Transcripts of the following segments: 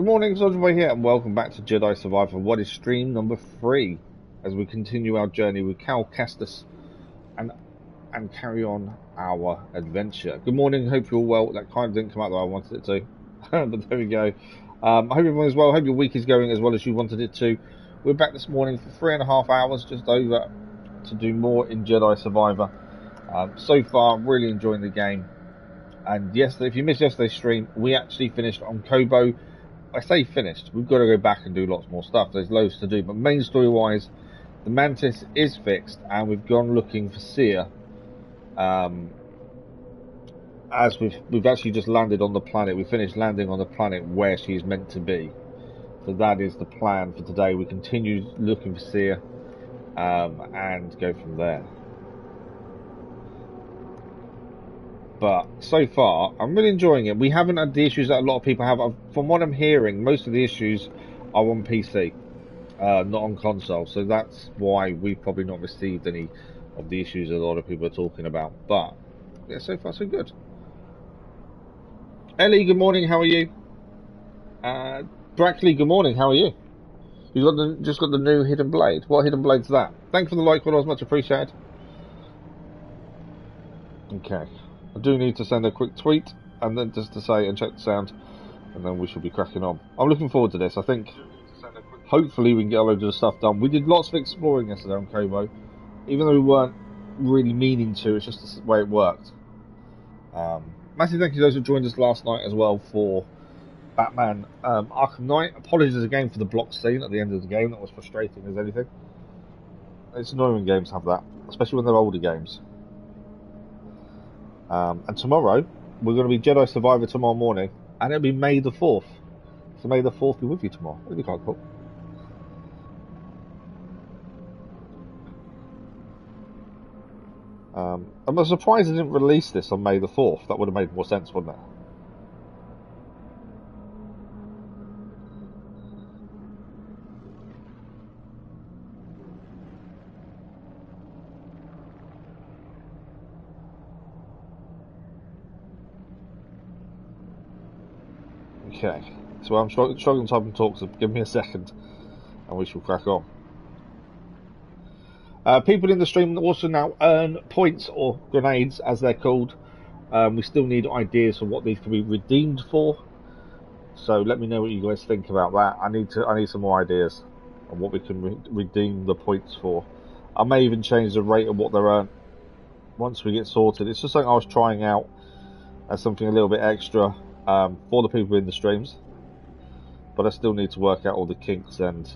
Good morning, Soldier Boy here, and welcome back to Jedi Survivor. What is stream number 3 as we continue our journey with Cal Kestis and carry on our adventure. Good morning, hope you're all well. That kind of didn't come out the way I wanted it to, but there we go. I hope everyone is well. I hope your week is going as well as you wanted it to. We're back this morning for 3.5 hours, just over, to do more in Jedi Survivor. So far, I'm really enjoying the game. And yesterday, if you missed yesterday's stream, we actually finished on Koboh. I say finished, we've got to go back and do lots more stuff. There's loads to do, but main story wise, the Mantis is fixed and we've gone looking for Cere. As we've actually just landed on the planet. We finished landing on the planet where she's meant to be. So that is the plan for today. We continue looking for Cere and go from there. But so far, I'm really enjoying it. We haven't had the issues that a lot of people have. From what I'm hearing, most of the issues are on PC, not on console. So that's why we've probably not received any of the issues that a lot of people are talking about. But yeah, so far so good. Ellie, good morning. How are you? Brackley, good morning. How are you? You just got the new hidden blade. What hidden blade's that? Thanks for the like, was much appreciated. Okay. I do need to send a quick tweet and then just to say and check the sound, and then we should be cracking on. I'm looking forward to this. I think hopefully we can get a load of the stuff done. We did lots of exploring yesterday on Koboh, even though we weren't really meaning to. It's just the way it worked. Massive thank you to those who joined us last night as well for Batman Arkham Knight. Apologies again for the block scene at the end of the game. That was frustrating as anything. It's annoying when games have that, especially when they're older games. And tomorrow, we're going to be Jedi Survivor tomorrow morning, and it'll be May the 4th. So May the 4th be with you tomorrow. It'll be quite cool. I'm surprised they didn't release this on May the 4th. That would have made more sense, wouldn't it? Okay, so I'm struggling to type and talk, so give me a second and we shall crack on. People in the stream also now earn points or grenades, as they're called. We still need ideas for what these can be redeemed for. So let me know what you guys think about that. I need some more ideas on what we can redeem the points for. I may even change the rate of what they're earned once we get sorted. It's just something I was trying out as something a little bit extra for the people in the streams, but I still need to work out all the kinks and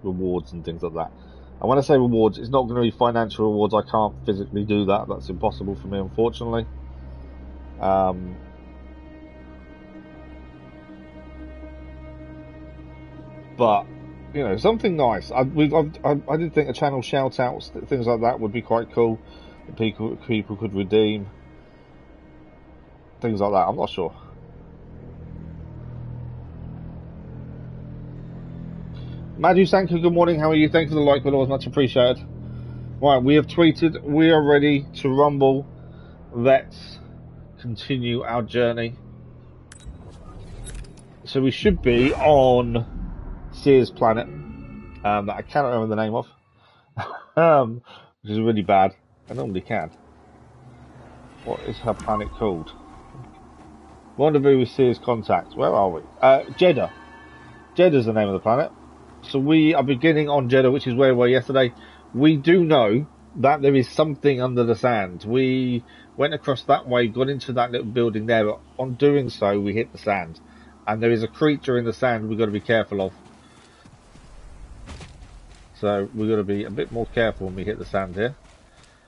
rewards and things like that. And when I say rewards, it's not going to be financial rewards. I can't physically do that. That's impossible for me, unfortunately. But you know, something nice. I did think a channel shout outs, things like that would be quite cool. People could redeem things like that. I'm not sure. Madhu Sanka, good morning. How are you? Thank you for the like, but always much appreciated. Right, we have tweeted. We are ready to rumble. Let's continue our journey. So we should be on Cere's planet, that I cannot remember the name of, which is really bad. I normally can. What is her planet called? Rendezvous with Cere's contact. Where are we? Jeddah. Jeddah's the name of the planet. So we are beginning on Jeddah, which is where we were yesterday. We do know that there is something under the sand. We went across that way, got into that little building there, but on doing so, we hit the sand. And there is a creature in the sand we've got to be careful of. So we've got to be a bit more careful when we hit the sand here.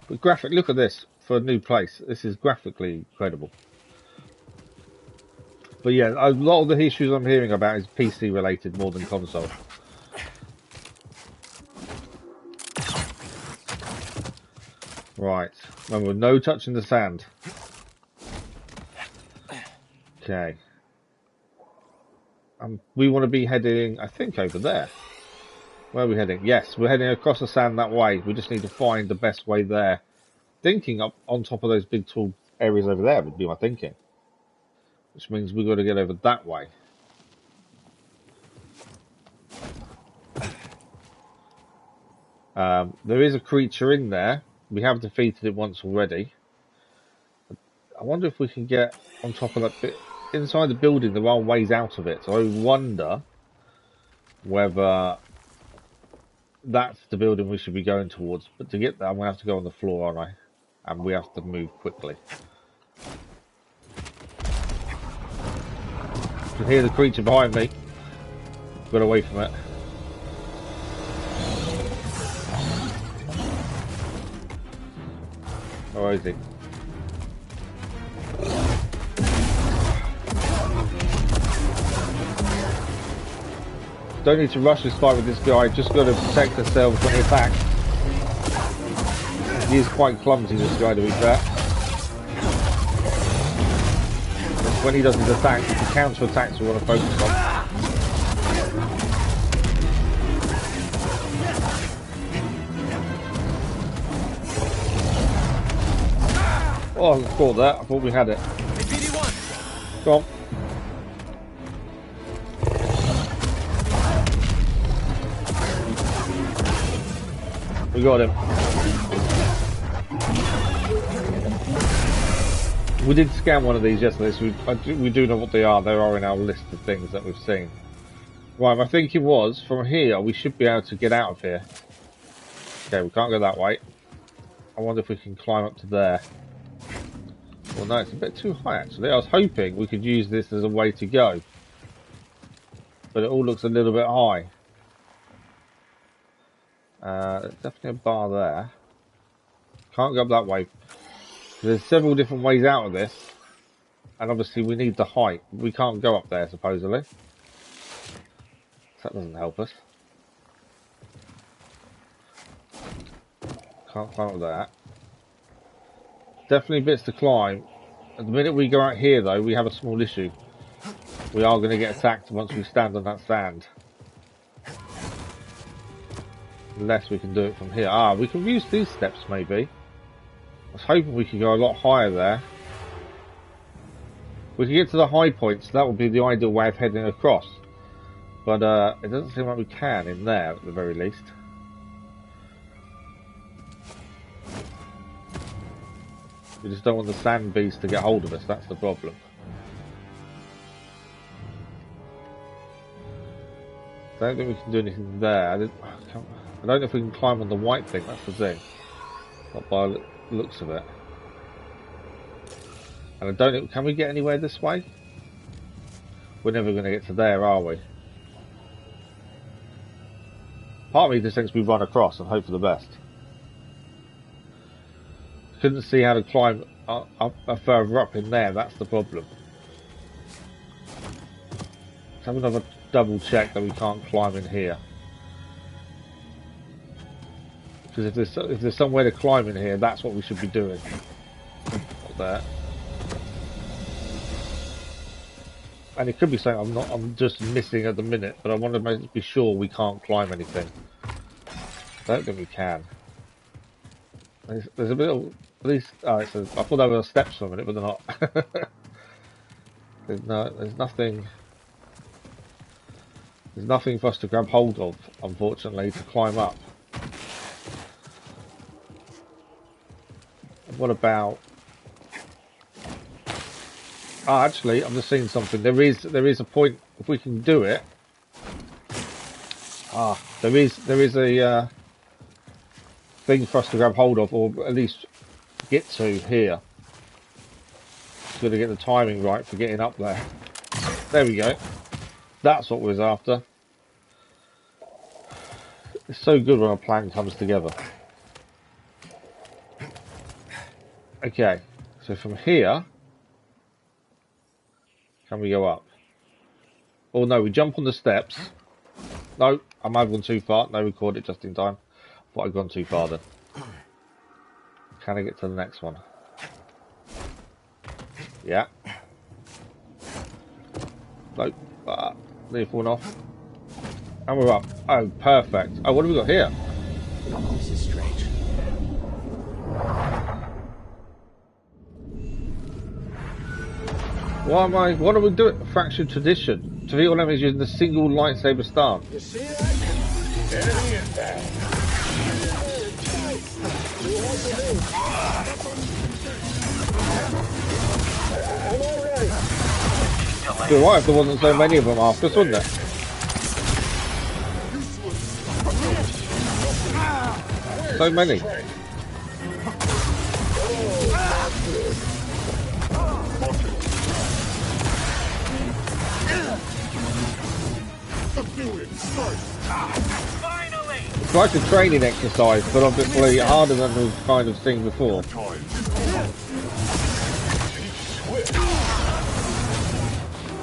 But look at this for a new place. This is graphically incredible. But yeah, a lot of the issues I'm hearing about is PC related more than console. Right, remember, no touching the sand. Okay. We want to be heading, I think, over there. Where are we heading? Yes, we're heading across the sand that way. We just need to find the best way there. Thinking up on top of those big tall areas over there would be my thinking. which means we've got to get over that way. There is a creature in there. We have defeated it once already. I wonder if we can get on top of that bit. Inside the building, there are ways out of it. So I wonder whether that's the building we should be going towards. But to get there, I'm going to have to go on the floor, aren't I? And we have to move quickly. I can hear the creature behind me. Got away from it. Where is he? Don't need to rush this fight with this guy, just got to protect ourselves when he attacks. He is quite clumsy, this guy, to be fair. When he does his attacks, it's the counter attacks we want to focus on. Oh, I thought that. I thought we had it. Go on. We got him. We did scan one of these yesterday, so we do know what they are. They are in our list of things that we've seen. Right, my thinking was, from here, we should be able to get out of here. Okay, we can't go that way. I wonder if we can climb up to there. Well, no, it's a bit too high, actually. I was hoping we could use this as a way to go. But it all looks a little bit high. There's definitely a bar there. Can't go up that way. There's several different ways out of this. And obviously we need the height. We can't go up there, supposedly. So that doesn't help us. Can't climb up there. Definitely bits to climb. At the minute we go out here, though, we have a small issue. We are going to get attacked once we stand on that sand. Unless we can do it from here. Ah, we can use these steps, maybe. I was hoping we could go a lot higher there. We can get to the high points, so that would be the ideal way of heading across. But it doesn't seem like we can in there, at the very least. We just don't want the sand beast to get hold of us, that's the problem. I don't think we can do anything there. I don't know if we can climb on the white thing, that's the thing. Not by the looks of it. And I don't know, can we get anywhere this way? We're never going to get to there, are we? Part of me just thinks we run across and hope for the best. Couldn't see how to climb further up in there, that's the problem. Let's have another double check that we can't climb in here. Because if there's somewhere to climb in here, that's what we should be doing. Not there. And it could be something I'm just missing at the minute, but I want to be sure we can't climb anything. I don't think we can. There's a bit of at least. Oh, I thought there were steps from it, but they're not. There's nothing. There's nothing for us to grab hold of, unfortunately, to climb up. What about? Oh, actually, I'm just seeing something. There is a point if we can do it. Ah, there is a thing for us to grab hold of, or at least get to here. Just got to get the timing right for getting up there. There we go. That's what we was after. It's so good when a plan comes together. Okay, so from here, can we go up? Oh no, we jump on the steps. No, I might have gone too far. No, record it just in time. Thought I'd gone too far then. Can I get to the next one? Yeah. Nope. Nearly fallen off. And we're up. Oh, perfect. Oh, what have we got here? This is strange. What are we doing? Fractured tradition. To all enemies using the single lightsaber stance. You see that? There he is there. I'm alright. It'd be right if there wasn't so many of them after us, wouldn't it? So many. It's like a training exercise, but obviously harder than we've kind of seen before.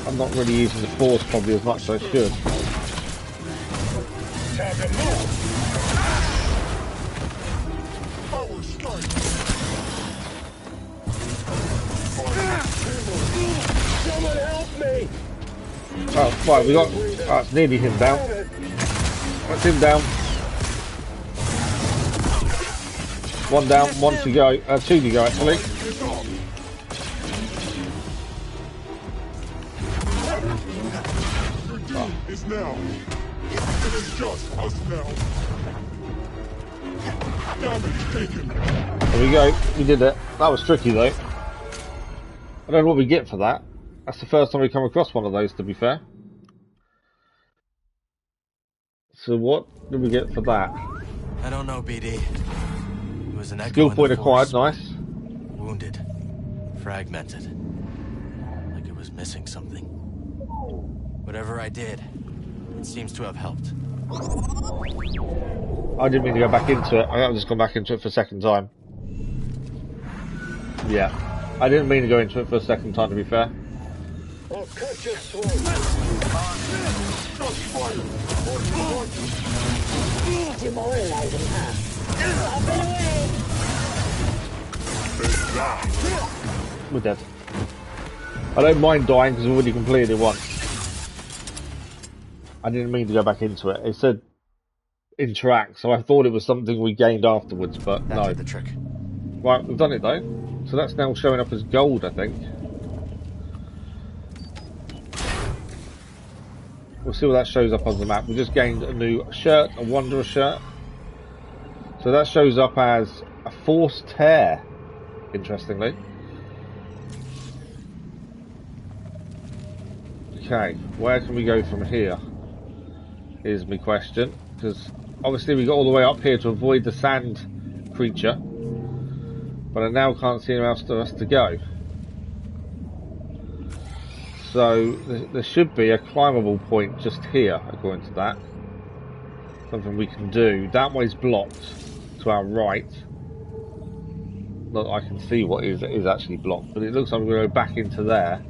I'm not really using the force probably as much as I should. Someone help me! Oh, right, we got... Oh, it's nearly him down. That's him down. One down, one to go. Two to go, actually. Is now. It is just us now. Damage taken. There we go. We did it. That was tricky, though. I don't know what we get for that. That's the first time we come across one of those, to be fair. So what did we get for that? I don't know, BD. It was an echo. Skill point acquired, nice. Wounded. Fragmented. Like it was missing something. Whatever I did, it seems to have helped. I didn't mean to go back into it. I've just gone back into it for a second time. Yeah. I didn't mean to go into it for a second time, to be fair. I'll cut your throat. Demoralize him, huh? We're dead. I don't mind dying because we've already completed it once. I didn't mean to go back into it. It said interact, so I thought it was something we gained afterwards, but That no. did the trick. Right, we've done it though. So that's now showing up as gold, I think. We'll see what that shows up on the map. We just gained a new shirt, a Wanderer shirt. So that shows up as a Force Tear, interestingly. Okay, where can we go from here? Is my question. Because obviously we got all the way up here to avoid the sand creature. But I now can't see anywhere else for us to go. So there should be a climbable point just here, according to that. Something we can do. That way's blocked to our right. Not that I can see what is actually blocked, but it looks like we're going to go back into there.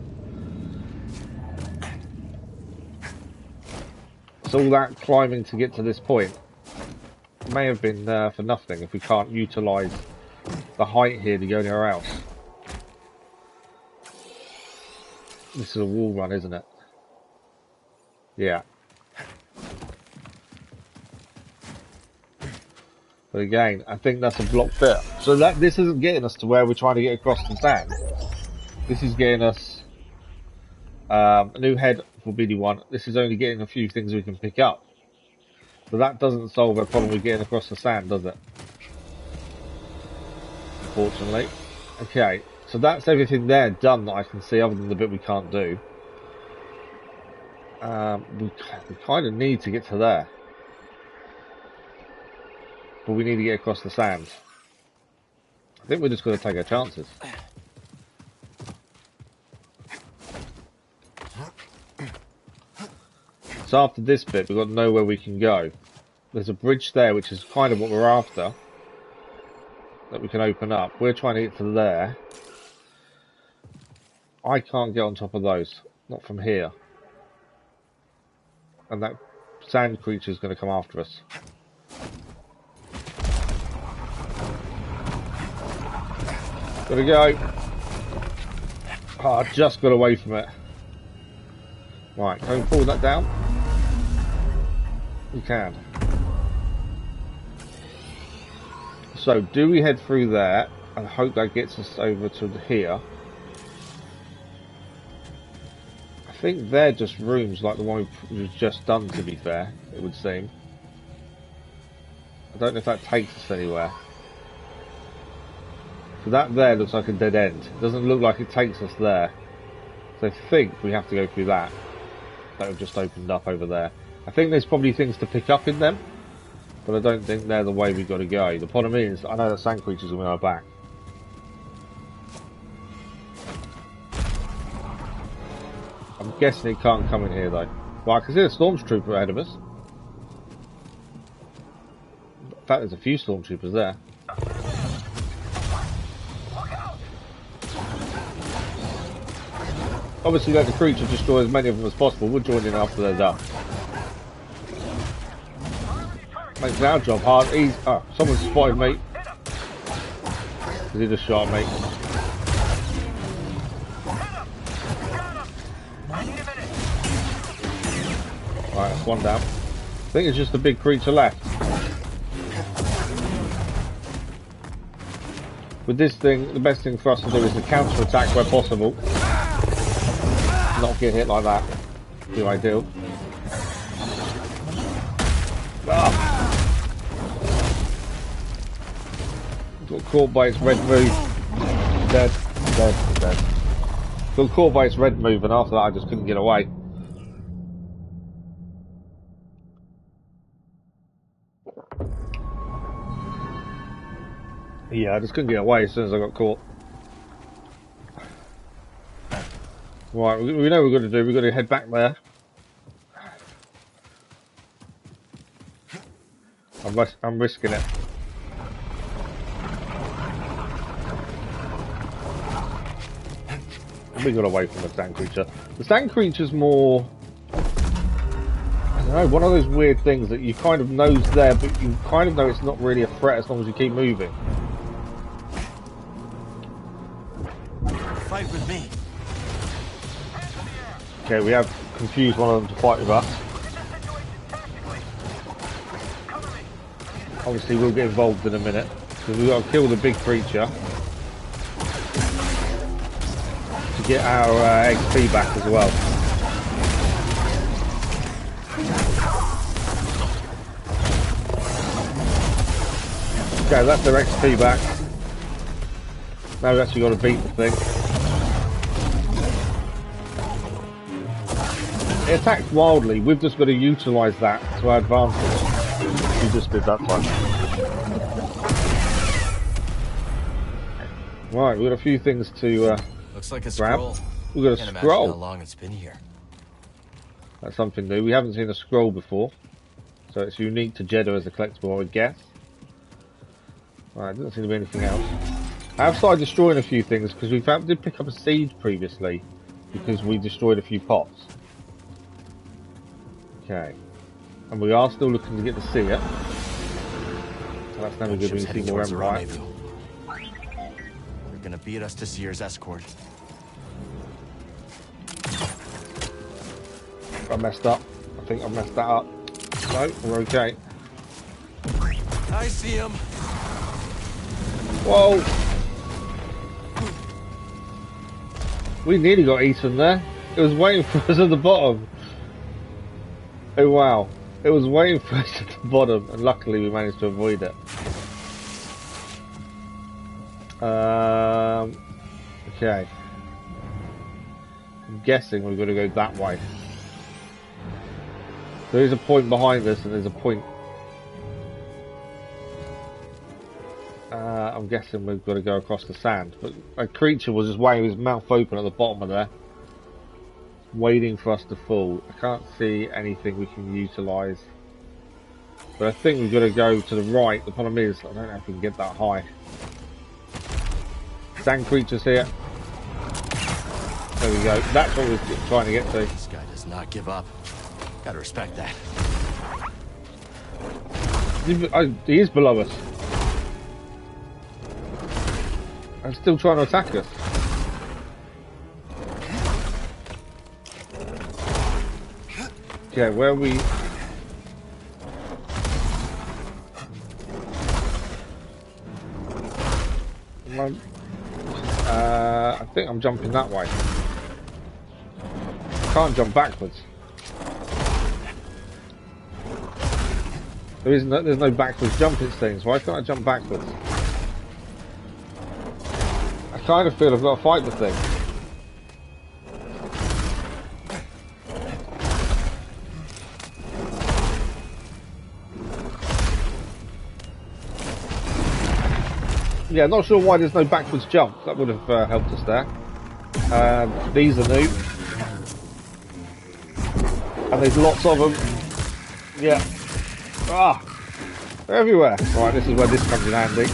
So all that climbing to get to this point may have been for nothing if we can't utilise the height here to go anywhere else. This is a wall run, isn't it? Yeah. But again, I think that's a blocked bit. So this isn't getting us to where we're trying to get across the sand. This is getting us a new head for BD1. This is only getting a few things we can pick up. But that doesn't solve our problem with getting across the sand, does it? Unfortunately. Okay, so that's everything there done that I can see other than the bit we can't do. We kind of need to get to there. But we need to get across the sand. I think we're just going to take our chances. So after this bit, we've got nowhere we can go. There's a bridge there, which is kind of what we're after. That we can open up. We're trying to get to there. I can't get on top of those. Not from here. And that sand creature is going to come after us. There we go. Oh, I just got away from it. Right, can we pull that down? We can. So, do we head through there and hope that gets us over to here? I think they're just rooms like the one we've just done, to be fair, it would seem. I don't know if that takes us anywhere. So that there looks like a dead end. It doesn't look like it takes us there. So I think we have to go through that. That have just opened up over there. I think there's probably things to pick up in them, but I don't think they're the way we've got to go. The problem is, I know the sand creatures are on our back. I'm guessing it can't come in here though. Well, I can see a stormtrooper ahead of us. In fact, there's a few stormtroopers there. Obviously, let the creature destroy as many of them as possible. We'll join in after they're done. Makes our job hard. Oh, someone spotted me. He just shot me. Alright, that's one down. I think it's just a big creature left. With this thing, the best thing for us to do is to counter attack where possible. Not get hit like that. Be ideal. Ah. Got caught by its red move. Dead. Got caught by its red move, and after that I just couldn't get away. Yeah, I just couldn't get away as soon as I got caught. Right, we know what we've got to do. We've got to head back there. I'm risking it. We got away from the sand creature. The sand creature's more... I don't know, one of those weird things that you kind of know's there, but you kind of know it's not really a threat as long as you keep moving. Fight with me. Okay, we have confused one of them to fight with us. Obviously we'll get involved in a minute, because we've got to kill the big creature to get our XP back as well. Okay, that's their XP back. Now we've actually got to beat the thing. It attacks wildly. We've just got to utilise that to our advantage. We just did that one. Right, we've got a few things to looks like a grab. scroll. We've got a Can't scroll. imagine how long it's been here. That's something new. We haven't seen a scroll before, so it's unique to Jedi as a collectible, I would guess. Right, doesn't seem to be anything else. I have started destroying a few things because we did pick up a seed previously because we destroyed a few pots. Okay, and we are still looking to get to Cere. So that's never good when you see more Empire. They're gonna beat us to Cere's escort. I messed up. I think I messed that up. No, we're okay. I see him. Whoa! We nearly got eaten there. It was waiting for us at the bottom. Oh wow. It was waiting for us at the bottom, and luckily we managed to avoid it. Okay. I'm guessing we're going to go that way. There is a point behind us, and there's a point... I'm guessing we've got to go across the sand. But a creature was just waiting with his mouth open at the bottom of there, waiting for us to fall. I can't see anything we can utilise. But I think we've got to go to the right. The problem is, I don't know if we can get that high. Sand creatures here. There we go. That's what we're trying to get to. This guy does not give up. Gotta respect that. He is below us. And still trying to attack us. Okay, where are we? I think I'm jumping that way. can't jump backwards. There's no backwards jump, it seems. Why can't I jump backwards? I kind of feel I've got to fight the thing. Yeah, not sure why there's no backwards jump. That would have helped us there. These are new. And there's lots of them. Yeah. Ah! They're everywhere. Right, this is where this comes in handy.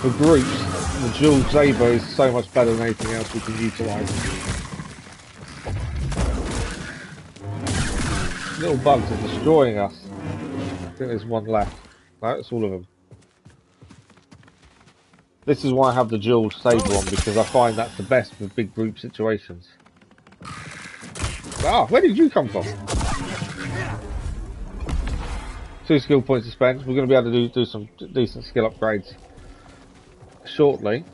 For groups, the dual saber is so much better than anything else we can utilise. Little bugs are destroying us. I think there's one left. No, it's all of them. This is why I have the dual saber on, because I find that's the best for big group situations. Ah, where did you come from? 2 skill points to spend. We're going to be able to do some decent skill upgrades shortly.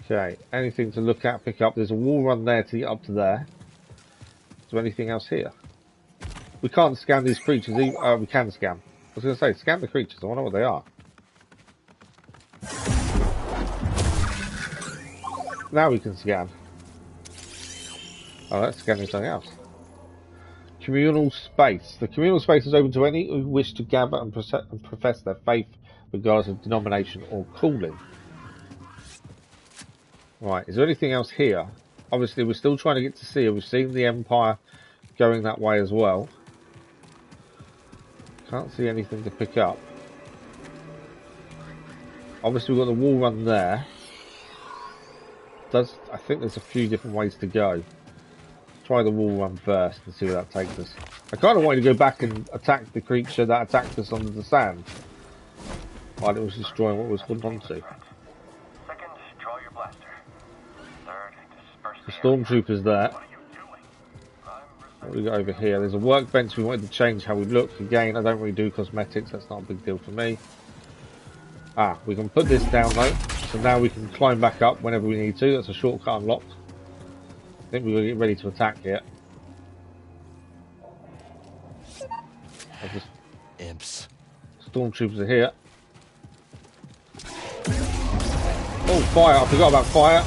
Okay, anything to look at, pick up. There's a wall run there to get up to there. Is there anything else here? We can't scan these creatures. We can scan. I was going to say, scan the creatures. I wonder what they are. Now we can scan. Oh, let's scan something else. Communal space. The communal space is open to any who wish to gather and profess their faith, regardless of denomination or calling. Right, is there anything else here? Obviously, we're still trying to get to Cere. We've seen the Empire going that way as well. Can't see anything to pick up. Obviously, we've got the wall run there. I think there's a few different ways to go. Try the wall run first and see where that takes us. I kind of wanted to go back and attack the creature that attacked us under the sand while it was destroying what was holding on to. Second, draw your blaster. Third, disperse The stormtroopers there. What we got over here? There's a workbench. We wanted to change how we look. Again, I don't really do cosmetics. That's not a big deal for me. Ah, we can put this down though. So now we can climb back up whenever we need to. That's a shortcut unlocked. I think we're going to get ready to attack here. Imps. Stormtroopers are here. Oh, fire. I forgot about fire.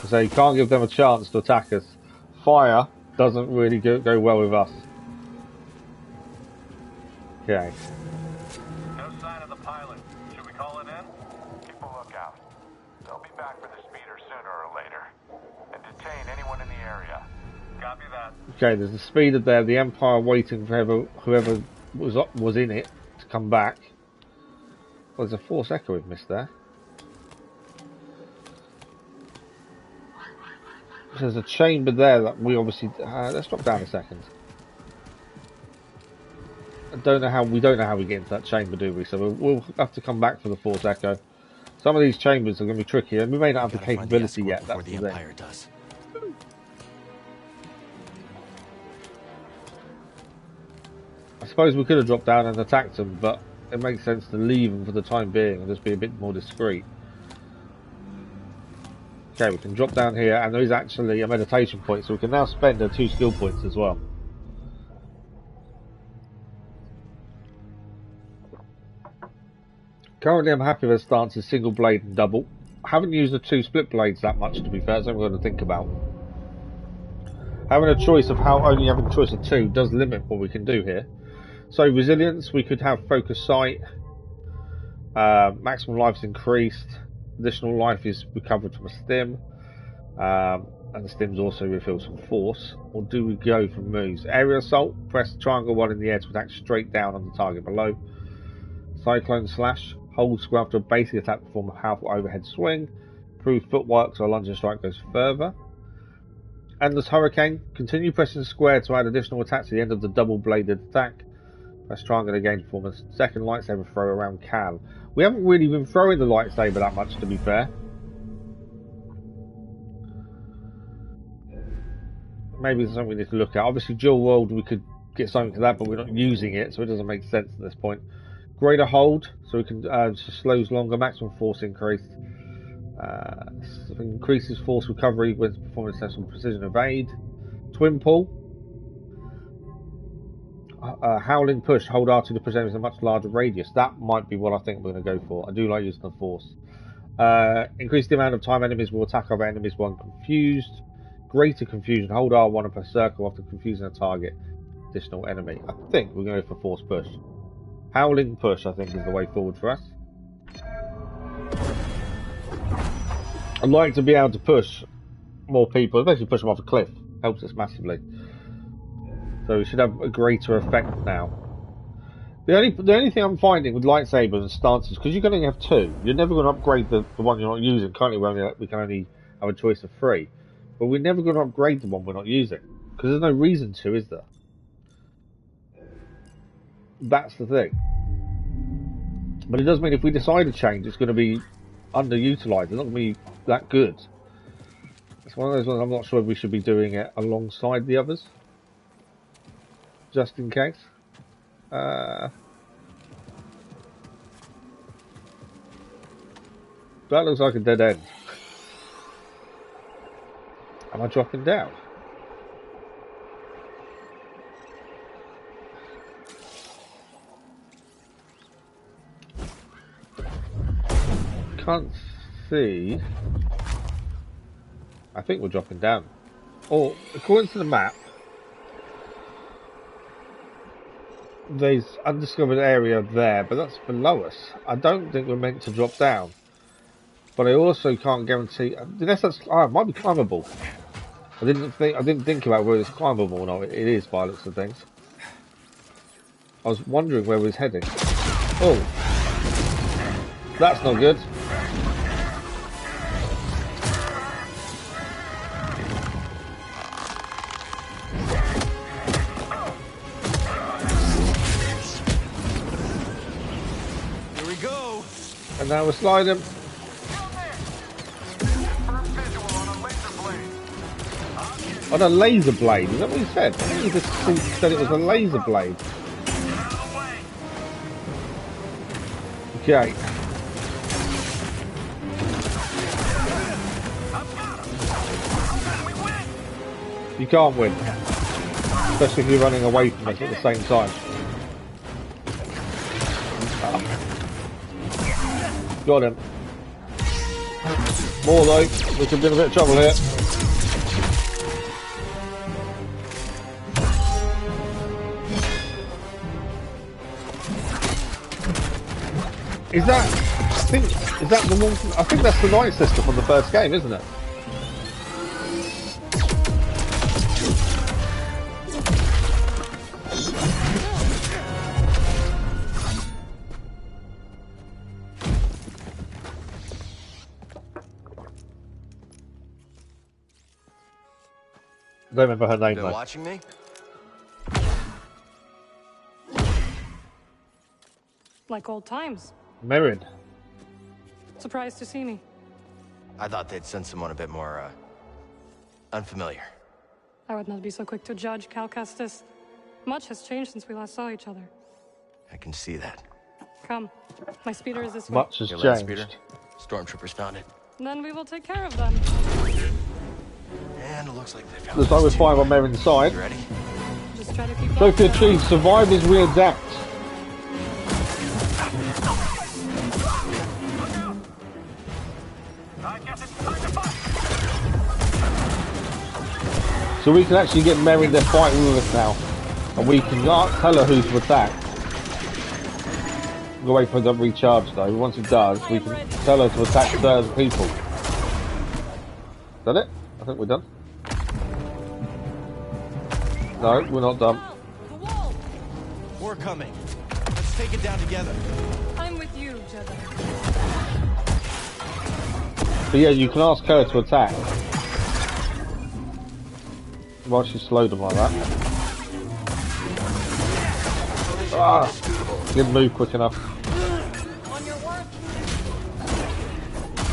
So you can't give them a chance to attack us. Fire doesn't really go well with us. Okay. No sign of the pilot. Should we call it in? Keep a lookout. They'll be back for the speeder sooner or later. And detain anyone in the area. Copy that. Okay, there's the speeder there. The Empire waiting for whoever was in it to come back. Well, there's a Force Echo we've missed there. There's a chamber there that we obviously... let's drop down a second. We don't know how we get into that chamber, do we? So we'll have to come back for the Force Echo. Some of these chambers are going to be tricky, and we may not have the capability yet. That's the thing. Does. I suppose we could have dropped down and attacked them, but it makes sense to leave them for the time being and just be a bit more discreet. Okay, we can drop down here, and there is actually a meditation point, so we can now spend our 2 skill points as well. Currently I'm happy with the stance of single blade and double. I haven't used the 2 split blades that much, to be fair, so I'm going to think about. Only having a choice of 2 does limit what we can do here. So resilience, we could have focus sight, maximum life is increased, additional life is recovered from a stim, and the stims also refill some force. Or do we go for moves? Aerial assault, press triangle 1 in the air to attack straight down on the target below. Cyclone slash, hold square after a basic attack to perform a powerful overhead swing. Improved footwork so a lunging strike goes further. Endless hurricane, continue pressing square to add additional attacks at the end of the double bladed attack. Press triangle again to perform a second lightsaber throw around Cal. We haven't really been throwing the lightsaber that much, to be fair. Maybe it's something we need to look at. Obviously dual world we could get something to that, but we're not using it, so it doesn't make sense at this point. Greater hold, so we can slows longer. Maximum force increase. Increases force recovery when performing a test on precision evade. Twin pull. Howling push. Hold R2 to present a much larger radius. That might be what I think we're going to go for. I do like using the force. Increase the amount of time enemies will attack other enemies when confused. Greater confusion. Hold R1 per circle after confusing a target. Additional enemy. I think we're going to go for force push. Howling push, I think, is the way forward for us. I'd like to be able to push more people, especially push them off a cliff. Helps us massively. So we should have a greater effect now. The only thing I'm finding with lightsabers and stances, because you're going to have two, you're never going to upgrade the one you're not using. Currently we can only have a choice of 3. But we're never going to upgrade the one we're not using. Because there's no reason to, is there? That's the thing. But it does mean if we decide to change, it's going to be underutilized. It's not going to be that good. It's one of those ones I'm not sure if we should be doing it alongside the others. Just in case. That looks like a dead end. Am I dropping down? Can't see. I think we're dropping down. Or, according to the map, there's undiscovered area there, but that's below us. I don't think we're meant to drop down. But I also can't guarantee, unless that's, it might be climbable. I didn't think about whether it's climbable or not. It is by the looks of things. I was wondering where we was heading. Oh, that's not good. Here we go. And now we're sliding. On a laser blade, is that what he said? I think he just said it was a laser blade. Okay. You can't win. Especially if you're running away from us at the same time. Got him. More though, we could be in a bit of trouble here. Is that the one from, I think that's the Nightsister from the first game, isn't it? I don't remember her name though. Watching me? Like old times. Merrin. Surprised to see me. I thought they'd send someone a bit more, unfamiliar. I would not be so quick to judge, Cal Kestis. Much has changed since we last saw each other. I can see that. Come. My speeder is this way. Much has Your land changed. speeder? Stormtroopers found it. Then we will take care of them. And it looks like they found Looks like we're fine on Merrin's side. You ready? Just try to keep up. Trophy achieved. Survivors readapt. So we can actually get Merrin to fight with us now. And we can tell her who to attack. We'll wait for them to recharge though. Once it does, we can tell her to attack certain people. Is that it? I think we're done. No, we're not done. We're coming. Let's take it down together. I'm with you, Jedi. So yeah, you can ask her to attack. While she slowed them like that. Ah! Didn't move quick enough.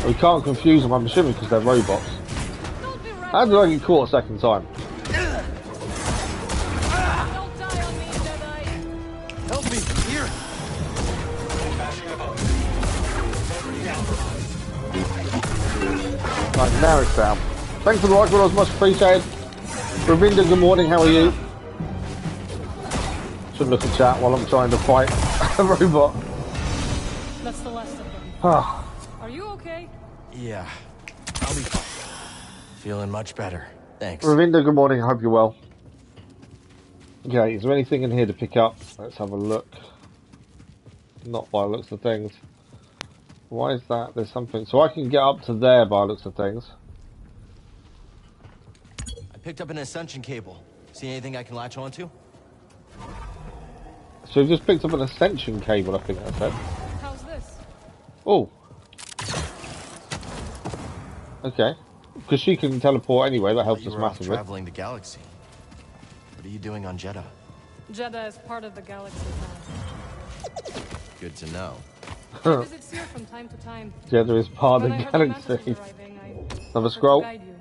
We can't confuse them, I'm assuming, because they're robots. How did I get caught a second time? Help me! Here! Right, now it's down. Thanks for the like, was much appreciated. Ravinda, good morning, how are you? Shouldn't look at chat while I'm trying to fight a robot. That's the last of them. Ah. Are you okay? Yeah, I'll be fine. Feeling much better. Thanks. Ravinda, good morning, I hope you're well. Okay, is there anything in here to pick up? Let's have a look. Not by the looks of things. Why is that? There's something. So I can get up to there by the looks of things. I picked up an ascension cable. See anything I can latch onto? So we've just picked up an ascension cable, I think I said. How's this? Oh. Okay. Because she can teleport anyway, that helps us massively. Traveling the galaxy. What are you doing on Jeddah? Jeddah is part of the galaxy now. Good to know. I visit Cere from time to time. Jeddah is part of When the I heard Mantis galaxy. was arriving, I Another offered to scroll. guide you.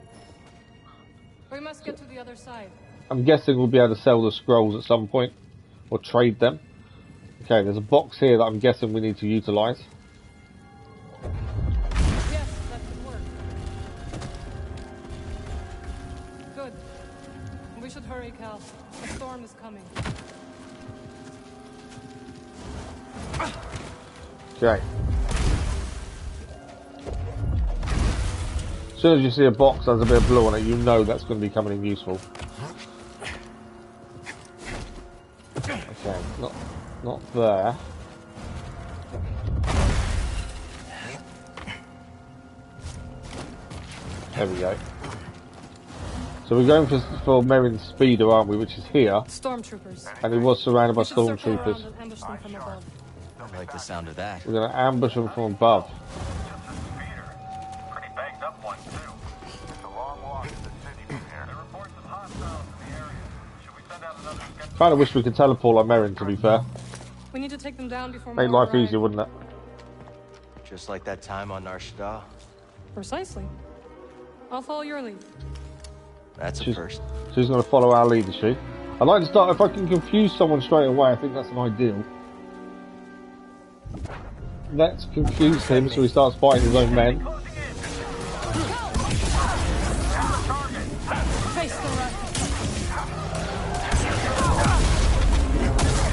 We must get to the other side. I'm guessing we'll be able to sell the scrolls at some point. Or trade them. Okay, there's a box here that I'm guessing we need to utilise. Yes, that could work. Good. We should hurry, Cal. A storm is coming. Okay. As soon as you see a box that has a bit of blue on it, you know that's going to be coming in useful. Okay, not there. There we go. So we're going for Merrin's speeder, aren't we? Which is here. Stormtroopers. And he was surrounded by We should circle around stormtroopers. and ambush them from above. I like the sound of that. We're going to ambush them from above. Just a speeder. Pretty banged up one, too. It's a long walk to the city from here. There are reports of hostiles in the area. Should we send out another sketch? Kind of wish we could teleport like Merrin, to be fair. We need to take them down before Make more life arrive. easier, wouldn't it? Just like that time on Nar Shaddaa. Precisely. I'll follow your lead. That's a She's- first. She's going to follow our lead, is she? I'd like to start, if I can confuse someone straight away, I think that's an ideal. Let's confuse him so he starts fighting his own men. Face the right.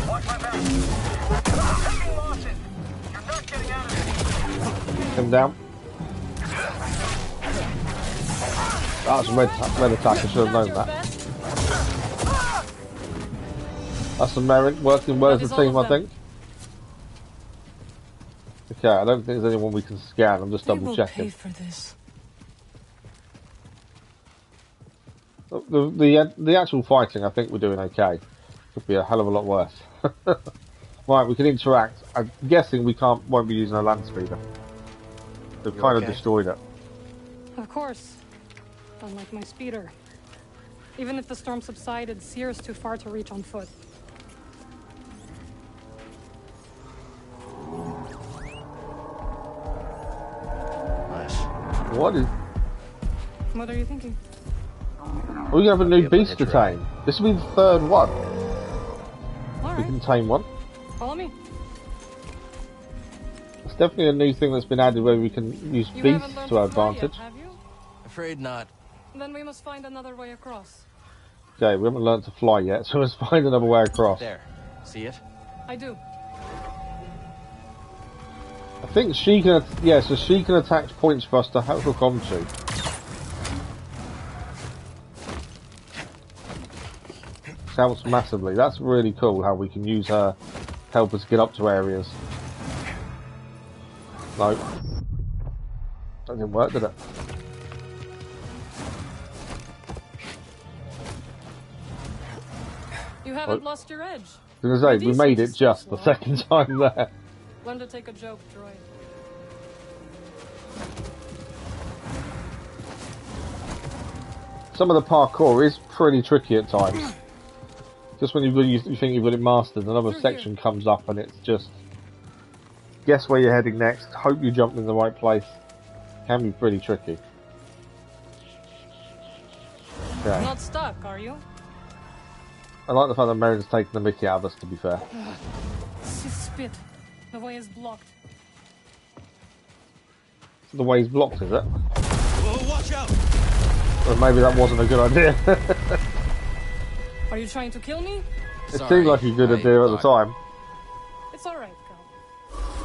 Watch my back. Taking losses. You're not getting out of this. Him down. That's a red attack, I should have known that. That's the Merrin working well as a team, I think. Okay, I don't think there's anyone we can scan, I'm just double checking. for this. The actual fighting, I think we're doing okay. Could be a hell of a lot worse. Right, we can interact. I'm guessing we won't be using a land speeder. They've kind of destroyed it. Of course. Unlike my speeder. Even if the storm subsided, Cere is too far to reach on foot. Nice. What is... What are you thinking? We're going to have a new beast to tame. This will be the third one. All We right. can tame one. Follow me. It's definitely a new thing that's been added where we can use You beasts haven't learned to our to fly advantage. yet, have you? Afraid not. Then we must find another way across. Okay, we haven't learned to fly yet, so let's find another way across. There. See it? I do. I think she can, yeah, so she can attach points for us to hook onto. This helps massively. That's really cool how we can use her to help us get up to areas. No. That didn't work, did it? You haven't What? lost your edge. I was going to say, we made it just the second time there. Learn to take a joke, droid. Some of the parkour is pretty tricky at times. Just when you think you've got it mastered, another section comes up and it's just... Guess where you're heading next, hope you jumped in the right place. Can be pretty tricky. Okay. Not stuck, are you? I like the fact that Merrin's taking the mickey out of us, to be fair. Spit. The way is blocked. The way he's blocked, is it? Oh, watch out! Well, maybe that wasn't a good idea. Are you trying to kill me? It seemed like a good idea at the time. It's alright, Cal.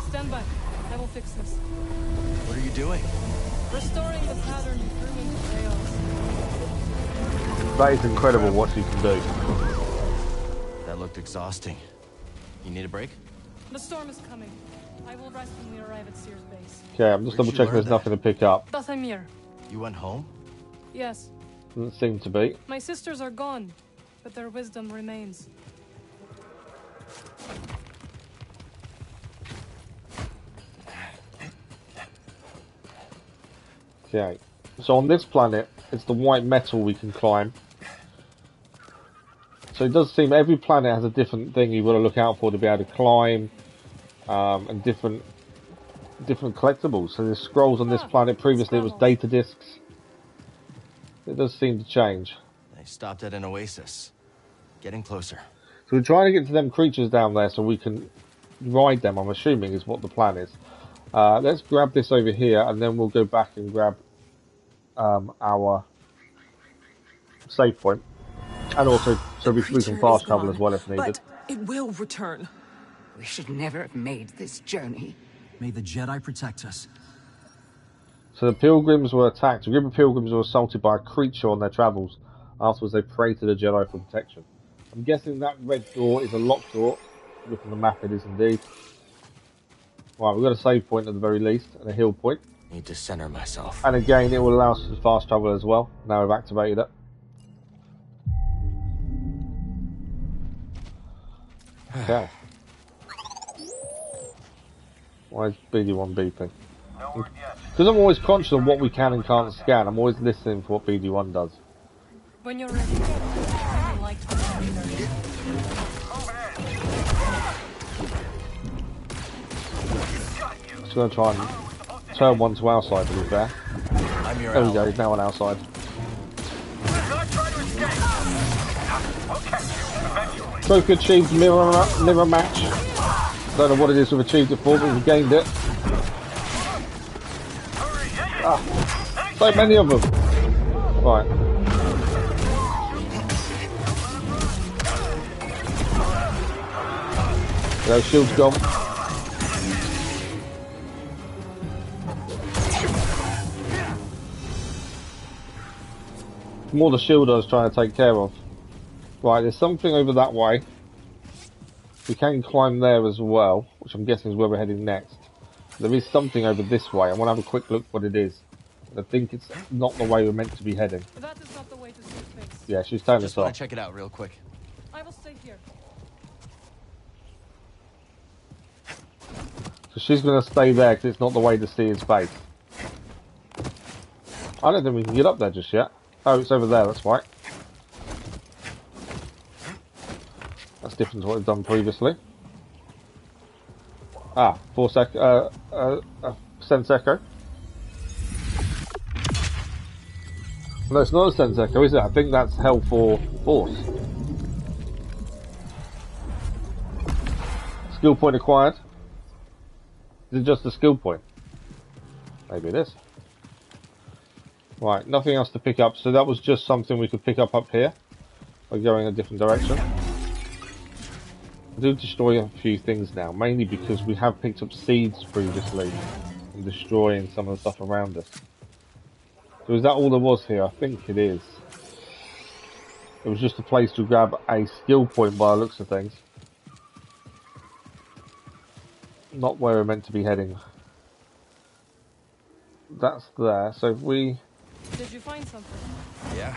Stand by. I will fix this. What are you doing? Restoring the pattern you threw into chaos. That is incredible what she can do. That looked exhausting. You need a break? The storm is coming. I will rest when we arrive at Cere's base. Okay, I'm just Where'd double you checking learn there's nothing to pick up. Dathamir. You went home? Yes. Doesn't seem to be. My sisters are gone, but their wisdom remains. Okay. So on this planet, it's the white metal we can climb. So it does seem every planet has a different thing you've got to look out for to be able to climb, and different collectibles. So there's scrolls on this planet. Previously it was data discs. It does seem to change. They stopped at an oasis. Getting closer. So we're trying to get to them creatures down there so we can ride them, I'm assuming is what the plan is. Let's grab this over here and then we'll go back and grab our save point. And also so we can fast travel as well if needed. But it will return. We should never have made this journey. May the Jedi protect us. So the pilgrims were attacked. A group of pilgrims were assaulted by a creature on their travels. Afterwards they prayed to the Jedi for protection. I'm guessing that red door is a locked door. Looking at the map, it is indeed. Right, we've got a save point at the very least, and a heal point. Need to center myself. And again, it will allow us to fast travel as well. Now we've activated it. Okay. Why is BD1 beeping? No word yet. Because I'm always conscious of what we can and can't scan, I'm always listening for what BD1 does. When you're ready, I would like to be there. Just going to try and turn one to our side to be fair. I'm your There we ally. go, he's now on our side. Not try to escape. We'll catch you eventually. Both achieved mirror match. Don't know what it is we've achieved it for, but we've gained it. Ah, so many of them. Right. Their shield's gone. More the shield I was trying to take care of. Right, there's something over that way. We can climb there as well, which I'm guessing is where we're heading next. There is something over this way. I want to have a quick look what it is. I think it's not the way we're meant to be heading. That is not the way to see face. Yeah, she's telling Just us want off. to check it out real quick. I will stay here. So she's going to stay there because it's not the way to see his face. I don't think we can get up there just yet. Oh, it's over there, that's right. That's different to what we've done previously. Ah, sense echo. No, it's not a sense echo, is it? I think that's hell for force. Skill point acquired. Is it just a skill point? Maybe it is. Right, nothing else to pick up, so that was just something we could pick up here by going a different direction. I do destroy a few things now, mainly because we have picked up seeds previously and destroying some of the stuff around us. So is that all there was here? I think it is. It was just a place to grab a skill point by the looks of things. Not where we're meant to be heading. That's there, so if we... Did you find something? Yeah.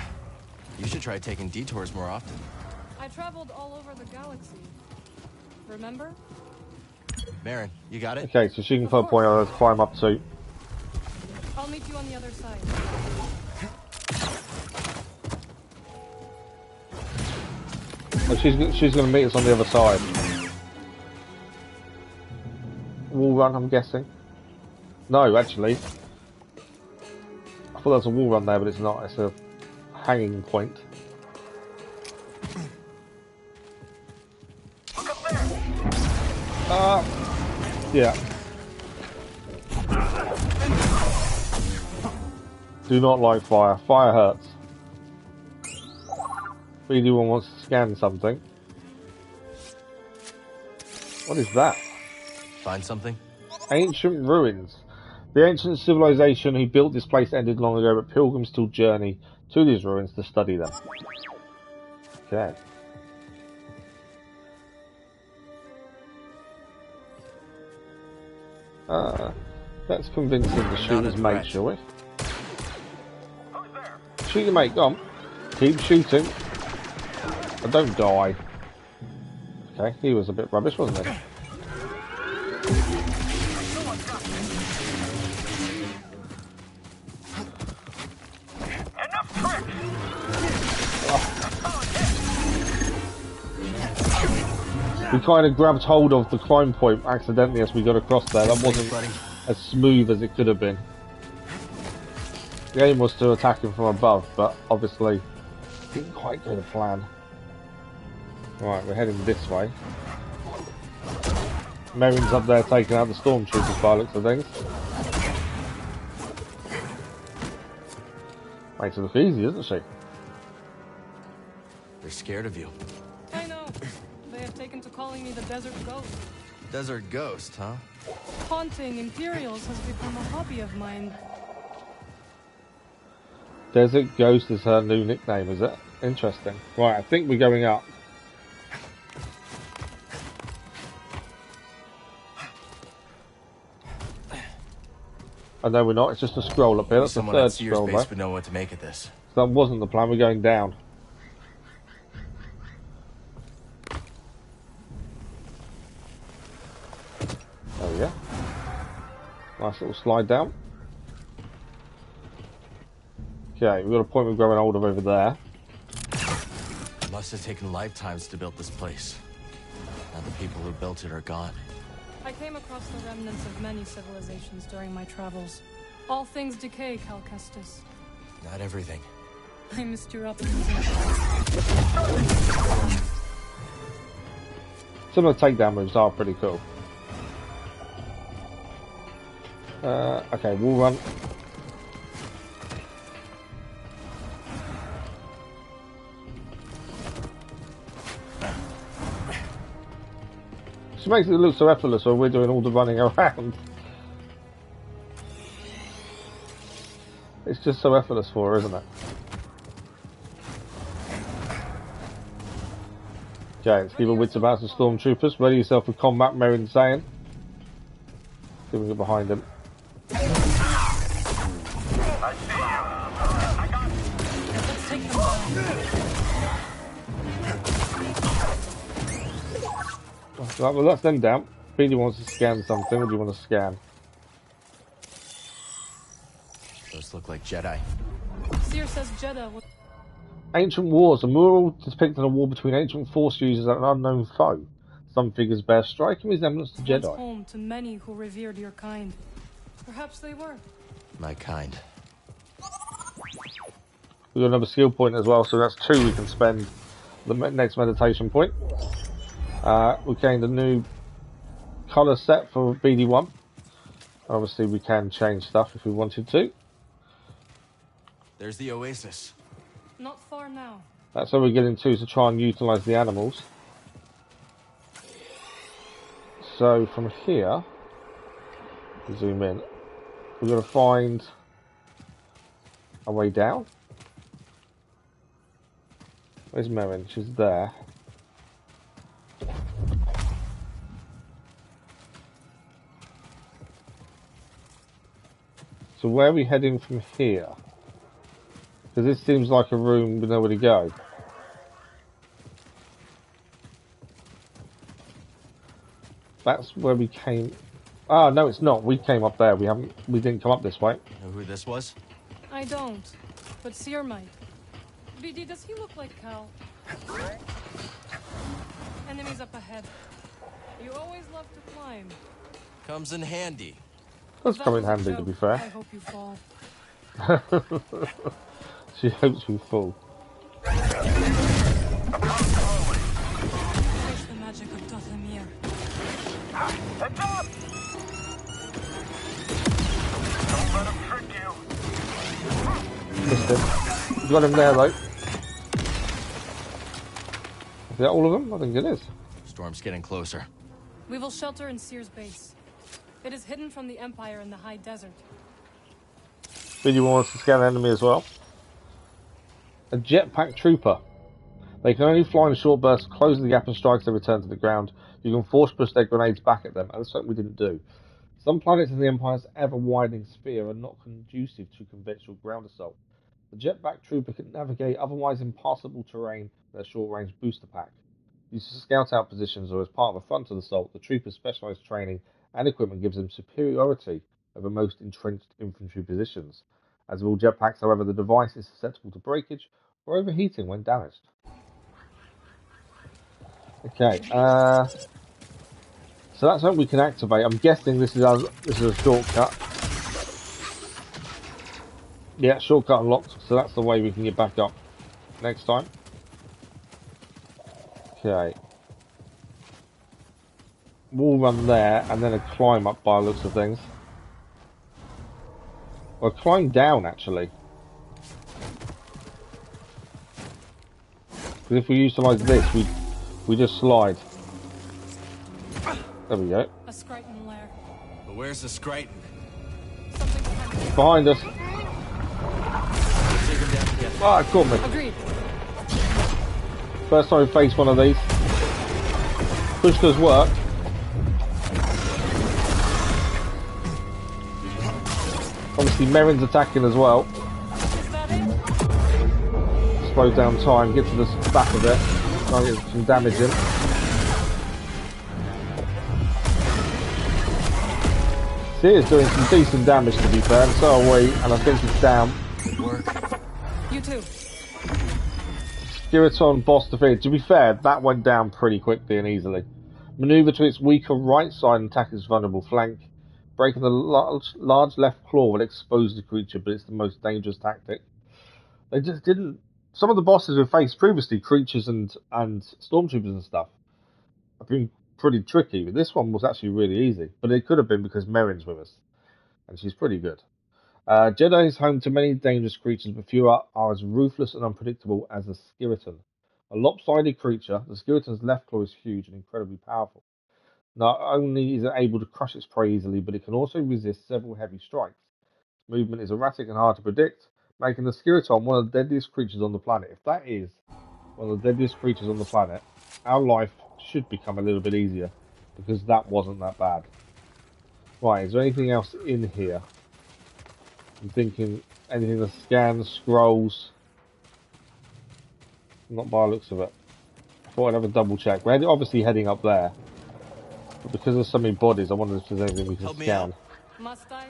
You should try taking detours more often. I traveled all over the galaxy. Remember? Merrin, you got it? Okay, so she can put a point on us to climb up to. I'll meet you on the other side. Oh, she's going to meet us on the other side. Wall run, I'm guessing. No, actually. I thought there was a wall run there, but it's not. It's a hanging point. Yeah. Do not like fire. Fire hurts. BD1 wants to scan something. What is that? Find something? Ancient ruins. The ancient civilization who built this place ended long ago, but pilgrims still journey to these ruins to study them. Okay. Let's convince him to shoot his mate, shall we? Shoot your mate, go on. Keep shooting. And don't die. Okay, he was a bit rubbish, wasn't he? We kind of grabbed hold of the climb point accidentally as we got across there. That wasn't as smooth as it could have been. The aim was to attack him from above, but obviously didn't quite go to plan. Right, we're heading this way. Merrin's up there taking out the stormtroopers by the looks of things. Makes it look easy, doesn't she? They're scared of you. I know. They have taken to calling me the Desert Ghost. Desert Ghost, huh? Haunting Imperials has become a hobby of mine. Desert Ghost is her new nickname, is it? Interesting. Right, I think we're going up. Oh, no, we're not. It's just a scroll up here. That's the third scroll, base would know what to make of this. So that wasn't the plan. We're going down. There we go. Nice little slide down. Okay, we've got a point we're growing hold of over there. It must have taken lifetimes to build this place. Now the people who built it are gone. I came across the remnants of many civilizations during my travels. All things decay, Cal Kestis. Not everything. I missed your optimism. Some of the takedown moves are pretty cool. Okay, we'll run. She makes it look so effortless while we're doing all the running around. It's just so effortless for her, isn't it? Okay, let's keep our wits about some stormtroopers. Ready yourself for combat, Merrin saying. See if we can get behind him. I see you. I got you. Let's take them down. Right, well, that's them down. BD wants to scan something. What do you want to scan? Those look like Jedi. Cere says Jedi was... Ancient Wars. A mural depicting a war between ancient Force users and an unknown foe. Some figures bear striking resemblance to once Jedi. home to many who revered your kind. Perhaps they were. My kind. We've got another skill point as well, so that's 2 we can spend the next meditation point. We gained a new colour set for BD1. Obviously we can change stuff if we wanted to. There's the oasis. Not far now. That's how we're getting to try and utilise the animals. So from here, zoom in, we're going to find a way down. Where's Merrin? She's there. So where are we heading from here? Because this seems like a room with nowhere to go. That's where we came. Ah, no, it's not. We came up there. We didn't come up this way. Know who this was? I don't, but Cere might. BD, does he look like Cal? Enemies up ahead. You always love to climb. Comes in handy. Does come in handy, to be fair. I hope you fall. She hopes we fall. Face the magic of Dothamir. Heads up! Don't let him trick you. Missed him. Got him there though. Is that all of them? I think it is. Storm's getting closer. We will shelter in Cere's base. It is hidden from the Empire in the high desert. Video wants to scan the enemy as well. A jetpack trooper. They can only fly in short bursts, closing the gap and strikes they return to the ground. You can force push their grenades back at them, and that's something we didn't do. Some planets in the Empire's ever-widening sphere are not conducive to conventional ground assault. The jetpack trooper can navigate otherwise impassable terrain with a short-range booster pack. Used to scout out positions or as part of a frontal assault, the trooper's specialised training and equipment gives them superiority over most entrenched infantry positions. As with all jetpacks, however, the device is susceptible to breakage or overheating when damaged. Okay, so that's something we can activate. I'm guessing this is a shortcut. Yeah, shortcut unlocked, so that's the way we can get back up next time. Okay. Wall run there, and then a climb up by the looks of things. Or climb down, actually. Because if we utilise this, we just slide. There we go. A Skriton lair. But where's the Skriton? Behind us. Ah, it caught me. Agreed. First time we face one of these. Push does work. Obviously Merrin's attacking as well. Is that it? Slow down time, get to the back of it. Try and get some damage in. Cere's doing some decent damage to be fair, and so are we, and I think it's down. Good work. You too. Skeleton boss defeated. To be fair, that went down pretty quickly and easily. Maneuver to its weaker right side and attack its vulnerable flank. Breaking the large left claw will expose the creature, but it's the most dangerous tactic. They just didn't... Some of the bosses we've faced previously, creatures and stormtroopers and stuff, have been pretty tricky, but this one was actually really easy. But it could have been because Merrin's with us, and she's pretty good. Jedi is home to many dangerous creatures, but few are as ruthless and unpredictable as the skeleton. A lopsided creature, the skeleton's left claw is huge and incredibly powerful. Not only is it able to crush its prey easily, but it can also resist several heavy strikes. Its movement is erratic and hard to predict, making the skeleton one of the deadliest creatures on the planet. If that is one of the deadliest creatures on the planet, our life should become a little bit easier, because that wasn't that bad. Right, is there anything else in here? I'm thinking anything to scan, scrolls. Not by the looks of it. I thought I'd have a double check. We're obviously heading up there. But because there's so many bodies, I wonder if there's anything we can scan. Must I?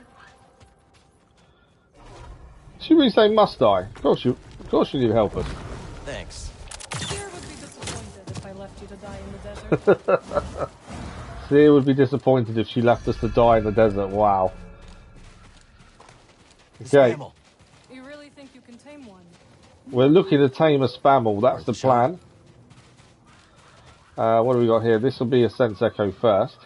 Should we say must I? Of course you need to help us. Thanks. Cere would be disappointed if I left you to die in the desert. Cere would be disappointed if she left us to die in the desert. Wow. Okay. You really think you can tame one? We're looking to tame a spammel. That's the plan. What do we got here? This will be a sense echo first.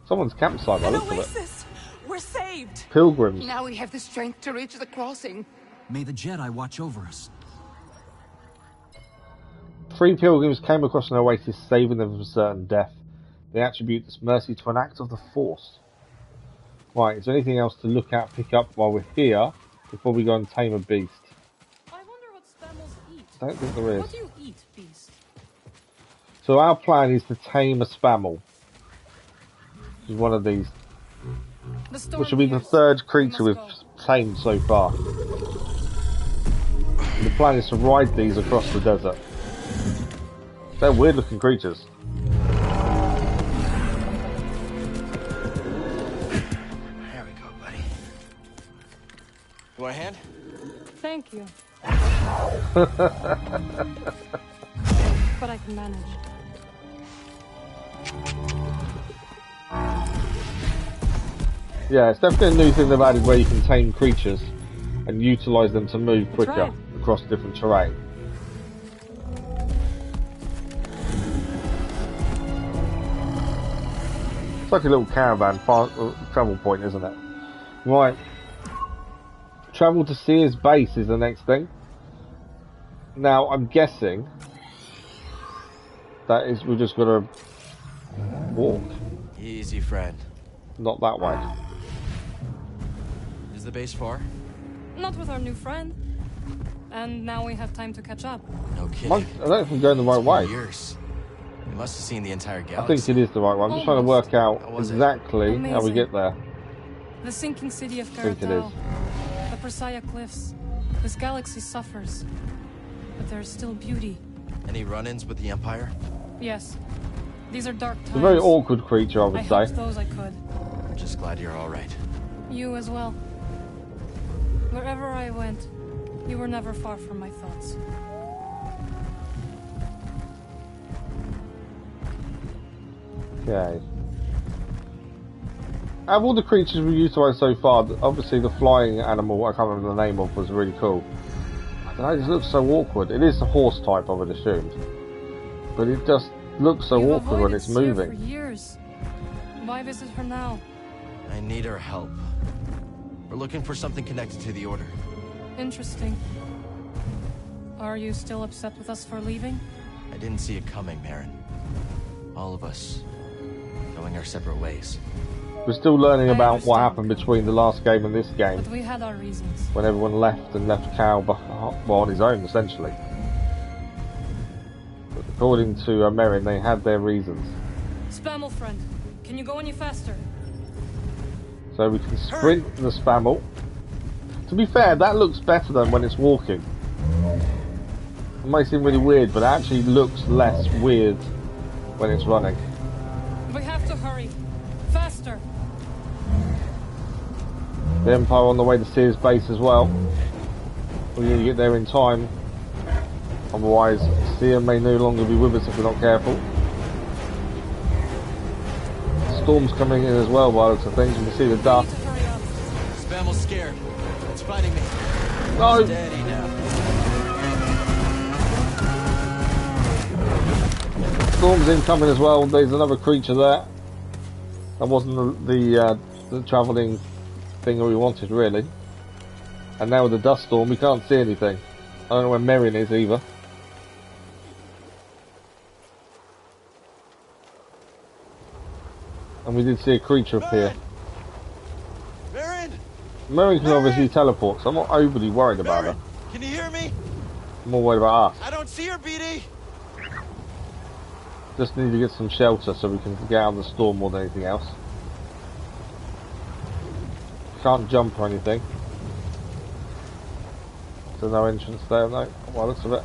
Someone's campsite by the looks of it. We're saved. Pilgrims. Now we have the strength to reach the crossing. May the Jedi watch over us. 3 pilgrims came across an oasis, saving them from certain death. They attribute this mercy to an act of the Force. Right, is there anything else to look at, pick up while we're here, before we go and tame a beast? I wonder what spammels eat. I don't think there is. What do you eat, beast? So our plan is to tame a spammel. Which is one of these. Which will be the 3rd creature we've tamed so far. And the plan is to ride these across the desert. They're weird looking creatures. There we go, buddy. You want a hand? Thank you. But I can manage. Yeah, it's definitely a new thing they've added where you can tame creatures and utilise them to move quicker across different terrain. It's like a little caravan travel point, isn't it? Right. travel to Cere's base is the next thing. Now, I'm guessing that is we're just gonna walk. Easy, friend. Not that way. Is the base far? Not with our new friend. And now we have time to catch up. No I kidding. don't know if I'm going the right way. Years. We must have seen the entire I galaxy. think it is the right way. I'm just trying to work out How was it? exactly how we Amazing. get there. The sinking city of I think it is. Karatao. The Persaya cliffs. This galaxy suffers. But there's still beauty. Any run-ins with the Empire? Yes. These are dark times. It's a very awkward creature, I would I say. helped those I could. I'm just glad you're all right. You as well. Wherever I went, you were never far from my thoughts. Okay. Out of all the creatures we've utilised so far, obviously the flying animal, I can't remember the name of, was really cool. I don't know, it just looks so awkward. It is the horse type, I would assume. But it just looks so You've awkward when avoided it's Cere moving. For years. Why visit her now? I need her help. We're looking for something connected to the Order. Interesting. Are you still upset with us for leaving? I didn't see it coming, Merrin. All of us going our separate ways. We're still learning I about what understand. happened between the last game and this game. But we had our reasons. When everyone left and left Cal on his own, essentially. But according to Merrin, they had their reasons. Spammel friend, can you go any faster? So we can sprint the Spammel. To be fair, that looks better than when it's walking. It may seem really weird, but it actually looks less weird when it's running. We have to hurry. Faster. The Empire on the way to Cere's base as well. We need to get there in time. Otherwise, Cere may no longer be with us if we're not careful. Storm's coming in as well by the looks of things. You can see the We dust. need to hurry up. Spammel's scared. It's fighting me. No! Steady now. Storm's incoming as well. There's another creature there. That wasn't the travelling thing we wanted, really. And now with the dust storm, we can't see anything. I don't know where Merrin is either. And we did see a creature appear. Merrin! Merrin can obviously teleport, so I'm not overly worried about her. Merrin! Can you hear me? I'm more worried about us. I don't see her, BD! Just need to get some shelter so we can get out of the storm more than anything else. Can't jump or anything. There's no entrance there, no. Well, looks of it.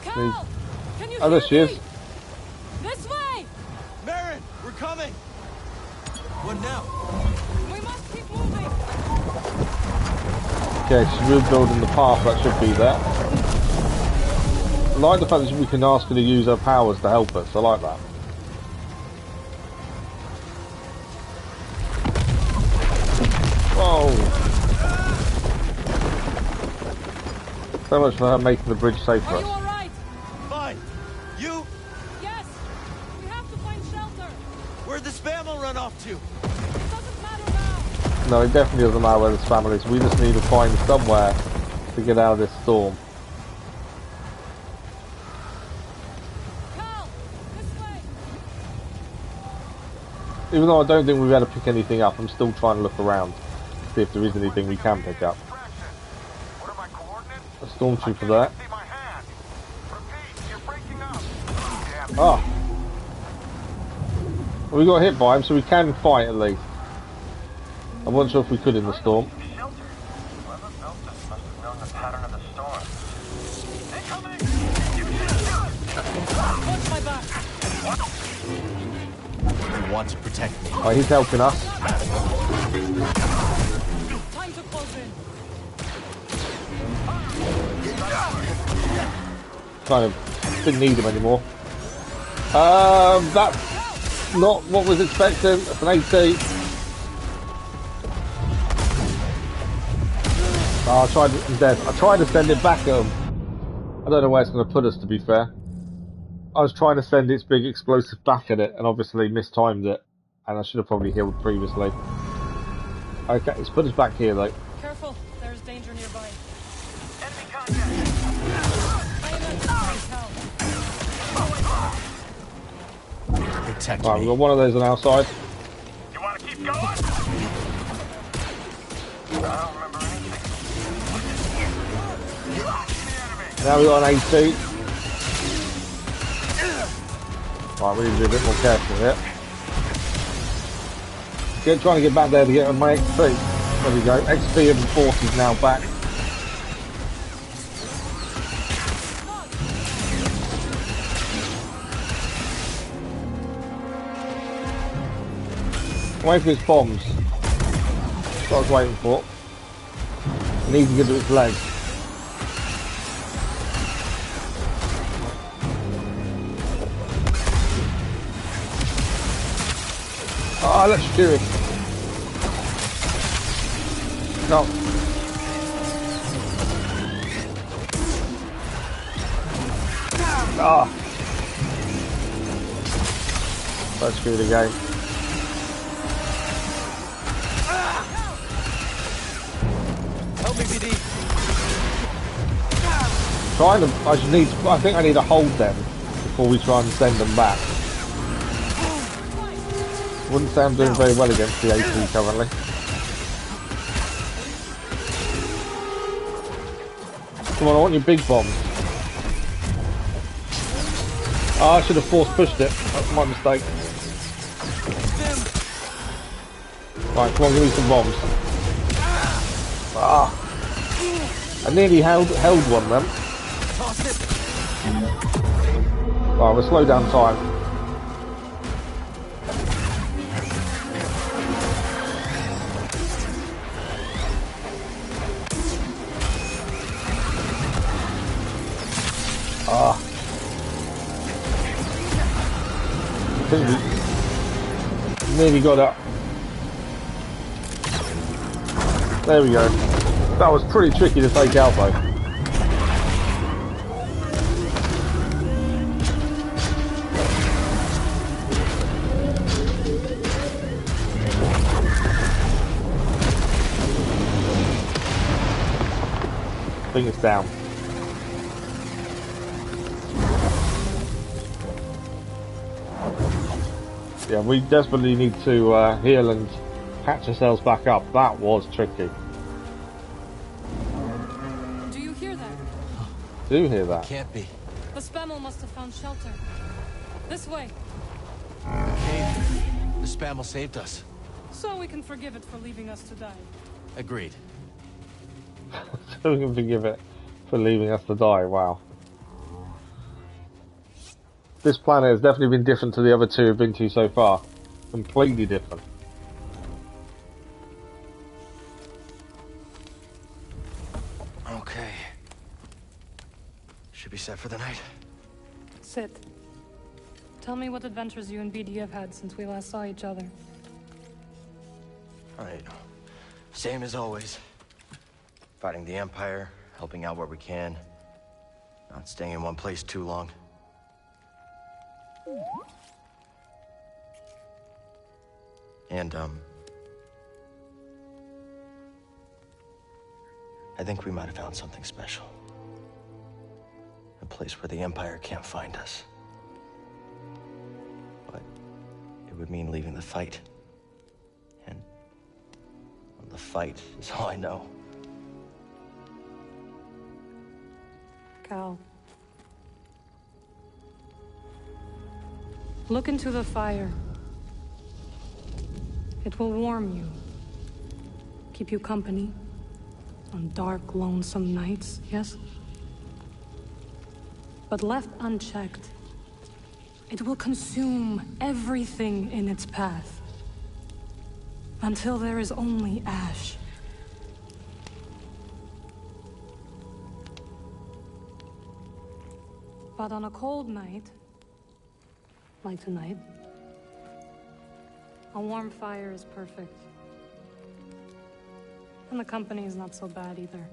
Cal! Can you Oh, hear there she is. me? This way! Merrin! We're coming! What now? We must keep moving! Okay, she's rebuilding the path that should be there. I like the fact that we can ask her to use her powers to help us. I like that. Whoa! So much for her making the bridge safe for Are you us. alright? Fine. You? Yes! We have to find shelter! Where'd the Spammel run off to? It doesn't matter now! No, it definitely doesn't matter where this family is. We just need to find somewhere to get out of this storm. Cal! This way! Even though I don't think we've had to pick anything up, I'm still trying to look around to see if there is anything we can pick up. What are my coordinates? A stormtrooper there. See my hand. Repeat, you're breaking up. Damn. Ah! Well, we got hit by him, so we can fight at least. I wasn't sure if we could in the storm. Shelter. Whoever built this must have known the pattern of the storm. Incoming! Watch my back! You want to protect me. Oh, he's helping us. Time to close in! Kind of didn't need him anymore. That's not what was expected. That's an 80. Oh, I'm dead. I tried to send it back at him. I don't know where it's going to put us, to be fair. I was trying to send its big explosive back at it, and obviously mistimed it. And I should have probably healed previously. Okay, let's put us back here though. Careful, there's danger nearby. Enemy contact. I am at Protect Right, me. we've got one of those on our side. You want to keep going? I don't remember anything. Now we've got an A2. Right, we need to be a bit more careful here. Trying to get back there to get my XP. There we go. XP and 40 is now back. Wait for its bombs. That's what I was waiting for. It needs to get to its legs. Oh, let's do it. No. Ah. Let's do it again. Help me, BD. I think I need to hold them before we try and send them back. Wouldn't say I'm doing very well against the AP currently. Come on, I want your big bomb. Oh, I should have force pushed it. That's my mistake. Right, come on, give me some bombs. Ah, I nearly held one then. Right, we'll slow down time. Ah. I think we nearly got up. There we go. That was pretty tricky to take out though. I think it's down. Yeah, we desperately need to heal and patch ourselves back up. That was tricky. Do you hear that? Do hear that? Can't be. The Spammel must have found shelter. This way. Cave. The Spammel saved us. So we can forgive it for leaving us to die. Agreed. So we can forgive it for leaving us to die. Wow. This planet has definitely been different to the other two we've been to so far. Completely different. Okay. Should be set for the night. Sit. Tell me what adventures you and BD have had since we last saw each other. Alright. Same as always. Fighting the Empire, helping out where we can. Not staying in one place too long. And, I think we might have found something special. A place where the Empire can't find us. But it would mean leaving the fight. And the fight is all I know. Cal. Look into the fire. It will warm you. Keep you company. On dark, lonesome nights, yes? But left unchecked, it will consume everything in its path. Until there is only ash. But on a cold night, like tonight, a warm fire is perfect. And the company is not so bad either.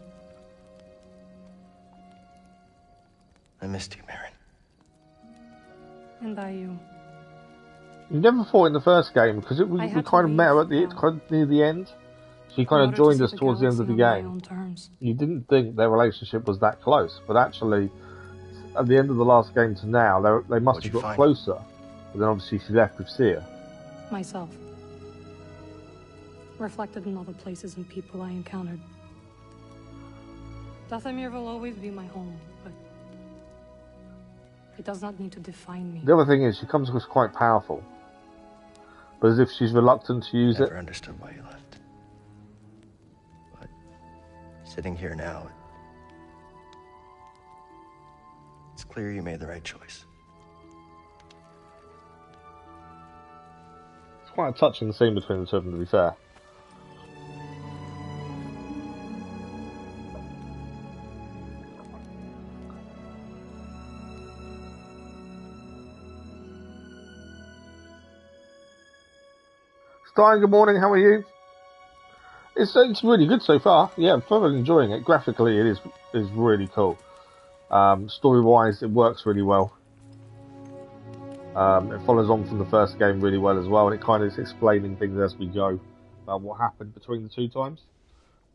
I missed you, Merrin. And I you. You never fought in the first game because we had kind of to met her leave, at the kind of near the end. She kind in of order to joined see us the towards the end of the galaxy on my game. own terms. You didn't think their relationship was that close, but actually, at the end of the last game to now, they must What'd have you got find? closer. But then obviously she left with Cere. Myself. Reflected in all the places and people I encountered. Dathomir will always be my home, but it does not need to define me. The other thing is, she comes across quite powerful, but as if she's reluctant to use Never it. understood why you left. But sitting here now, it's clear you made the right choice. It's quite a touching scene between the two of them, to be fair. Stein, good morning, how are you? It's really good so far. Yeah, I'm thoroughly enjoying it. Graphically, it is really cool. Story-wise, it works really well. It follows on from the first game really well as well, and it kind of is explaining things as we go about what happened between the two times.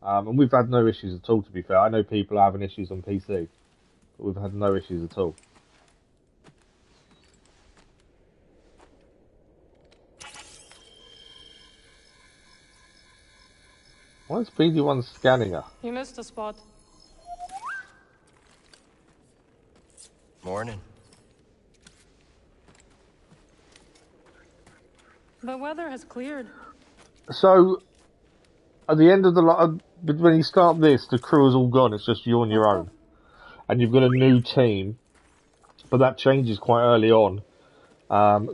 And we've had no issues at all, to be fair. I know people are having issues on PC, but we've had no issues at all. Why is BD1 scanning her? You missed a spot. Morning. The weather has cleared. So, at the end of when you start this, the crew is all gone. It's just you on your own, and you've got a new team. But that changes quite early on.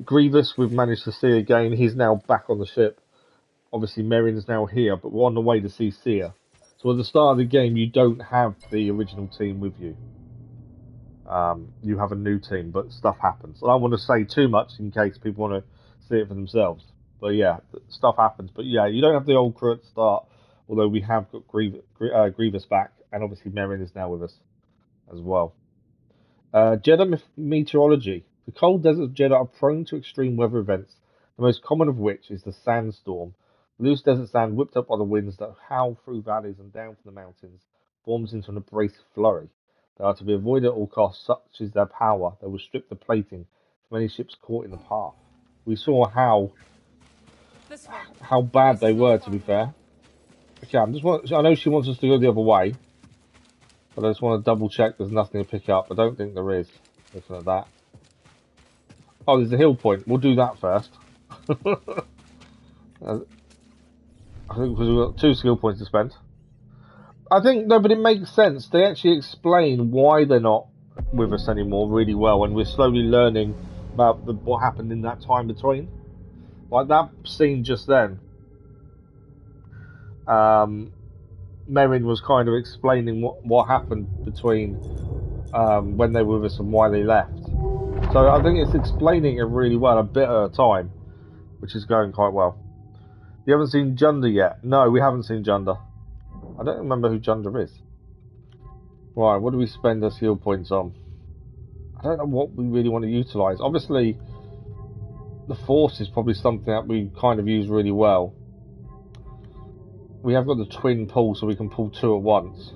Grievous, we've managed to see again. He's now back on the ship. Obviously, Merrin's now here, but we're on the way to see Cere. So at the start of the game, you don't have the original team with you. You have a new team, but stuff happens. I don't want to say too much in case people want to see it for themselves. But yeah, stuff happens. But yeah, you don't have the old crew at the start, although we have got Grievous back, and obviously Merrin is now with us as well. Jedi meteorology. The cold desert Jedi are prone to extreme weather events, the most common of which is the sandstorm. Loose desert sand whipped up by the winds that howl through valleys and down from the mountains forms into an abrasive flurry. They are to be avoided at all costs, such is their power. They will strip the plating from any ships caught in the path. We saw how bad they were, to be fair. Okay, I know she wants us to go the other way, but I just want to double check there's nothing to pick up. I don't think there is. Looking at that. Oh, there's a hill point. We'll do that first. I think because we've got 2 skill points to spend. I think, no, but it makes sense. They actually explain why they're not with us anymore really well, and we're slowly learning about what happened in that time between. Like that scene just then. Merrin was kind of explaining what happened between when they were with us and why they left. So I think it's explaining it really well, a bit at a time, which is going quite well. You haven't seen Junda yet? No, we haven't seen Junda. I don't remember who Junda is. Right, what do we spend our skill points on? I don't know what we really want to utilise. Obviously, the Force is probably something that we kind of use really well. We have got the twin pull, so we can pull 2 at once.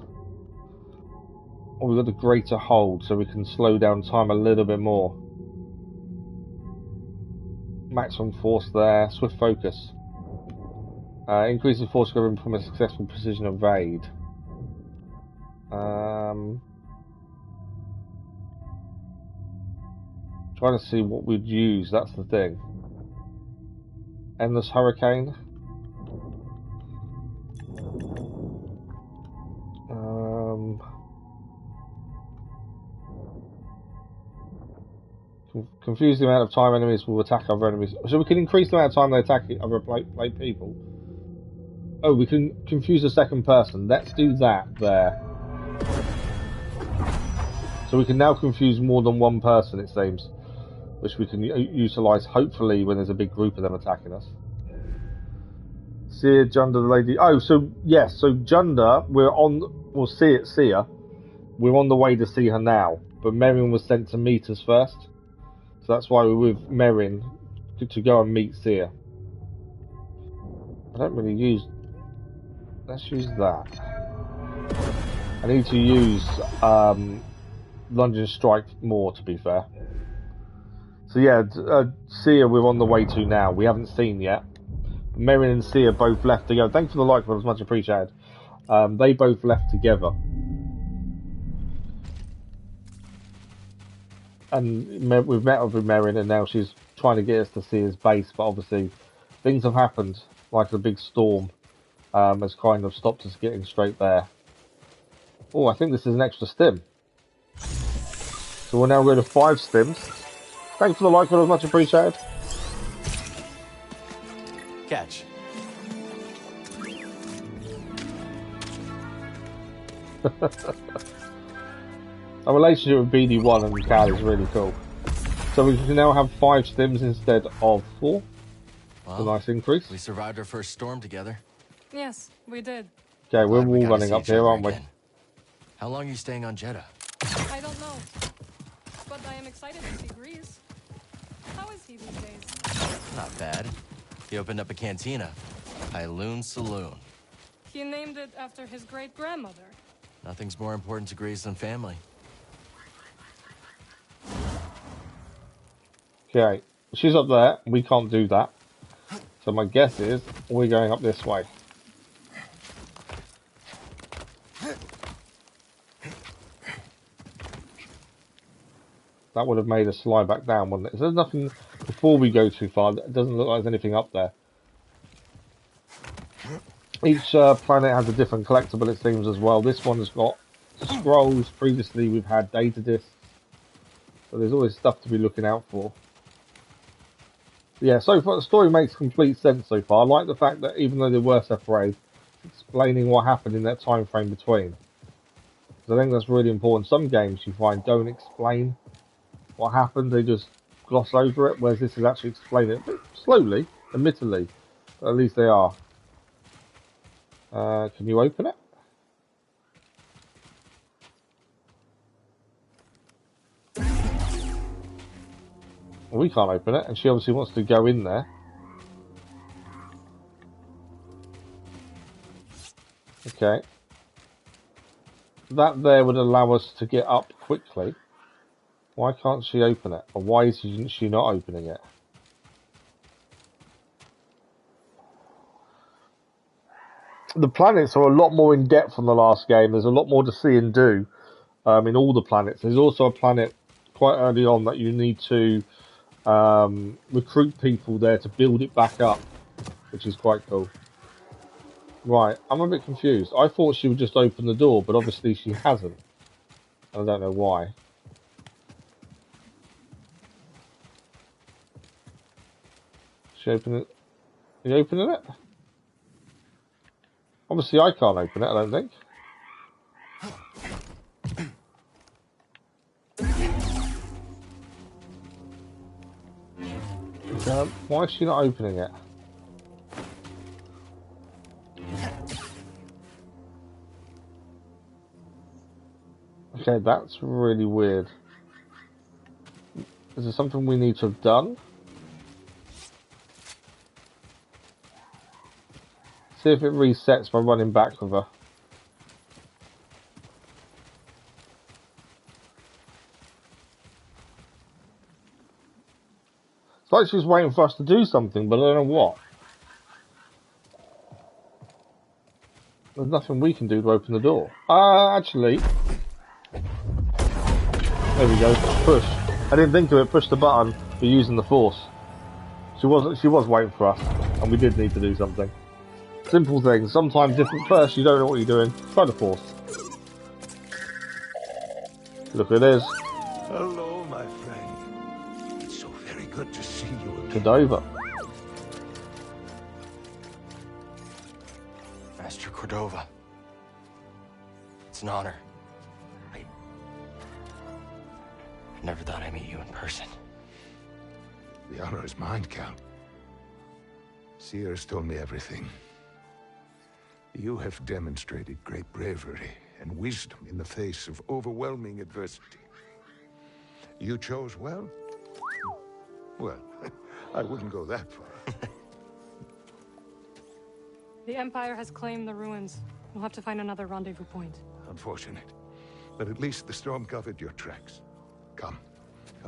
Or we've got the greater hold, so we can slow down time a little bit more. Maximum force there. Swift focus. Increases force given from a successful precision evade. Trying to see what we'd use, that's the thing. Endless Hurricane. Confuse the amount of time enemies will attack other enemies. So we can increase the amount of time they attack other play people. Oh, we can confuse a second person. Let's do that there. So we can now confuse more than one person, it seems. Which we can utilise, hopefully, when there's a big group of them attacking us. Cere, Junda, the lady... Oh, so, yes, so Junda, we'll see it, Cere. We're on the way to see her now. But Merrin was sent to meet us first. So that's why we're with Merrin to go and meet Cere. I don't really use... Let's use that. I need to use Lunge and Strike more, to be fair. So yeah, Cere we're on the way to now. We haven't seen yet. Merrin and Cere both left together. Thanks for the like, but it was much appreciated. They both left together. And we've met up with Merrin, and now she's trying to get us to Cere's base, but obviously things have happened, like a big storm has kind of stopped us getting straight there. Oh, I think this is an extra stim. So we'll now go to 5 stims. Thanks for the like, it was much appreciated. Catch. Our relationship with BD1 and Cal is really cool. So we can now have 5 stims instead of 4. Well, a nice increase. We survived our first storm together. Yes, we did. Okay, we're all running up here, aren't we? How long are you staying on Jeddah? I don't know, but I am excited to see Grease. How is he these days? Not bad. He opened up a cantina, Pyloon Saloon. He named it after his great-grandmother. Nothing's more important to Grease than family. Okay, she's up there. We can't do that. So my guess is we're going up this way. That would have made us slide back down, wouldn't it? So there's nothing before we go too far. It doesn't look like there's anything up there. Each planet has a different collectible, it seems, as well. This one has got scrolls. Previously, we've had data discs. So there's always stuff to be looking out for. Yeah, so far the story makes complete sense so far. I like the fact that even though they were separated, explaining what happened in that time frame between. Because I think that's really important. Some games you find don't explain what happened, they just gloss over it, whereas this is actually explaining it a bit slowly, admittedly, but at least they are. Can you open it? Well, we can't open it, and she obviously wants to go in there. Okay. That there would allow us to get up quickly. Why can't she open it? Or why is she not opening it? The planets are a lot more in depth from the last game. There's a lot more to see and do in all the planets. There's also a planet quite early on that you need to recruit people there to build it back up, which is quite cool. Right, I'm a bit confused. I thought she would just open the door, but obviously she hasn't. I don't know why. She open it? Are you opening it? Obviously I can't open it, I don't think. Why is she not opening it? Okay, that's really weird. Is there something we need to have done? See if it resets by running back with her. It's like she's waiting for us to do something, but I don't know what. There's nothing we can do to open the door. Actually. There we go. Push. I didn't think of it. Push the button for using the force. She was waiting for us, and we did need to do something. Simple things. Sometimes different. First, you don't know what you're doing. Try the force. Look at this. Hello, my friend. It's so very good to see you again. Cordova. Master Cordova. It's an honor. I never thought I'd meet you in person. The honor is mine, Cal. Cere's told me everything. You have demonstrated great bravery and wisdom in the face of overwhelming adversity. You chose well? Well, I wouldn't go that far. The Empire has claimed the ruins. We'll have to find another rendezvous point. Unfortunate. But at least the storm covered your tracks. Come,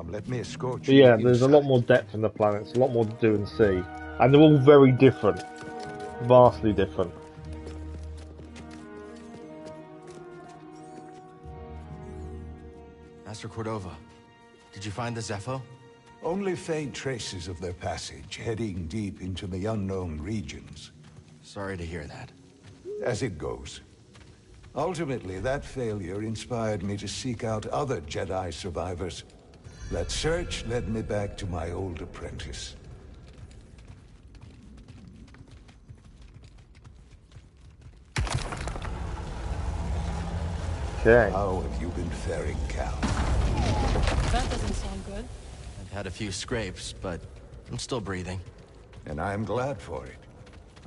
let me escort But you yeah, there's a lot inside. more depth in the planets, a lot more to do and see. And they're all very different. Vastly different. Master Cordova, did you find the Zepho? Only faint traces of their passage, heading deep into the unknown regions. Sorry to hear that. As it goes. Ultimately, that failure inspired me to seek out other Jedi survivors. That search led me back to my old apprentice. Okay. How have you been faring, Cal? That doesn't sound good. I've had a few scrapes, but I'm still breathing. And I'm glad for it.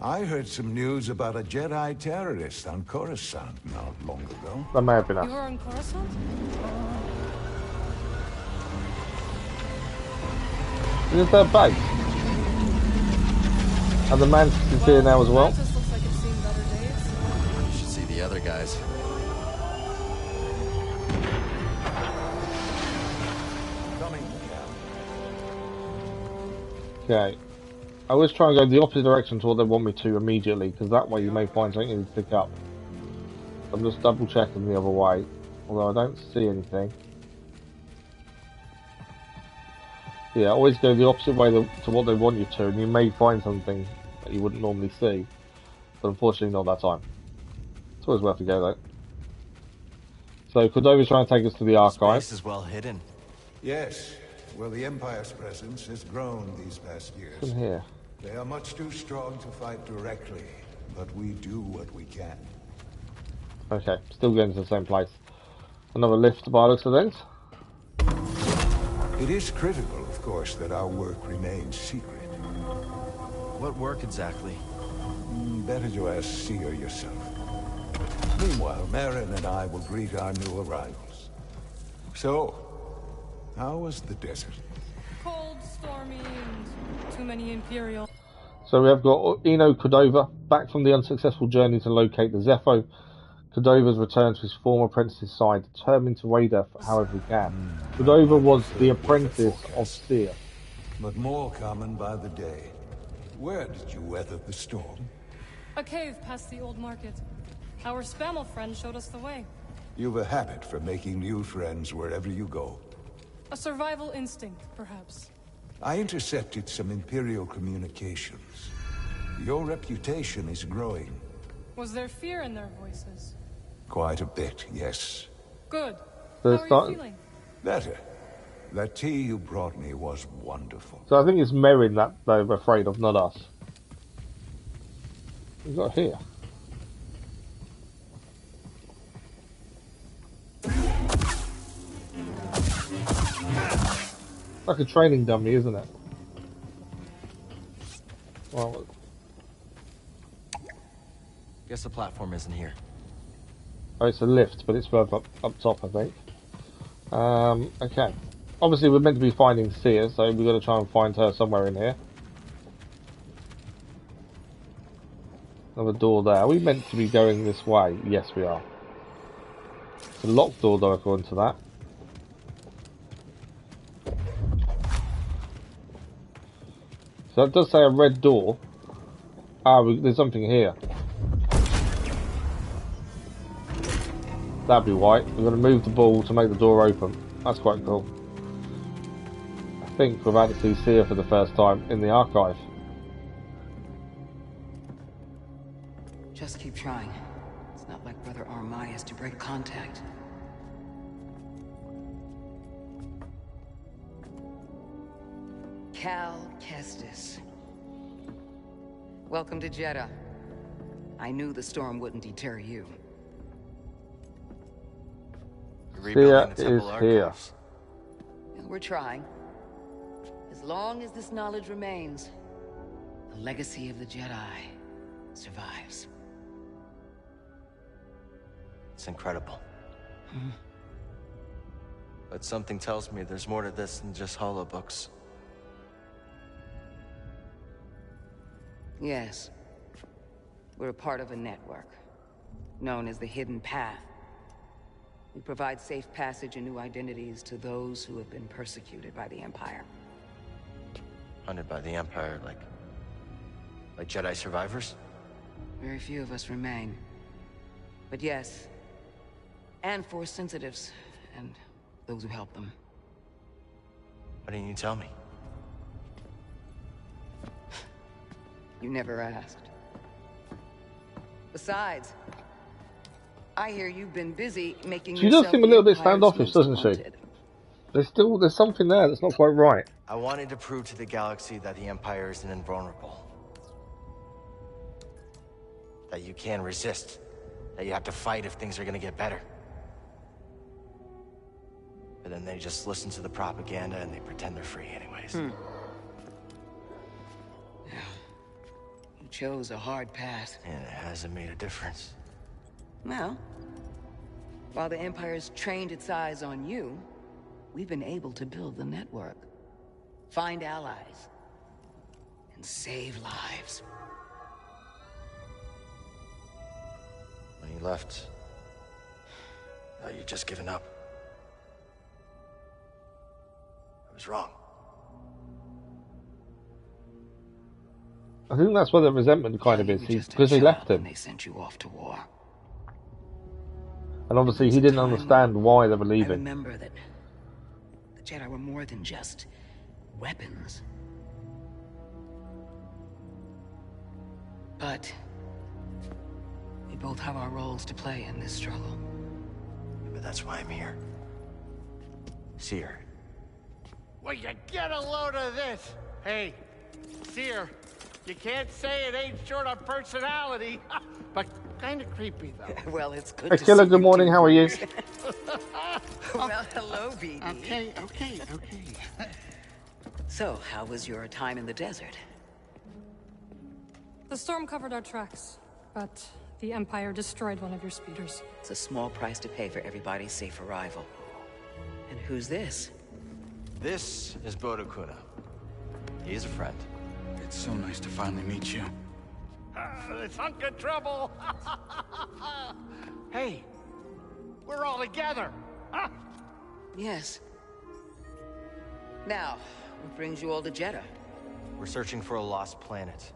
I heard some news about a Jedi terrorist on Coruscant not long ago. That may have been You us. were on Coruscant? Is their base? And the Mantis is here now as well. Mantis looks like it's seen better days. You should see the other guys. Coming, Cal. Okay. I always try and go the opposite direction to what they want me to immediately, because that way you may find something you need to pick up. I'm just double checking the other way, although I don't see anything. Yeah, always go the opposite way to what they want you to, and you may find something that you wouldn't normally see. But unfortunately not that time. It's always worth a go though. So Cordova's trying to take us to the archive. Space is well hidden. Yes. Well, the Empire's presence has grown these past years. What's in here? They are much too strong to fight directly, but we do what we can. Okay, still getting to the same place. Another lift by the looks of things. It is critical, of course, that our work remains secret. What work exactly? Better to ask Cere yourself. Meanwhile, Merrin and I will greet our new arrivals. So, how was the desert? Cold, stormy, and too many Imperial. So we have got Eno Cordova back from the unsuccessful journey to locate the Zepho. Cordova's returned to his former apprentice's side, determined to aid her however he can. Cordova was the apprentice of Cere. But more common by the day. Where did you weather the storm? A cave past the old market. Our Spammel friend showed us the way. You've a habit for making new friends wherever you go. A survival instinct, perhaps. I intercepted some Imperial communications. Your reputation is growing. Was there fear in their voices? Quite a bit, yes. Good. So How it's are you feeling? Better. That tea you brought me was wonderful. So I think it's Merrin that they're afraid of, not us. We've got here. Like a training dummy, isn't it? Well, Guess the platform isn't here. oh, it's a lift, but it's further up top, I think. Okay. Obviously, we're meant to be finding Cere, so we've got to try and find her somewhere in here. Another door there. Are we meant to be going this way? Yes, we are. It's a locked door, though, according to that. So it does say a red door. Ah, there's something here. That'd be white. We're going to move the ball to make the door open. That's quite cool. I think we're about to see Cere for the first time in the archive. Just keep trying. It's not like Brother Armai has to break contact. Cal Kestis. Welcome to Jeddah. I knew the storm wouldn't deter you. Rebuilding the Cere temple is here. archives. We're trying. As long as this knowledge remains, the legacy of the Jedi survives. It's incredible. But something tells me there's more to this than just holobooks. Yes. We're a part of a network, known as the Hidden Path. We provide safe passage and new identities to those who have been persecuted by the Empire. Hunted by the Empire, like Jedi survivors? Very few of us remain. But yes, and Force sensitives, and those who help them. Why didn't you tell me? You never asked. Besides, I hear you've been busy making She does yourself seem a little the bit Empire's standoffish, most doesn't she? wanted. There's something there that's not quite right. I wanted to prove to the galaxy that the Empire isn't invulnerable. That you can resist. That you have to fight if things are gonna get better. But then they just listen to the propaganda and they pretend they're free anyways. You chose a hard path. And it hasn't made a difference. Well, while the Empire's trained its eyes on you, we've been able to build the network, find allies, and save lives. When you left, you'd just given up. I was wrong. I think that's where the resentment kind of is, because he left him. They sent you off to war. And obviously he didn't understand why they were I leaving. remember that the Jedi were more than just weapons. But we both have our roles to play in this struggle. But that's why I'm here. Cere. Well, you get a load of this. Hey, Cere, you can't say it ain't short on personality, but kind of creepy, though. Well, it's good Hey to Killer, see good you morning, two. how are you? Well, hello, BD. Okay. So, how was your time in the desert? The storm covered our tracks, but the Empire destroyed one of your speeders. It's a small price to pay for everybody's safe arrival. And who's this? This is Bodo Kuna. He's a friend. It's so nice to finally meet you. This hunk of trouble. Hey, we're all together. Huh? Yes. Now, what brings you all to Jeddah? We're searching for a lost planet.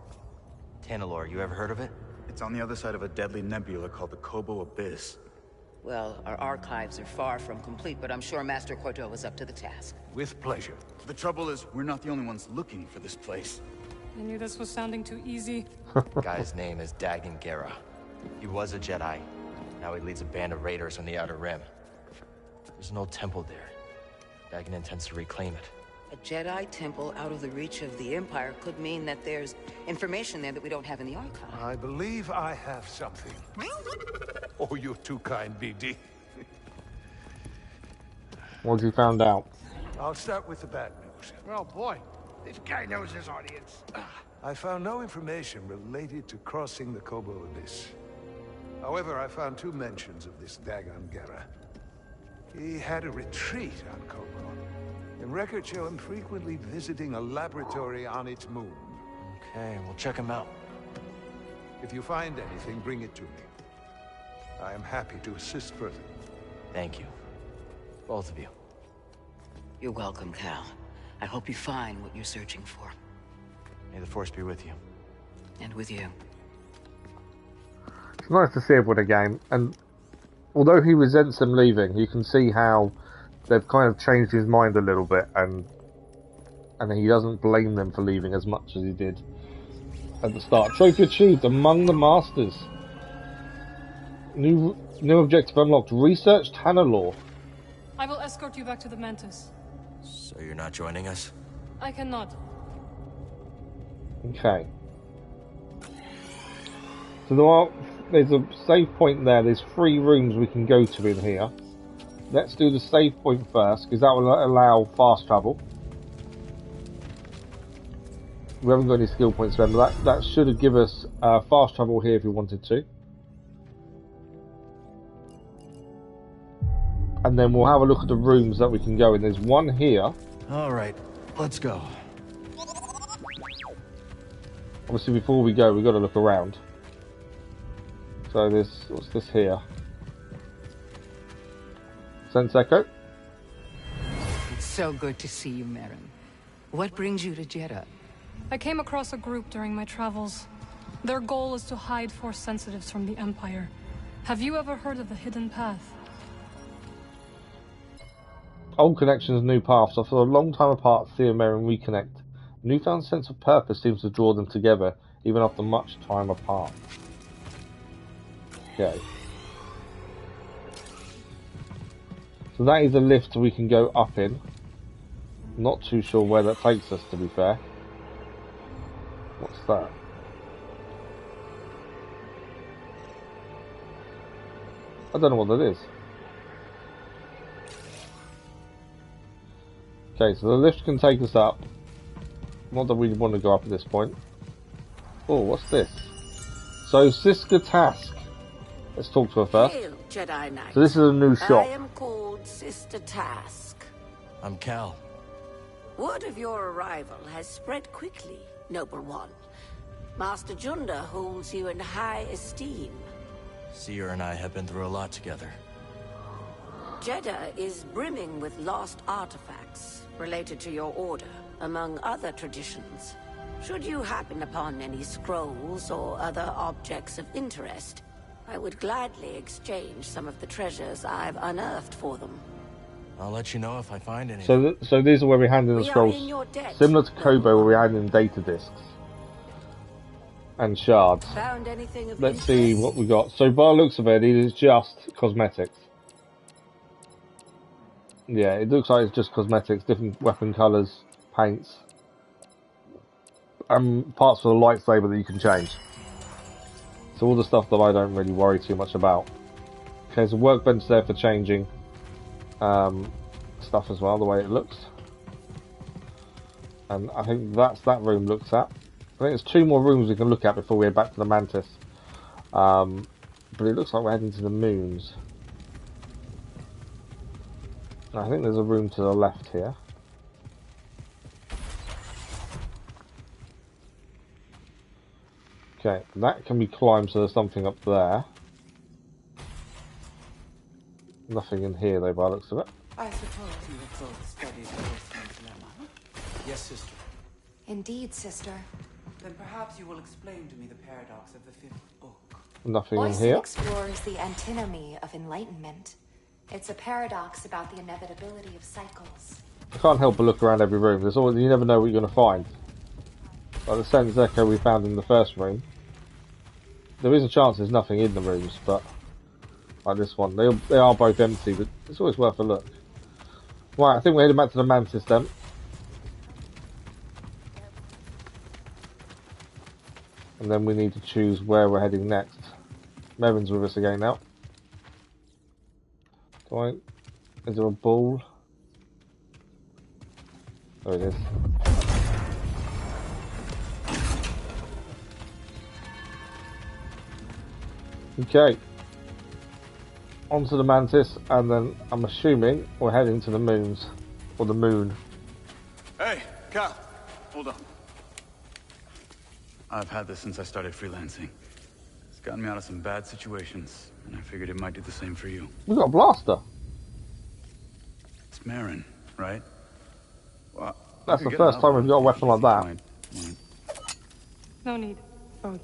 Tanalorr, you ever heard of it? It's on the other side of a deadly nebula called the Koboh Abyss. Well, our archives are far from complete, but I'm sure Master Koboh is up to the task. With pleasure. The trouble is, we're not the only ones looking for this place. I knew this was sounding too easy. The guy's name is Dagan Gera. He was a Jedi. Now he leads a band of raiders on the Outer Rim. There's an old temple there. Dagan intends to reclaim it. A Jedi temple out of the reach of the Empire could mean that there's information there that we don't have in the archive. I believe I have something. Oh, you're too kind, BD. What have you found out? I'll start with the bad news. Oh, boy. This guy knows his audience. I found no information related to crossing the Koboh Abyss. However, I found 2 mentions of this Dagan Gera. He had a retreat on Koboh, and records show him frequently visiting a laboratory on its moon. Okay, we'll check him out. If you find anything, bring it to me. I am happy to assist further. Thank you. Both of you. You're welcome, Cal. I hope you find what you're searching for. May the Force be with you. And with you. It's nice to see everyone again, and although he resents them leaving, you can see how they've kind of changed his mind a little bit, and he doesn't blame them for leaving as much as he did at the start. Trophy achieved among the Masters. New objective unlocked. Research Tanalorr. I will escort you back to the Mantis. So you're not joining us? I cannot. Okay. So there's a save point there. There's 3 rooms we can go to in here. Let's do the save point first, because that will allow fast travel. We haven't got any skill points, remember. That should have given us fast travel here if we wanted to. And then we'll have a look at the rooms that we can go in. There's one here. All right, let's go. Obviously, before we go, we've got to look around. So there's, what's this here? Sense Echo? It's so good to see you, Merrin. What brings you to Jeddah? I came across a group during my travels. Their goal is to hide Force sensitives from the Empire. Have you ever heard of the Hidden Path? Old connections, new paths. After a long time apart, Cere and Merrin reconnect. A newfound sense of purpose seems to draw them together, even after much time apart. Okay. So that is a lift we can go up in. Not too sure where that takes us, to be fair. What's that? I don't know what that is. Okay, so the lift can take us up. Not that we want to go up at this point. Oh, what's this? So, Sister Task. Let's talk to her first. Hail, Jedi Knight. So this is a new shop. I am called Sister Task. I'm Cal. Word of your arrival has spread quickly, Noble One. Master Junda holds you in high esteem. Cere and I have been through a lot together. Jeddah is brimming with lost artifacts related to your order, among other traditions. Should you happen upon any scrolls or other objects of interest, I would gladly exchange some of the treasures I've unearthed for them. I'll let you know if I find any. So these are where we hand in the We are scrolls, in your debt, similar to Noble Koboh, where One. we hand in data discs and shards. Found anything of Let's interest? see what we got. So by the looks of it, it is just cosmetics. Yeah, it looks like it's just cosmetics, different weapon colours, paints, and parts for the lightsaber that you can change. So all the stuff that I don't really worry too much about. Okay, there's a workbench there for changing stuff as well, the way it looks. And I think that's that room looks at. I think there's 2 more rooms we can look at before we head back to the Mantis. But it looks like we're heading to the moons. I think there's a room to the left here. Okay, that can be climbed, so there's something up there. Nothing in here though, by the looks of it. I suppose you have both studied Force dilemma. Yes, sister. Indeed, sister. Then perhaps you will explain to me the paradox of the 5th book. Nothing in Odyssey here. explores the antinomy of enlightenment. It's a paradox about the inevitability of cycles. I can't help but look around every room. There's always, you never know what you're going to find. Like the Sense Echo we found in the first room. There is a chance there's nothing in the rooms, but like this one, they are both empty, but it's always worth a look. Right, I think we're heading back to the Mantis then. And then we need to choose where we're heading next. Merrin's with us again now. Right, is there a ball? There it is. Okay. Onto the Mantis, and then I'm assuming we're heading to the moons. Or the moon. Hey, Cal, hold on. I've had this since I started freelancing. It's gotten me out of some bad situations, and I figured it might do the same for you. We got a blaster. It's Merrin, right? Well, That's the first time we've got a weapon like that. No need. Oh.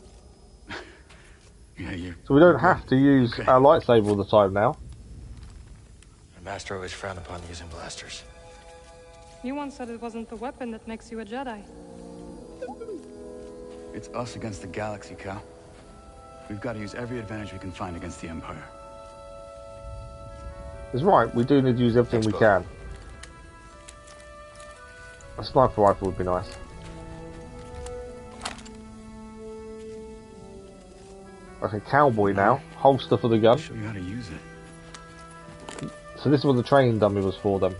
Yeah, you. So we don't have to use our lightsaber all the time now. My master always frowned upon using blasters. You once said it wasn't the weapon that makes you a Jedi. It's us against the galaxy, Cal. We've got to use every advantage we can find against the Empire. It's right, we do need to use everything we can. A sniper rifle would be nice. Like a cowboy now. Holster for the gun. Show you how to use it. So this is what the training dummy was for them.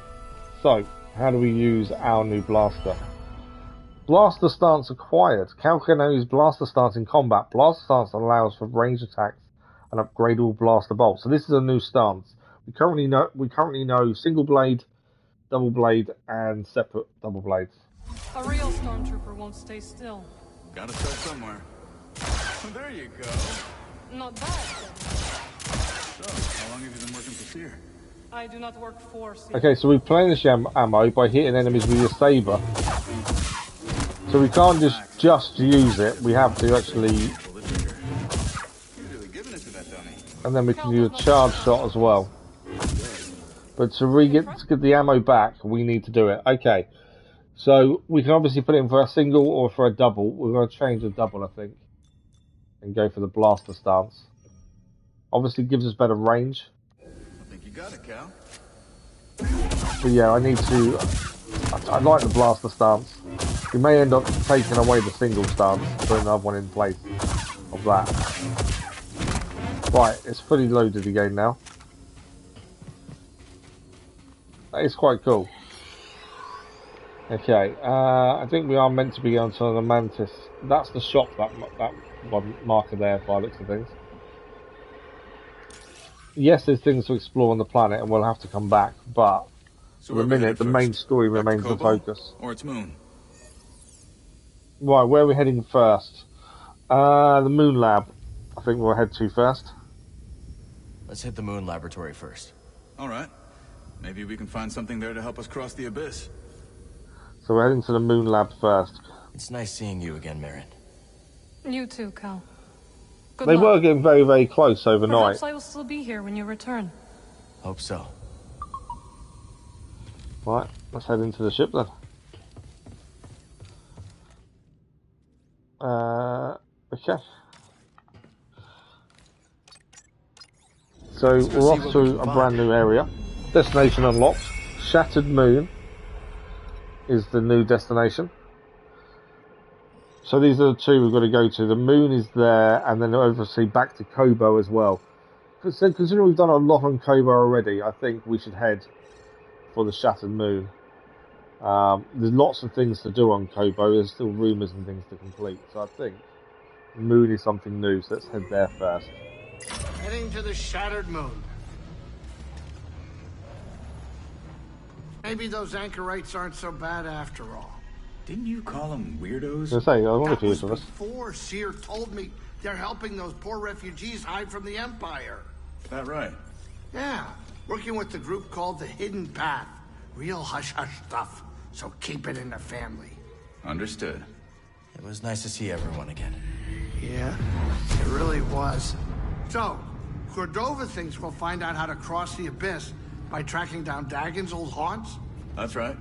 So, how do we use our new blaster? Blaster stance acquired. Cal can now use blaster stance in combat. Blaster stance allows for ranged attacks and upgradable blaster bolts. So this is a new stance. We currently know single blade, double blade, and separate double blades. A real stormtrooper won't stay still. Gotta start somewhere. There you go. Not bad. So, how long have you been working for Cere? I do not work for Cere. Okay, so we replenish ammo by hitting enemies with your saber. So we can't just use it. We have to actually, and then we can use a charge shot as well. But to get the ammo back, we need to do it. Okay, so we can obviously put it in for a single or for a double. We're going to change a double, I think, and go for the blaster stance. Obviously, gives us better range. I think you got it, Cal. But yeah, I need to. I like the blaster stance. We may end up taking away the single stance, putting another one in place of that. Right, it's fully loaded again now. That is quite cool. Okay, I think we are meant to be on to the Mantis. That's the shop, that one marker there, by the looks of things. Yes, there's things to explore on the planet, and we'll have to come back, but So for the minute, the main story remains the focus. Or its moon? Right, where are we heading first? The Moon Lab. I think we'll head to first. Let's hit the moon laboratory first. Alright. Maybe we can find something there to help us cross the abyss. So we're heading to the Moon Lab first. It's nice seeing you again, Merrin. You too, Cal. Good They luck. were getting very, very close overnight. Perhaps I will still be here when you return. Hope so. Right, let's head into the ship then. Okay. So we're off to a brand new area. Destination unlocked. Shattered Moon is the new destination. So these are the two we've got to go to. The moon is there, and then obviously back to Koboh as well. So considering we've done a lot on Koboh already, I think we should head for the Shattered Moon. There's lots of things to do on Koboh. There's still rumours and things to complete. So I think the moon is something new, so let's head there first. Heading to the Shattered Moon. Maybe those anchorites aren't so bad after all. Didn't you call them weirdos? I wonder if he is with us. Before Cere told me they're helping those poor refugees hide from the Empire. That right? Yeah, working with the group called the Hidden Path. Real hush-hush stuff, so keep it in the family. Understood. It was nice to see everyone again. Yeah, it really was. So, Cordova thinks we'll find out how to cross the abyss by tracking down Dagon's old haunts? That's right.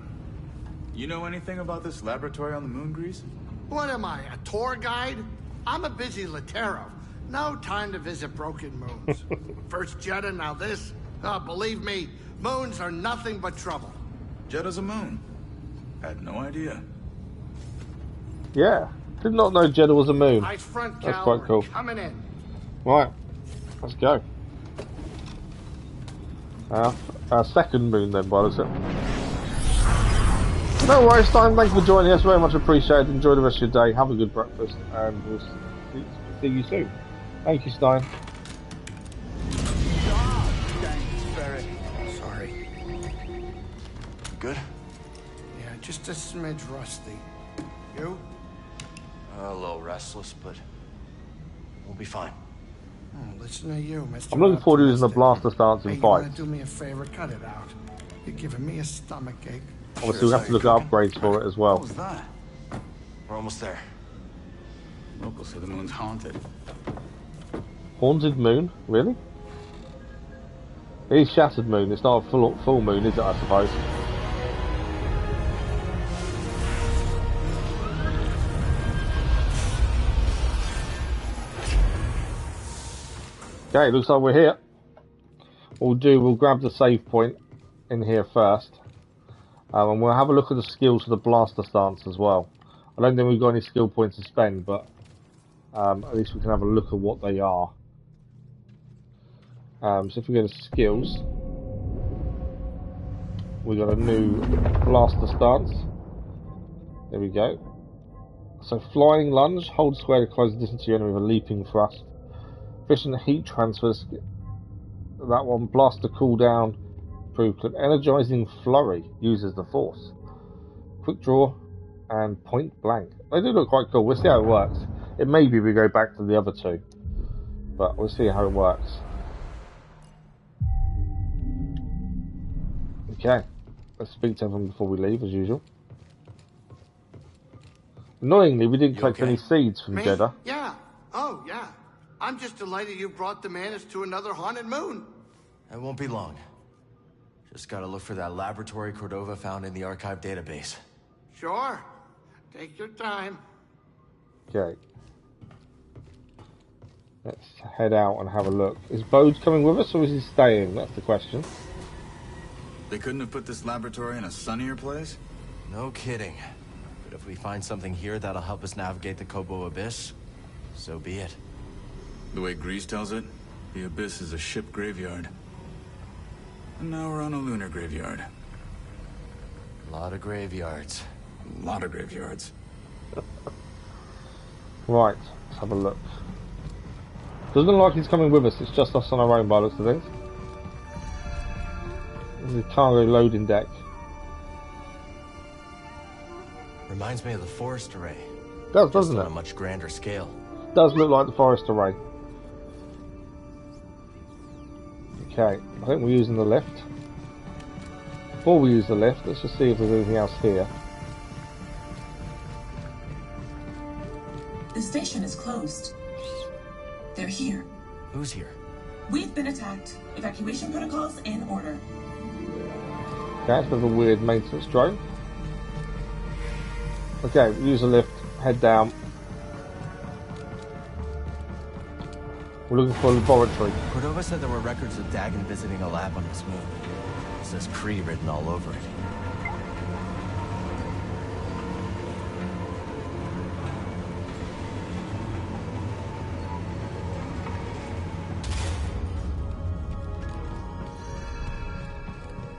You know anything about this laboratory on the moon, Grease? What am I, a tour guide? I'm a busy Latero. No time to visit broken moons. First Jeddah, now this. Believe me, moons are nothing but trouble. Jeddah's a moon. Had no idea. Yeah, did not know Jeddah was a moon. Nice front, Cal. That's quite cool. We're coming in. Right, let's go. Our second moon then, by the looks of it. No worries, Stein. Thanks for joining us. Very much appreciated. Enjoy the rest of your day. Have a good breakfast, and we'll see you soon. Thank you, Stein. Sorry. Good? Yeah, just a smidge rusty. You? A little restless, but we'll be fine. Oh, listen to you, Mr. I'm looking forward to using the blaster stance Hey, in you fights. wanna do me a favor? Cut it out. You're giving me a stomachache. Obviously, we'll have to look at upgrades for it as well. What was that? We're almost there. Locals say the moon's haunted. Haunted moon? Really? It is Shattered Moon. It's not a full moon, is it, I suppose? Okay, looks like we're here. What we'll grab the save point in here first. And we'll have a look at the skills for the blaster stance as well. I don't think we've got any skill points to spend, but at least we can have a look at what they are. So if we go to skills, we got a new blaster stance. There we go. So flying lunge, hold square to close the distance to your enemy with a leaping thrust. Efficient heat transfers. That one, blaster cooldown. Improved. Energizing flurry uses the force. Quick draw. and Point Blank. They do look quite cool. We'll see how it works. It may be we go back to the other two, but we'll see how it works. Okay, let's speak to everyone before we leave, as usual. Annoyingly, we didn't collect any seeds from Jeddah. Yeah. Oh, yeah. I'm just delighted you brought the Manus to another haunted moon. It won't be long. Just gotta look for that laboratory Cordova found in the archive database. Sure. Take your time. Okay. Let's head out and have a look. Is Bode coming with us or is he staying? That's the question. They couldn't have put this laboratory in a sunnier place? No kidding. But if we find something here that'll help us navigate the Koboh Abyss, so be it. The way Grease tells it, the Abyss is a ship graveyard. And now we're on a lunar graveyard. A lot of graveyards. A lot of graveyards. Right, let's have a look. Doesn't look like he's coming with us, it's just us on our own by the looks of things. The cargo loading deck. Reminds me of the forest array. Does, doesn't it? On a much grander scale. Does look like the forest array. Okay, I think we're using the lift. Before we use the lift, let's just see if there's anything else here. The station is closed. They're here. Who's here? We've been attacked. Evacuation protocols in order. Okay, it's a bit of a weird maintenance drone. Okay, use the lift, head down. We're looking for a laboratory. Cordova said there were records of Dagon visiting a lab on his moon. It says Kree written all over it.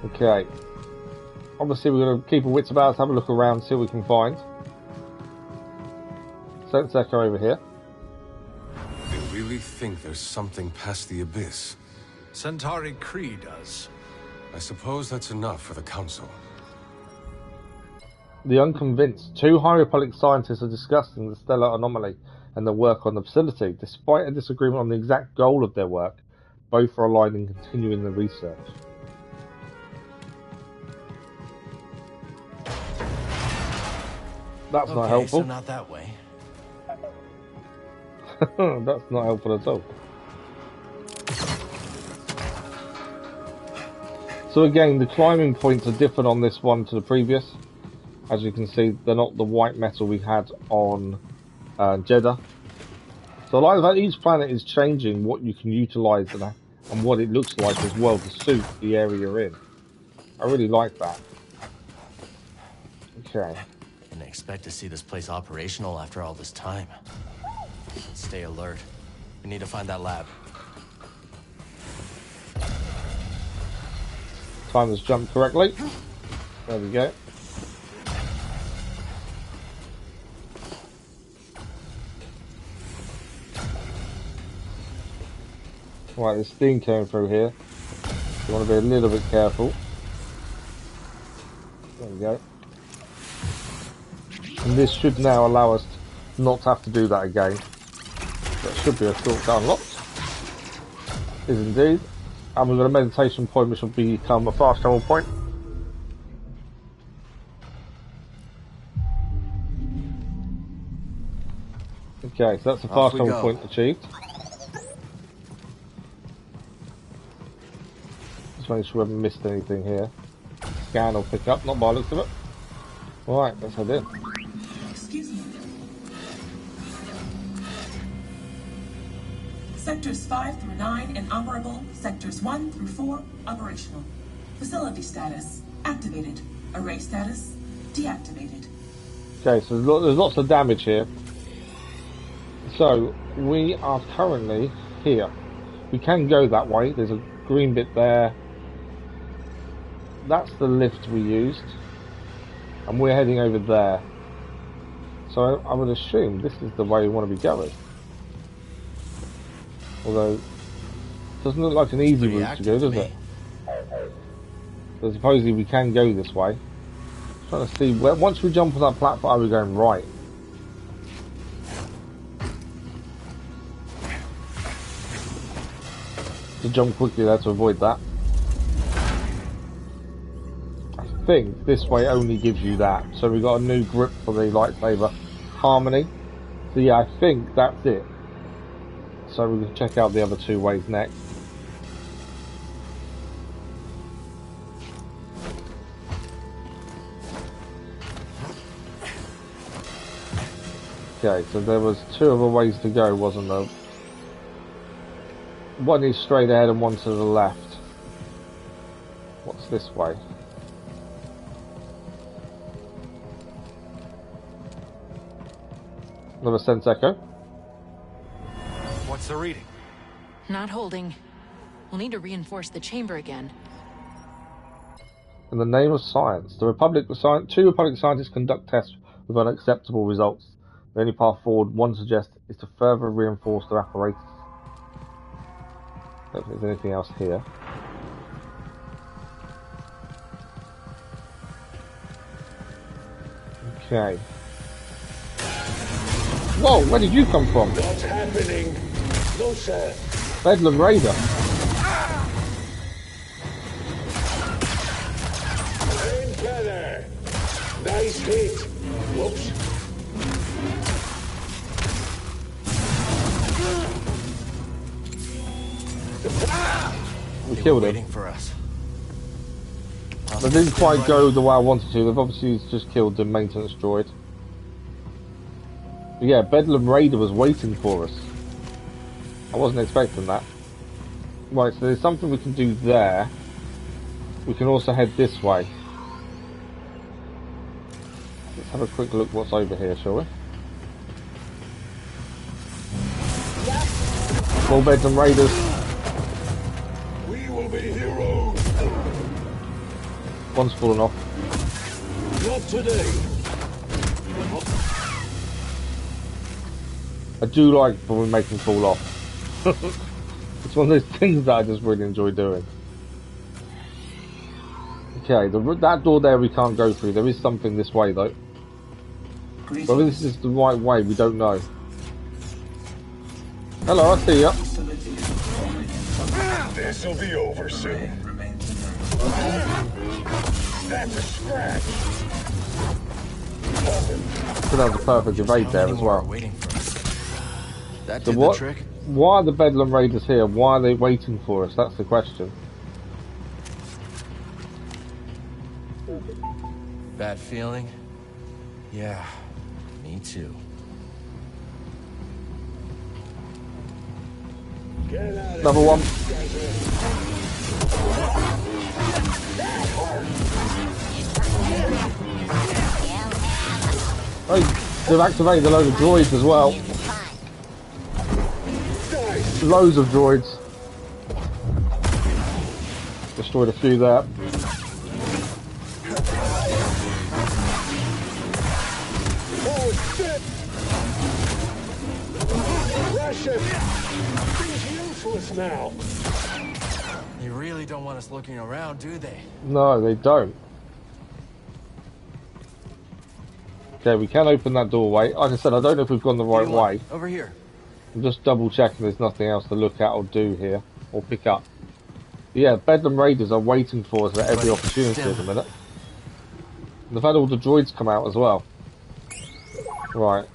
Okay. Obviously we're going to keep our wits about us, have a look around, see what we can find. Sense Echo over here. They really think there's something past the Abyss. Centauri Kree does. I suppose that's enough for the Council. The Unconvinced. 2 High Republic scientists are discussing the stellar anomaly and their work on the facility. Despite a disagreement on the exact goal of their work, both are aligned in continuing the research. That's not helpful. So not that way. That's not helpful at all. So again, the climbing points are different on this one to the previous. As you can see, they're not the white metal we had on Jeddah. So I like that each planet is changing what you can utilise and what it looks like as well to suit the area you're in. I really like that. Okay. Didn't expect to see this place operational after all this time. Stay alert. We need to find that lab. Time has jumped correctly. There we go. Right, there's steam coming through here. You want to be a little bit careful. There we go. And this should now allow us not to have to do that again. That should be a shortcut unlocked. Is indeed. And we've got a meditation point which will become a fast travel point. Okay, so that's a fast travel point achieved. Just make sure we haven't missed anything here. Scan or pick up, not by the looks of it. Right, let's head in. Excuse me. Sectors 5 through 9 inoperable. Sectors 1 through 4 operational. Facility status activated. Array status deactivated. Okay, so there's lots of damage here. So we are currently here. We can go that way. There's a green bit there. That's the lift we used. And we're heading over there. So I would assume this is the way we want to be going. Although, it doesn't look like an easy route to go, does it? So supposedly we can go this way. Trying to see where, once we jump on that platform, are we going right? To jump quickly there to avoid that. I think this way only gives you that. So we got a new grip for the lightsaber. Harmony. So yeah, I think that's it. So we can check out the other two ways next. Okay, so there was two other ways to go, wasn't there? One is straight ahead and one to the left. What's this way? Another sense echo. What's the reading? Not holding. We'll need to reinforce the chamber again. In the name of science, two Republic scientists conduct tests with unacceptable results. The only path forward, one suggests, is to further reinforce their apparatus. I don't think there's anything else here. Okay. Whoa, where did you come from? What's happening? No, sir. Bedlam Raider. And better. Nice hit. Whoops. We killed him. For us. They didn't quite go the way I wanted to. They've obviously just killed the maintenance droid. But yeah, Bedlam Raider was waiting for us. I wasn't expecting that. Right, so there's something we can do there. We can also head this way. Let's have a quick look what's over here, shall we? More Bedlam Raiders. We will be heroes. One's fallen off. Not today. I do like when we make them fall off. It's one of those things that I just really enjoy doing. Okay, that door there we can't go through. There is something this way though. Whether this is the right way, we don't know. Hello, I see ya. This'll be over soon. That's a scratch. So that was a perfect evade there as well. That So did what? The trick? Why are the Bedlam Raiders here? Why are they waiting for us? That's the question. Bad feeling? Yeah, me too. Number one. Oh, they've activated a load of droids as well. Loads of droids. Destroyed a few there. Oh shit! Russian! He's useless now. They really don't want us looking around, do they? No, they don't. Okay, we can open that doorway. Like I said, I don't know if we've gone the right way. Over here. I'm just double checking there's nothing else to look at or do here, or pick up. But yeah, Bedlam Raiders are waiting for us at every opportunity at the minute. And they've had all the droids come out as well. Right.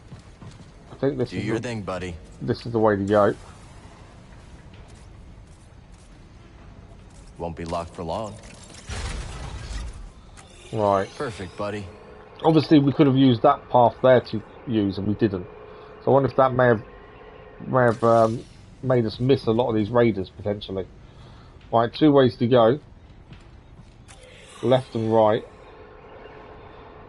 I think this Do your thing, buddy. This is the way to go. Won't be locked for long. Right. Perfect, buddy. Obviously, we could have used that path there to use, and we didn't. So I wonder if that may have made us miss a lot of these raiders potentially. Right, two ways to go. Left and right.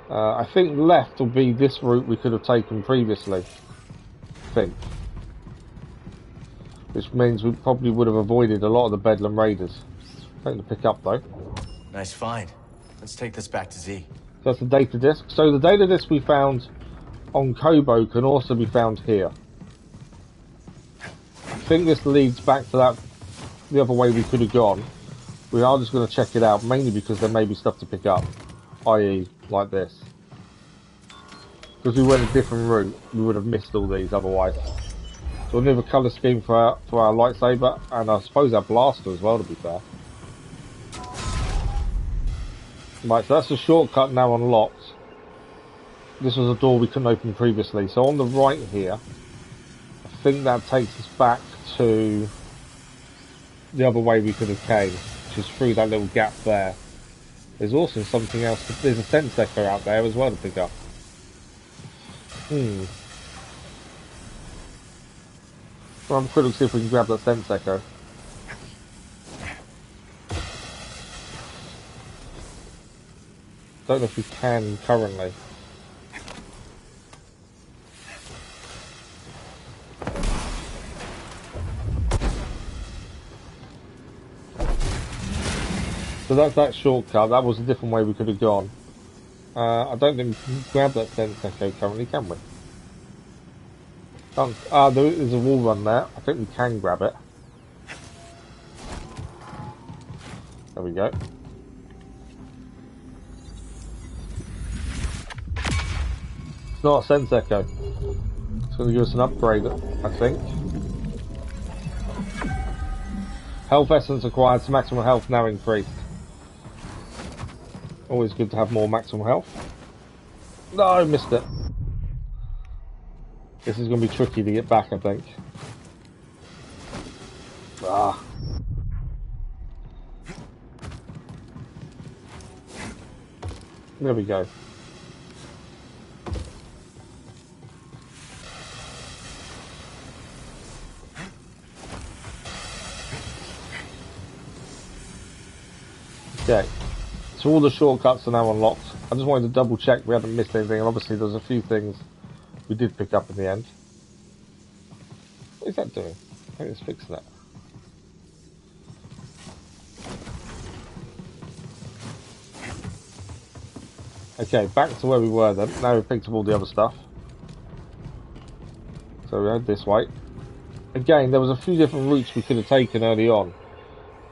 I think left will be this route we could have taken previously. I think. Which means we probably would have avoided a lot of the Bedlam Raiders. Something to pick up though. Nice find. Let's take this back to Z. So that's the data disk. So the data disk we found on Koboh can also be found here. I think this leads back to the other way we could have gone. We are just going to check it out, mainly because there may be stuff to pick up, i.e. like this. Because we went a different route, we would have missed all these otherwise. So another colour scheme for our lightsaber, and I suppose our blaster as well, to be fair. Right, so that's the shortcut now unlocked. This was a door we couldn't open previously. So on the right here, I think that takes us back to the other way we could have came, which is through that little gap there. There's also something else. There's a sense echo out there as well to pick up. Well, I'm quick to see if we can grab that sense echo. Don't know if we can currently. So that's that shortcut. That was a different way we could have gone. I don't think we can grab that sense echo currently, can we? There is a wall run there. I think we can grab it. There we go. It's not a sense echo. It's going to give us an upgrade, I think. Health essence acquired, so maximum health now increased. Always good to have more maximum health. No, I missed it. This is going to be tricky to get back, I think. Ah. There we go. Okay. So all the shortcuts are now unlocked. I just wanted to double check we haven't missed anything, and obviously there's a few things we did pick up in the end. What is that doing? I think it's fixing that. Okay, back to where we were then. Now we've picked up all the other stuff. So we head this way. Again, there was a few different routes we could have taken early on.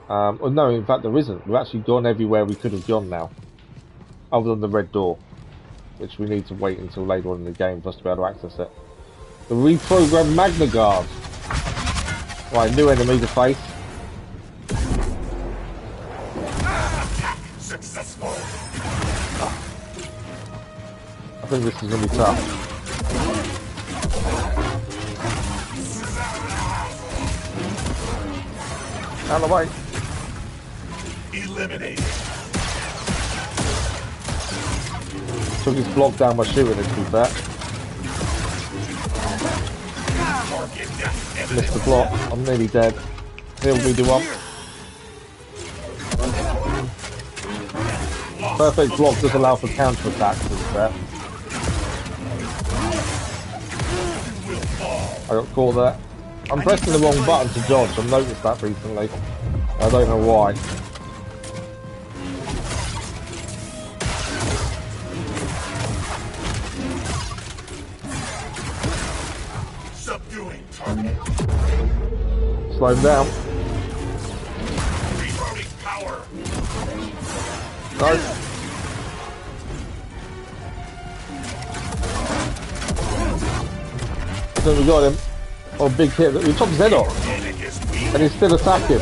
Well, no, in fact there isn't. We've actually gone everywhere we could have gone now. Other than the red door. Which we need to wait until later on in the game for us to be able to access it. The reprogrammed Magna Guard. Right, new enemy to face. Successful. I think this is going to be tough. Out of the way. Eliminated. Took his block down by shooting it, to be fair. Missed the block. I'm nearly dead. He'll be the one. Perfect block does allow for counter attacks, to be fair. I got caught there. I'm pressing the wrong button to dodge. I've noticed that recently. I don't know why. Subduing target. Slow him down. Reloading power. No. So we got him. Oh, big hit. We chopped his head off. And he's still attacking.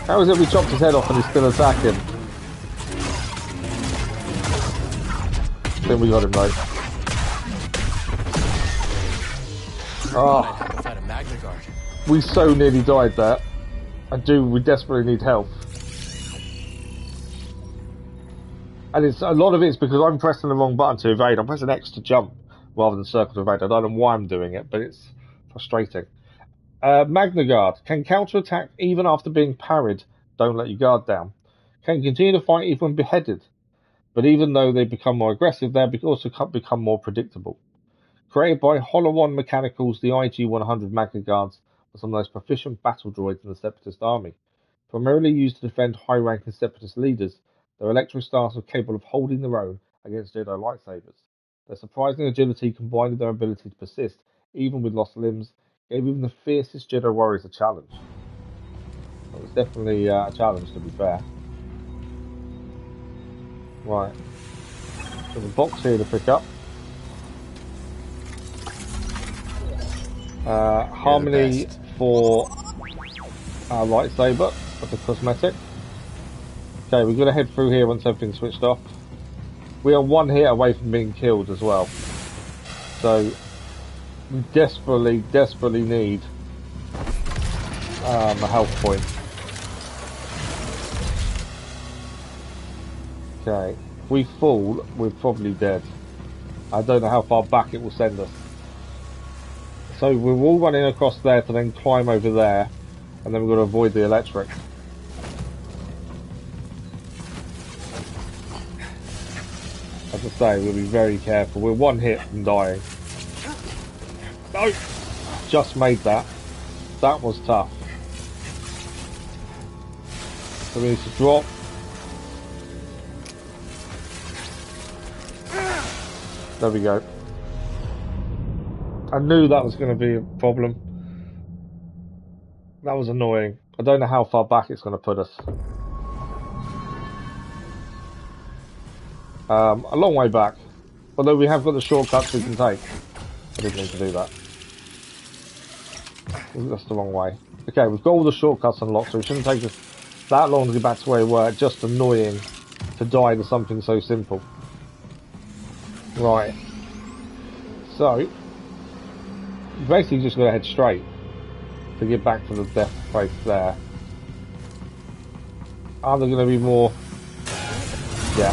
How is it we chopped his head off and he's still attacking? Then we got him though. Oh, we so nearly died there. We desperately need help. And it's a lot of it's because I'm pressing the wrong button to evade. I'm pressing X to jump rather than circle to evade. I don't know why I'm doing it, but it's frustrating. Magna Guard can counterattack even after being parried. Don't let your guard down. Can continue to fight even when beheaded. But even though they become more aggressive, they also become more predictable. Created by Hollow-On Mechanicals, the IG-100 Magna Guards are some of the most proficient battle droids in the Separatist army. Primarily used to defend high-ranking Separatist leaders, their electro-stars are capable of holding their own against Jedi lightsabers. Their surprising agility combined with their ability to persist, even with lost limbs, gave even the fiercest Jedi warriors a challenge. It was definitely a challenge, to be fair. Right. There's a box here to pick up. Harmony for our lightsaber as a cosmetic. Okay, we're going to head through here once everything's switched off. We are one hit away from being killed as well. So, we desperately need a health point. Okay, if we fall, we're probably dead. I don't know how far back it will send us. So we're all running across there to then climb over there, and then we've got to avoid the electric. As I say, we'll be very careful. We're one hit from dying. No! Just made that. That was tough. So we need to drop. There we go. I knew that was going to be a problem. That was annoying. I don't know how far back it's going to put us. A long way back. Although we have got the shortcuts we can take. I didn't need to do that. That's the wrong way. Okay, we've got all the shortcuts unlocked, so it shouldn't take us that long to get back to where we were. Just annoying to die to something so simple. Right. So, you basically just got to head straight to get back to the death place there. Are there going to be more? Yeah.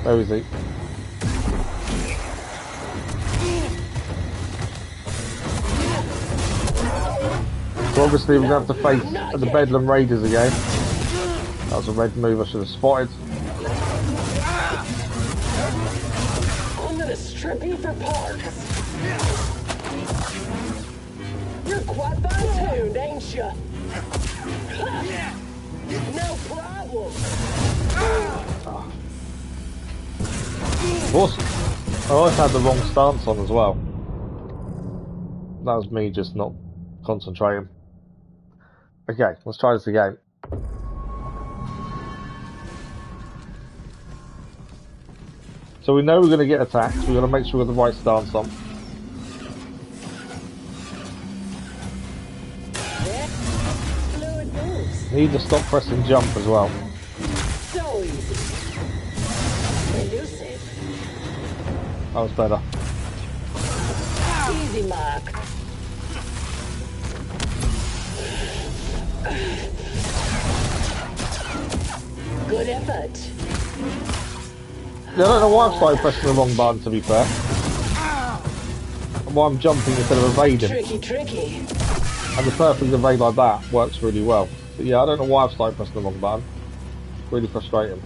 Where is he? So obviously we're going to have to face the Bedlam Raiders again. That was a red move I should have spotted. I'm gonna strip you for parts. You're quite fine-tuned, ain't you? No problem. Awesome. I always had the wrong stance on as well. That was me just not concentrating. Okay, let's try this again. So we know we're going to get attacked, so we've got to make sure we've got the right stance on. Need to stop pressing jump as well. So easy. Elusive. That was better. Easy, Mark. Good effort. Yeah, I don't know why I've started pressing the wrong button, to be fair. And why I'm jumping instead of evading. Tricky. And the perfect evade like that works really well. But yeah, I don't know why I've started pressing the wrong button. Really frustrating.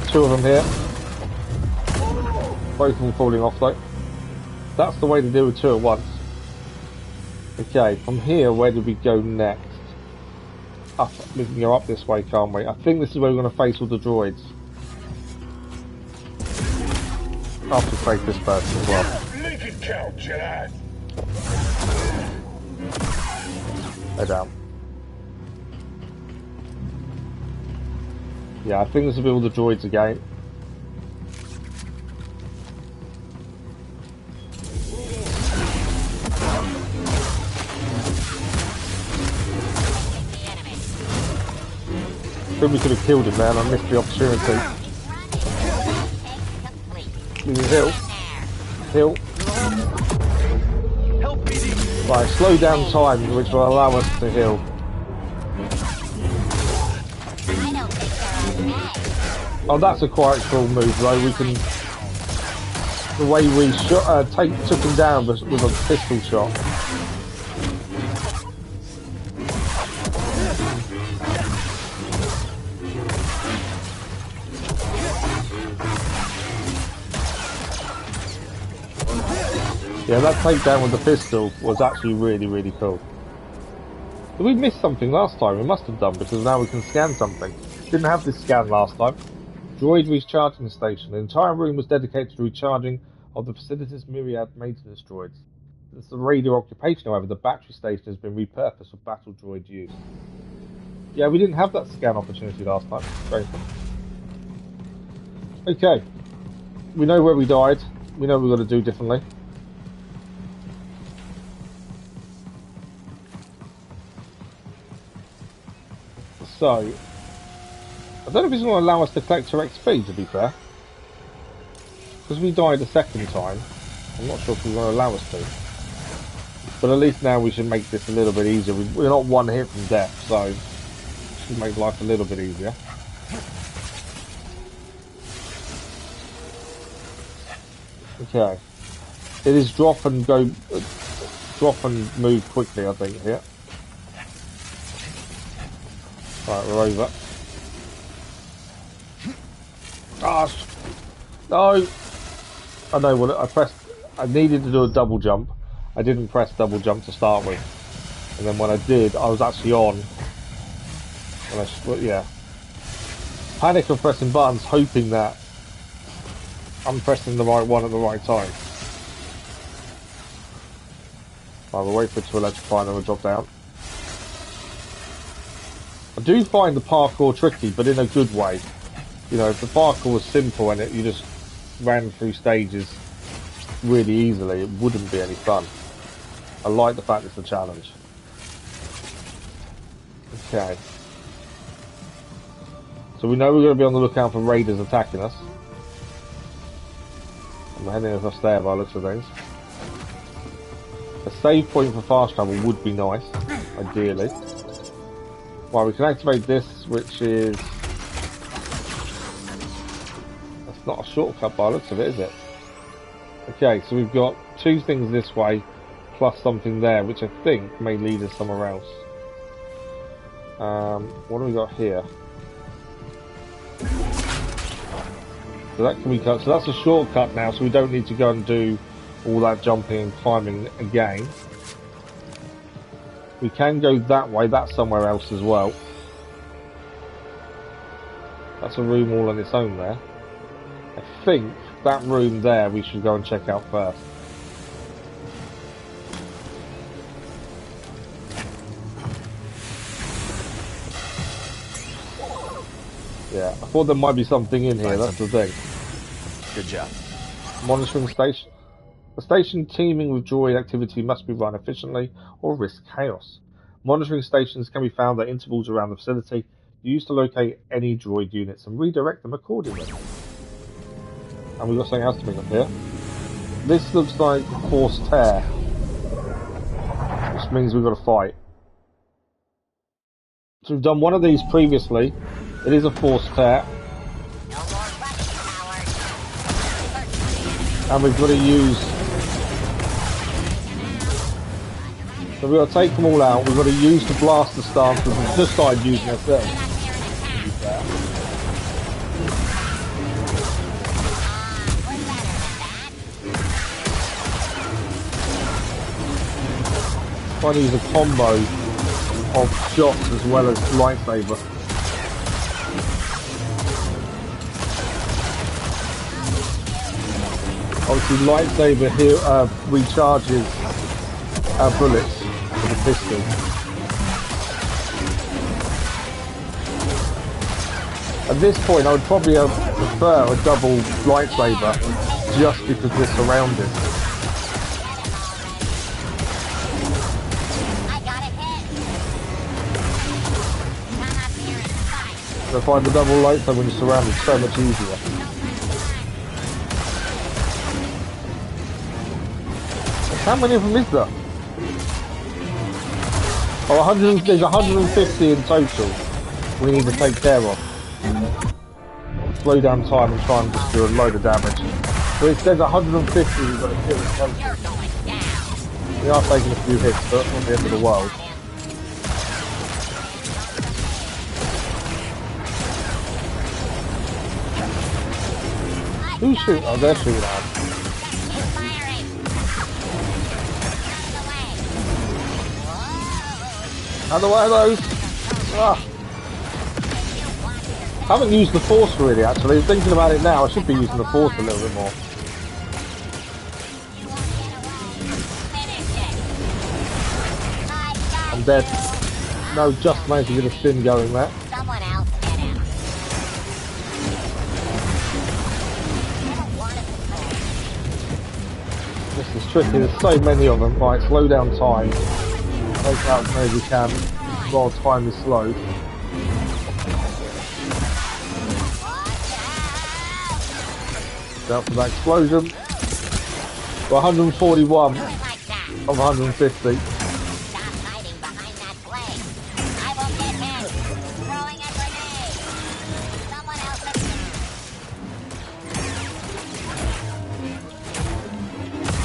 Two of them here. Both of them falling off though. That's the way to deal with two at once. Okay, from here, where do we go next? Up, we can go up this way, can't we? I think this is where we're going to face all the droids. I'll have to face this person as well. Make it count, Jedi. They're down. Yeah, I think this will be all the droids again. I think we could have killed him there and I missed the opportunity. Heal. Heal. Right, slow down time, which will allow us to heal. Oh, that's a quite cool move though. We can... The way we took him down was with a pistol shot. Yeah, that takedown with the pistol was actually really cool. Did we miss something last time? We must have done, because now we can scan something. Didn't have this scan last time. Droid recharging station. The entire room was dedicated to recharging of the facility's myriad maintenance droids. Since the radio occupation, however, the battery station has been repurposed for battle droid use. Yeah, we didn't have that scan opportunity last time. Great. Okay. We know where we died. We know what we've got to do differently. So, I don't know if it's going to allow us to collect our XP, to be fair. Because we died a second time, I'm not sure if we're going to allow us to. But at least now we should make this a little bit easier. We're not one hit from death, so it should make life a little bit easier. Okay. It is drop and go, drop and move quickly, I think, here. Right, we're over. Ah, no! I know what I pressed. I needed to do a double jump. I didn't press double jump to start with, and then when I did, I was actually on. And yeah. Panic of pressing buttons, hoping that I'm pressing the right one at the right time. I will wait for it to electrify and then we'll drop down. I do find the parkour tricky, but in a good way. You know, if the parkour was simple and you just ran through stages really easily, it wouldn't be any fun. I like the fact it's a challenge. Okay. So we know we're going to be on the lookout for raiders attacking us. I'm heading across there by the looks of things. A save point for fast travel would be nice, ideally. Well, we can activate this, which is... That's not a shortcut by the looks of it, is it? Okay, so we've got two things this way, plus something there, which I think may lead us somewhere else. What do we got here? So that can be cut. So that's a shortcut now, so we don't need to go and do all that jumping and climbing again. We can go that way, that's somewhere else as well. That's a room all on its own there. I think that room there we should go and check out first. Yeah, I thought there might be something in here, that's the thing. Good job. Monitoring station. A station teeming with droid activity must be run efficiently or risk chaos. Monitoring stations can be found at intervals around the facility, used to locate any droid units and redirect them accordingly. And we've got something else to bring up here. This looks like a forced tear, which means we've got to fight. So we've done one of these previously. It is a forced tear. And we've got to use... So we've got to take them all out. We've got to use the blaster stance, because we've just started using ourselves. Trying to use a combo of shots as well as lightsaber. Obviously, lightsaber here recharges our bullets with the pistol. At this point, I would probably prefer a double lightsaber just because we're surrounded. I find the double lightsaber when you're surrounded so much easier. How many of them is there? Oh, there's 150 in total we need to take care of. Slow down time and try and just do a load of damage. So it says 150 we've got to kill in total. We are taking a few hits, but not the end of the world. Who's shooting? Oh, they're shooting at us. Out of the way of those! Ah. I haven't used the Force really, actually. Thinking about it now, I should be using the Force a little bit more. I'm dead. No, just managed to get a spin going there. Someone else get him. This is tricky, there's so many of them. Right, slow down time. Take out as many as we can while time is slowed. Out for that explosion. 141 of 150. Stop hiding behind that plane. I will get him. Throwing a grenade. Someone else has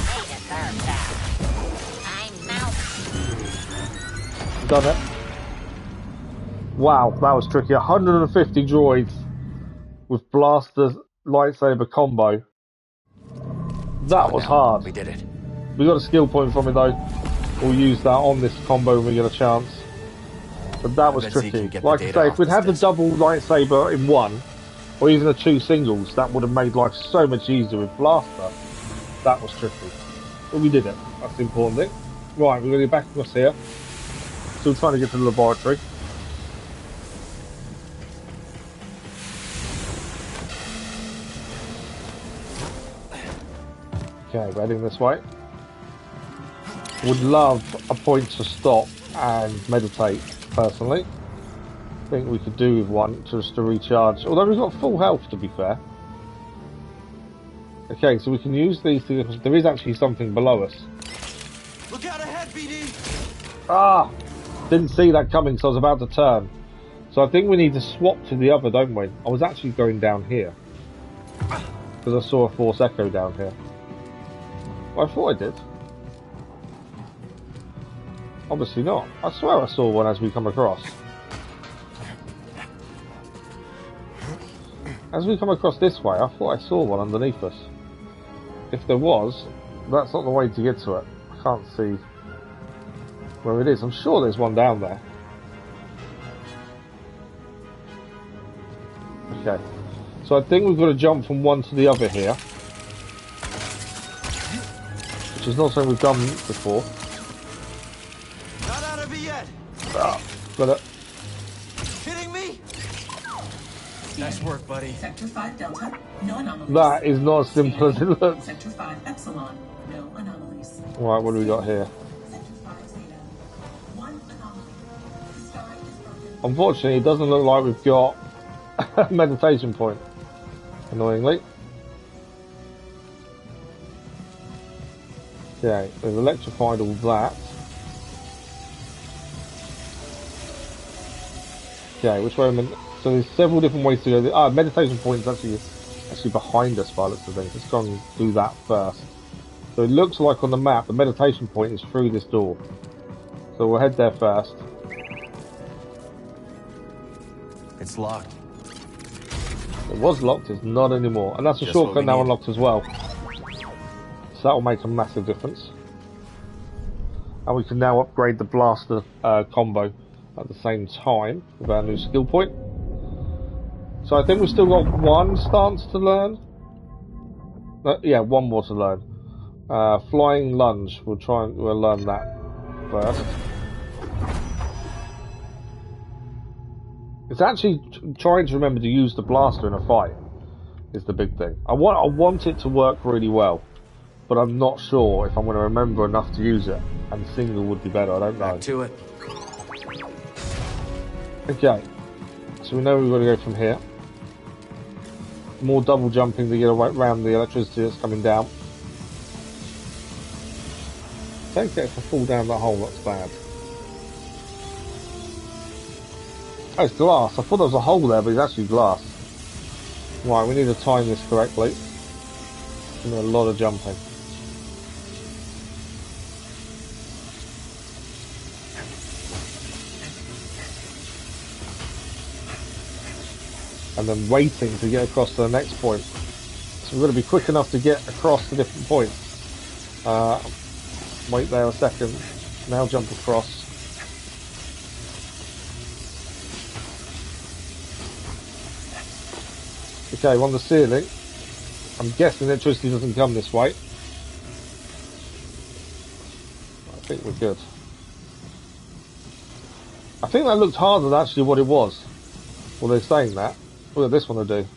They deserve that. I'm out. Done it. Wow, that was tricky. 150 droids with blasters lightsaber combo. That was hard. We did it. We got a skill point from it though. We'll use that on this combo when we get a chance. But that was tricky. Like I say, if we'd had the double lightsaber in one, or even the two singles, that would have made life so much easier with blaster. That was tricky. But we did it. That's the important thing. Right, we're going to get back across here. Still trying to get to the laboratory. Okay, we're heading this way. Would love a point to stop and meditate, personally. I think we could do with one just to recharge. Although we've got full health, to be fair. Okay, so we can use these to... There is actually something below us. Look out ahead, BD! Ah! Didn't see that coming, so I was about to turn. So I think we need to swap to the other, don't we? I was actually going down here. Because I saw a Force Echo down here. I thought I did. Obviously not. I swear I saw one as we come across. As we come across this way, I thought I saw one underneath us. If there was, that's not the way to get to it. I can't see where it is. I'm sure there's one down there. Okay. So I think we've got to jump from one to the other here. Which is not something we've done before. Not out of it yet. Ah, got it. Kidding me? Nice work, buddy. Sector 5 Delta, no anomalies. That is not as simple as it looks. Sector 5 Epsilon, no anomalies. Right, what do we got here? Sector 5 Zeta, one anomaly. The sky is broken. Unfortunately, it doesn't look like we've got a meditation point. Annoyingly. Okay, we've electrified all that. Okay, which way am I... So there's several different ways to go. Ah, meditation point is actually behind us by the looks of things. Let's go and do that first. So it looks like on the map, the meditation point is through this door. So we'll head there first. It's locked. It was locked, it's not anymore. And that's a shortcut now unlocked as well. So that will make a massive difference. And we can now upgrade the blaster combo at the same time with our new skill point. So I think we've still got one stance to learn. Yeah, one more to learn. Flying lunge. We'll learn that first. It's actually trying to remember to use the blaster in a fight is the big thing. I want it to work really well, but I'm not sure if I'm going to remember enough to use it. And single would be better. I don't know. Back to it. Okay, so we know we've got to go from here. More double jumping to get around the electricity that's coming down. Don't get to fall down that hole, that's bad. Oh, it's glass. I thought there was a hole there, but it's actually glass. Right, we need to time this correctly. And a lot of jumping. And then waiting to get across to the next point. So we've got to be quick enough to get across the different points. Wait there a second. Now jump across. Okay, we're on the ceiling. I'm guessing electricity doesn't come this way. I think we're good. I think that looked harder than actually what it was. Well, they're saying that. Look at this one to do.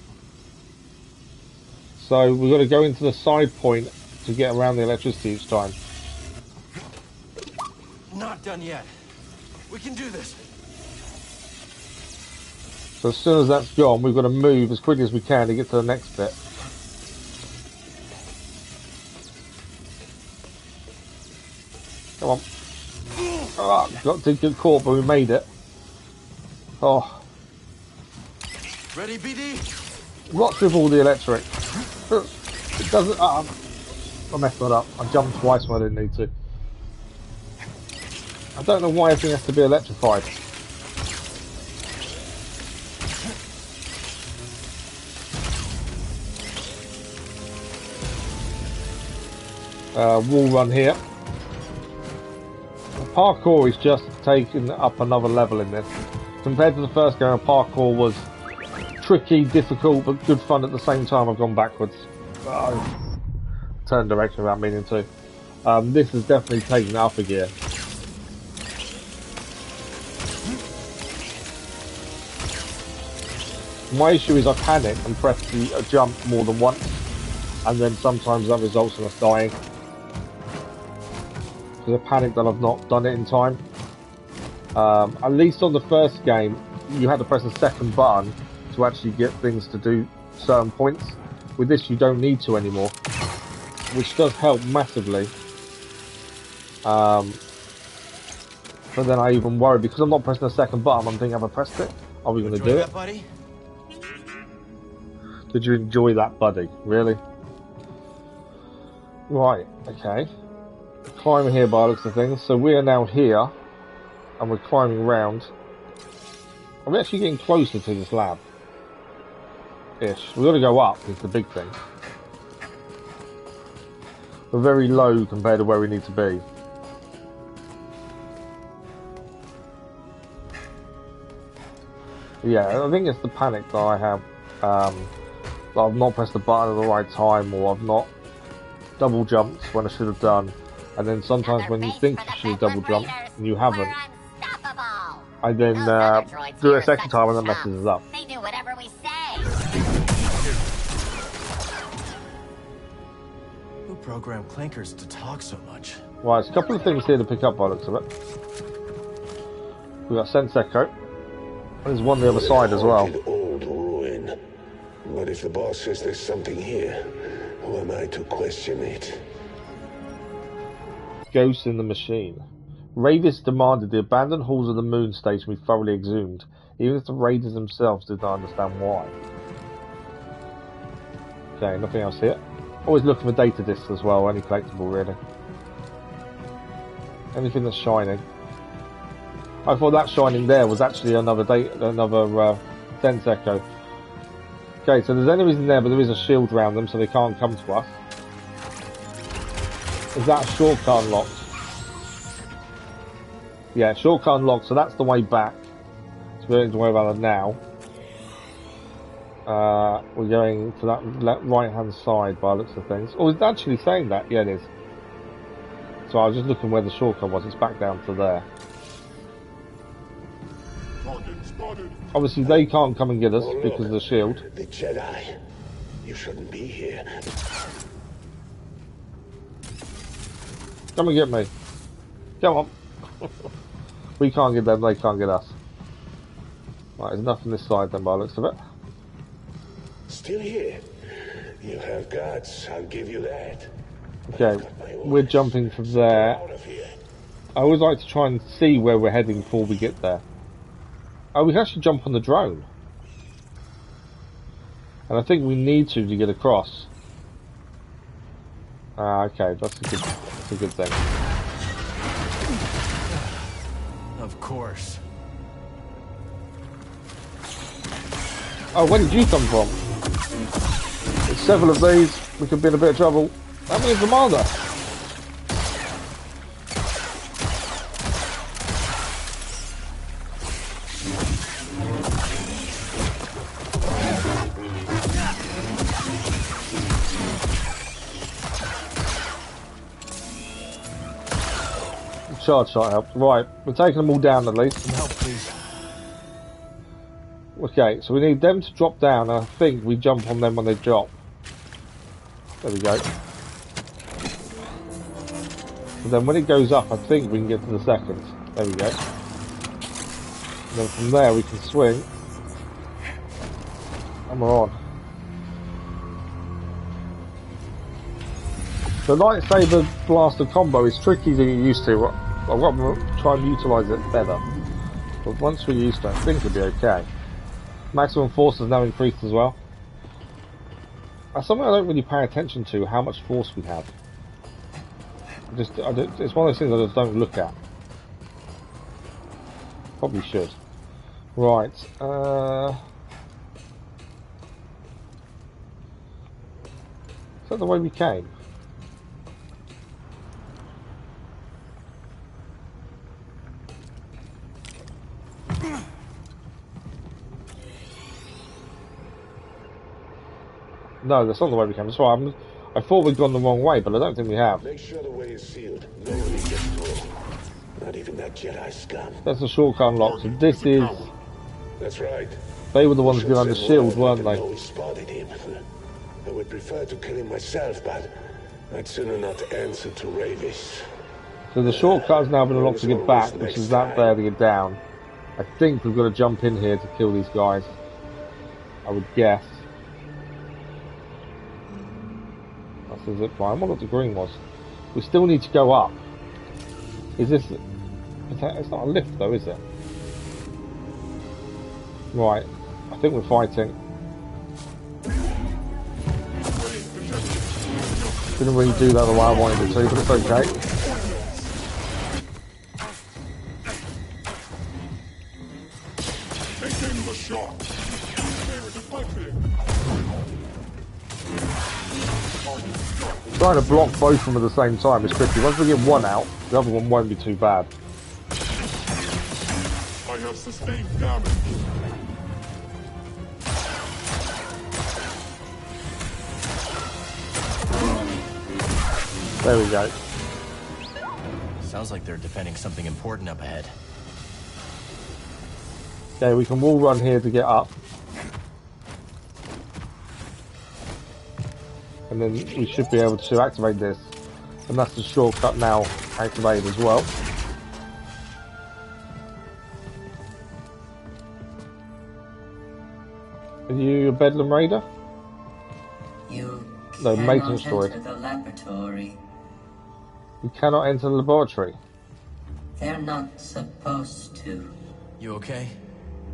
So we've got to go into the side point to get around the electricity each time. Not done yet. We can do this. So as soon as that's gone, we've got to move as quickly as we can to get to the next bit. Come on. Oh, got to get caught, but we made it. Oh. Ready, BD? What's with all the electric? It doesn't... I messed that up. I jumped twice when I didn't need to. I don't know why everything has to be electrified. Wall run here. The parkour is just taking up another level in this. Compared to the first game, parkour was tricky, difficult, but good fun at the same time. I've gone backwards. Turn direction without meaning to. This has definitely taken it up a gear. My issue is I panic and press the jump more than once, and then sometimes that results in us dying. Because I panic that I've not done it in time. At least on the first game, you had to press a second button to actually get things to do certain points. With this, you don't need to anymore, which does help massively. But then I even worry because I'm not pressing the second button. I'm thinking, have I pressed it? Are we going to do it? Buddy? Did you enjoy that, buddy? Really? Right. Okay. Climbing here by the looks of things. So we are now here, and we're climbing around. Are we actually getting closer to this lab? Ish. We've got to go up, is the big thing. We're very low compared to where we need to be. Yeah, I think it's the panic that I have. That I've not pressed the button at the right time, or I've not double jumped when I should have done. And then sometimes when you think you should have double jumped and you haven't, I then do it a second time and that messes us up. They do whatever we say. Who programmed clankers to talk so much? Right, there's a couple of things here to pick up by the looks of it. We've got Sense Echo. There's one on the other side as well. Old ruin. But if the boss says there's something here, who am I to question it? Ghost in the machine. Raiders demanded the abandoned halls of the moon station be thoroughly exhumed, even if the raiders themselves did not understand why. Okay, nothing else here. Always looking for data discs as well, any collectible really. Anything that's shining. I thought that shining there was actually another Sense Echo. Okay, so there's enemies in there, but there is a shield around them, so they can't come to us. Is that a shortcut unlocked? Yeah, shortcut unlocked, so that's the way back. So we don't need to worry about that now. We're going to that right hand side by the looks of things. Oh, it's actually saying that? Yeah, it is. So I was just looking where the shortcut was. It's back down to there. Spotted. Obviously, they can't come and get us because of the shield. The Jedi. You shouldn't be here. Come and get me. Come on. We can't get them, they can't get us. Right, there's nothing this side then by the looks of it. Still here. You have guts, I'll give you that. Okay, we're jumping from there. I always like to try and see where we're heading before we get there. Oh, we can actually jump on the drone. And I think we need to get across. Okay, that's a good thing. Of course. Oh, where did you come from? There's several of these. We could be in a bit of trouble. How many of them are there? Charge shot helped. Right, we're taking them all down at least. please. Okay, so we need them to drop down, and I think we jump on them when they drop. There we go. And then when it goes up, I think we can get to the second. There we go. And then from there we can swing. And we're on. The lightsaber blaster combo is tricky to get used to. I've got to try and utilise it better. But once we're used to it, I think it'll be okay. Maximum force is now increased as well. That's something I don't really pay attention to, how much force we have. It's one of those things I just don't look at. Probably should. Right. Is that the way we came? No, that's not the way we came. That's why I thought we'd gone the wrong way, but I don't think we have. Make sure the way is sealed. Nobody gets through. Not even that Jedi scum. That's the shortcut unlocked. So this is. That's right. They were the ones behind the shield, weren't they? We spotted him. I would prefer to kill him myself, but I'd sooner not answer to Ravis. So the shortcut has now been unlocked to get back, which is that there to get down. I think we've got to jump in here to kill these guys. I would guess. That's the zip line. I wonder what the green was. We still need to go up. Is this... It's not a lift though, is it? Right. I think we're fighting. Didn't really do that the way I wanted it to, but it's okay. Trying to block both of them at the same time is tricky. Once we get one out, the other one won't be too bad. I have sustained damage. There we go. Sounds like they're defending something important up ahead. Okay, we can wall run here to get up. And then we should be able to activate this. And that's the shortcut now activated as well. Are you a Bedlam Raider? You no, cannot maintenance droid. enter the laboratory. You cannot enter the laboratory. They're not supposed to. You okay?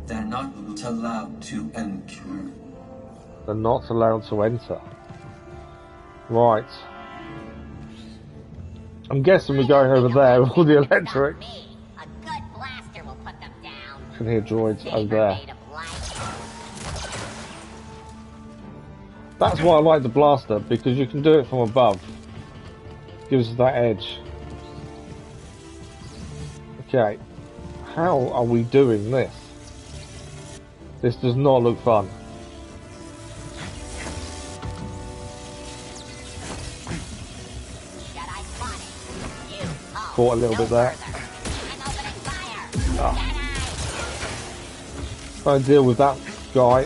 They're not allowed to enter. They're not allowed to enter. Right. I'm guessing we're going over there with all the electric. A good blaster will put them down. I can hear droids over there. That's why I like the blaster, because you can do it from above. Gives us that edge. Okay. How are we doing this? This does not look fun. Caught a little bit there. Trying to deal with that guy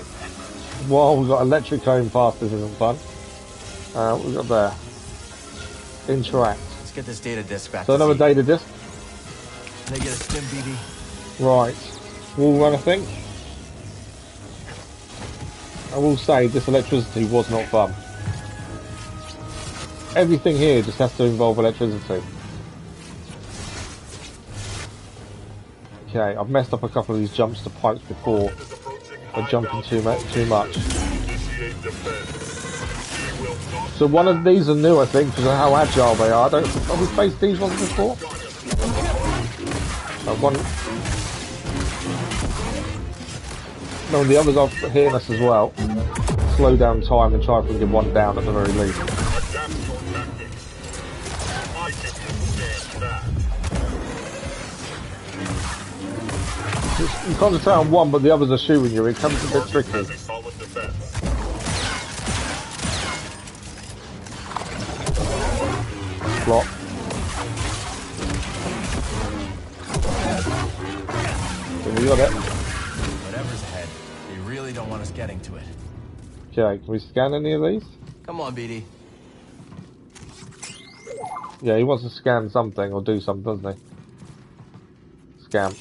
while we've got electric going past. This isn't fun. We've got there. Interact. Let's get this data disk back. So another data disk. Can I get a stim BD? Right. Wall run, I think. I will say this electricity was not fun. Everything here just has to involve electricity. Okay, I've messed up a couple of these jumps to pipes before by jumping too much. So one of these are new, I think, because of how agile they are. Have we faced these ones before? No, the others are hitting us as well. Slow down time and try if we can get one down at the very least. You concentrate on one, but the others are shooting you. It comes a bit tricky. Block. So we you got it. Whatever's ahead, they really don't want us getting to it. Okay, can we scan any of these? Come on, BD. Yeah, he wants to scan something or do something, doesn't he? Scan.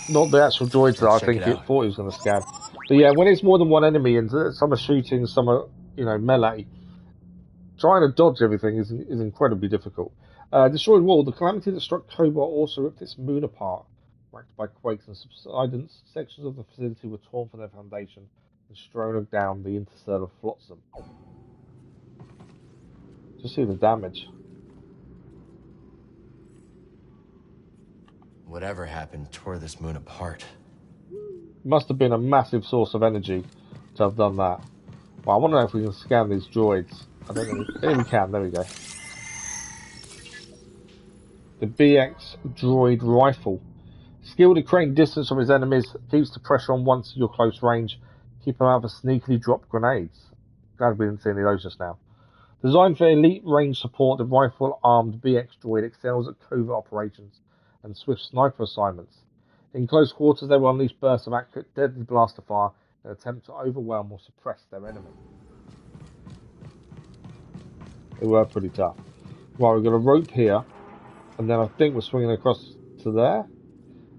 Not the actual droids that I think it thought he was going to scan. But yeah, when it's more than one enemy and some are shooting, some are, you know, melee, trying to dodge everything is incredibly difficult. Destroyed wall. The calamity that struck Koboh also ripped its moon apart. Racked by quakes and subsidence, sections of the facility were torn from their foundation and strewn down the interstellar flotsam. Just see the damage. Whatever happened tore this moon apart. Must have been a massive source of energy to have done that. Well, I want to know if we can scan these droids. I don't know. Here we can. There we go. The BX droid rifle. Skilled at creating distance from his enemies, keeps the pressure on once you're close range, keep them out of sneakily dropped grenades. Glad we didn't see any of those just now. Designed for elite range support, the rifle-armed BX droid excels at covert operations and swift sniper assignments. In close quarters, they will unleash bursts of accurate, deadly blaster fire in an attempt to overwhelm or suppress their enemy. They were pretty tough. Right, we've got a rope here, and then I think we're swinging across to there,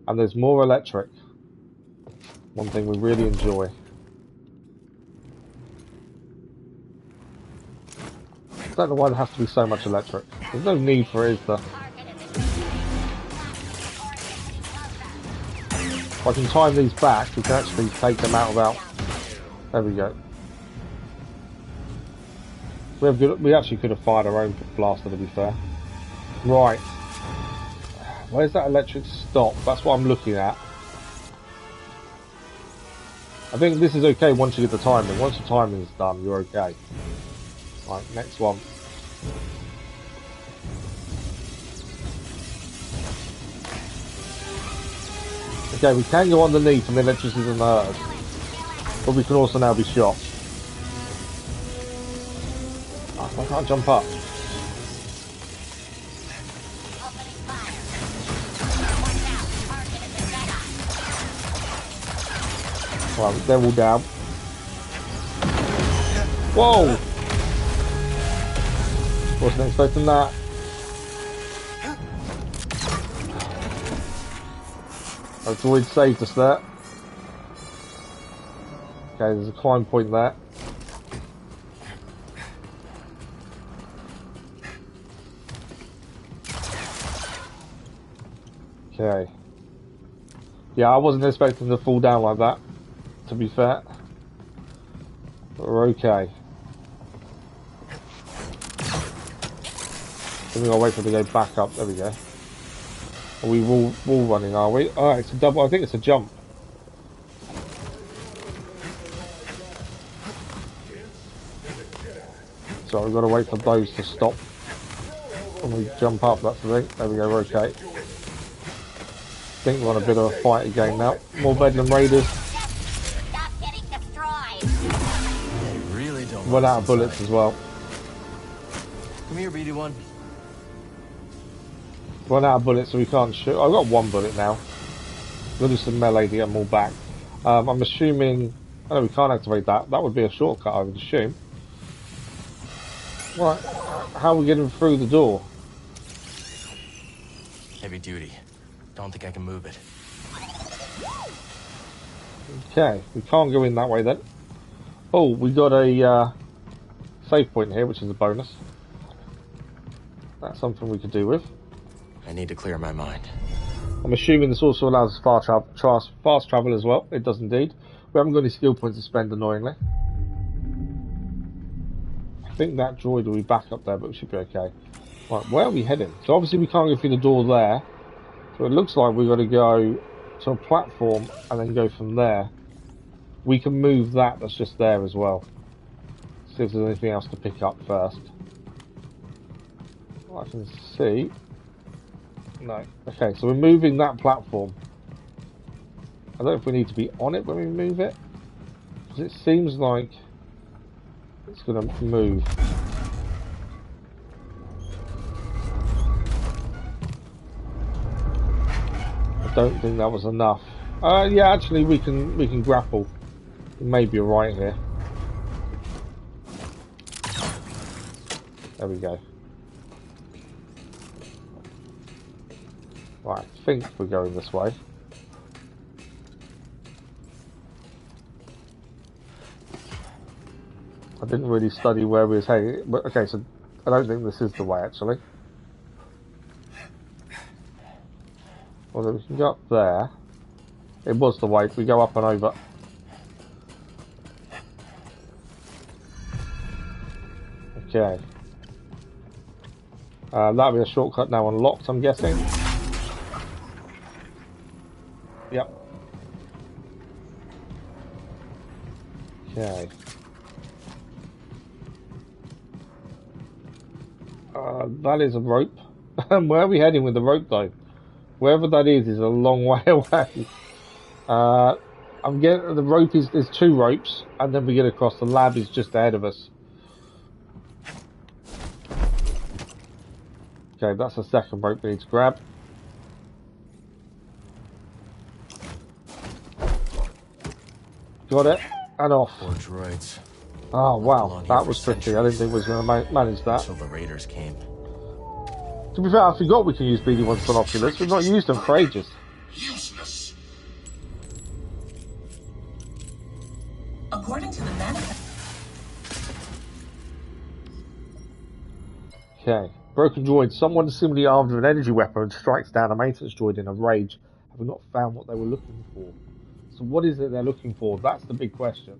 and there's more electric. One thing we really enjoy. I don't know why there has to be so much electric. There's no need for it, is there? If I can time these back, we can actually take them out without... There we go. We actually could have fired our own blaster, to be fair. Right. Where's that electric stop? That's what I'm looking at. I think this is okay once you get the timing. Once the timing is done, you're okay. Right, next one. Okay, we can go underneath and the electricity doesn't hurt us. But we can also now be shot. Oh, I can't jump up. Right, they're all down. Whoa! Wasn't expecting that. Our droid saved us there. Okay, there's a climb point there. Okay. Yeah, I wasn't expecting to fall down like that, to be fair. But we're okay. Then we gotta wait for it to go back up. There we go. Are we wall running, are we? Oh, it's a double. I think it's a jump. So we've got to wait for those to stop when we jump up. That's the thing. There we go. We're okay. I think we're on a bit of a fight again now. More Bedlam Raiders. Stop getting destroyed. They really don't. Run out of bullets as well. Come here, BD1. Run out of bullets, so we can't shoot. I've got one bullet now. We'll do some melee to get them all back. I'm assuming... I know we can't activate that. That would be a shortcut, I would assume. Right. How are we getting through the door? Heavy duty. Don't think I can move it. Okay. We can't go in that way then. Oh, we got a save point here, which is a bonus. That's something we could do with. I need to clear my mind. I'm assuming this also allows us fast travel as well. It does indeed. We haven't got any skill points to spend, annoyingly. I think that droid will be back up there, but we should be okay. Right, where are we heading? So obviously we can't go through the door there. So it looks like we've got to go to a platform and then go from there. We can move that's just there as well. See if there's anything else to pick up first. Well, I can see... No. Okay, so we're moving that platform. I don't know if we need to be on it when we move it. Because it seems like it's going to move. I don't think that was enough. Yeah, actually, we can grapple. We may be right here. There we go. Right, I think we're going this way. I didn't really study where we was heading, but okay, so I don't think this is the way actually. Although we can go up there. It was the way. We go up and over. Okay. That'll be a shortcut now unlocked, I'm guessing. Yep. Okay. That is a rope. Where are we heading with the rope though? Wherever that is a long way away. I'm getting the rope is there's 2 ropes, and then we get across. The lab is just ahead of us. Okay, that's the second rope we need to grab. Got it, and off. Droids. Oh wow, that was tricky. I didn't think we was going to manage that. Until the raiders came. To be fair, I forgot we can use BD-1's binoculars. We've not used them for ages. Useless. According to the manifest. Okay. Broken droid. Someone seemingly armed with an energy weapon strikes down a maintenance droid in a rage. Have not found what they were looking for. So what is it they're looking for? That's the big question.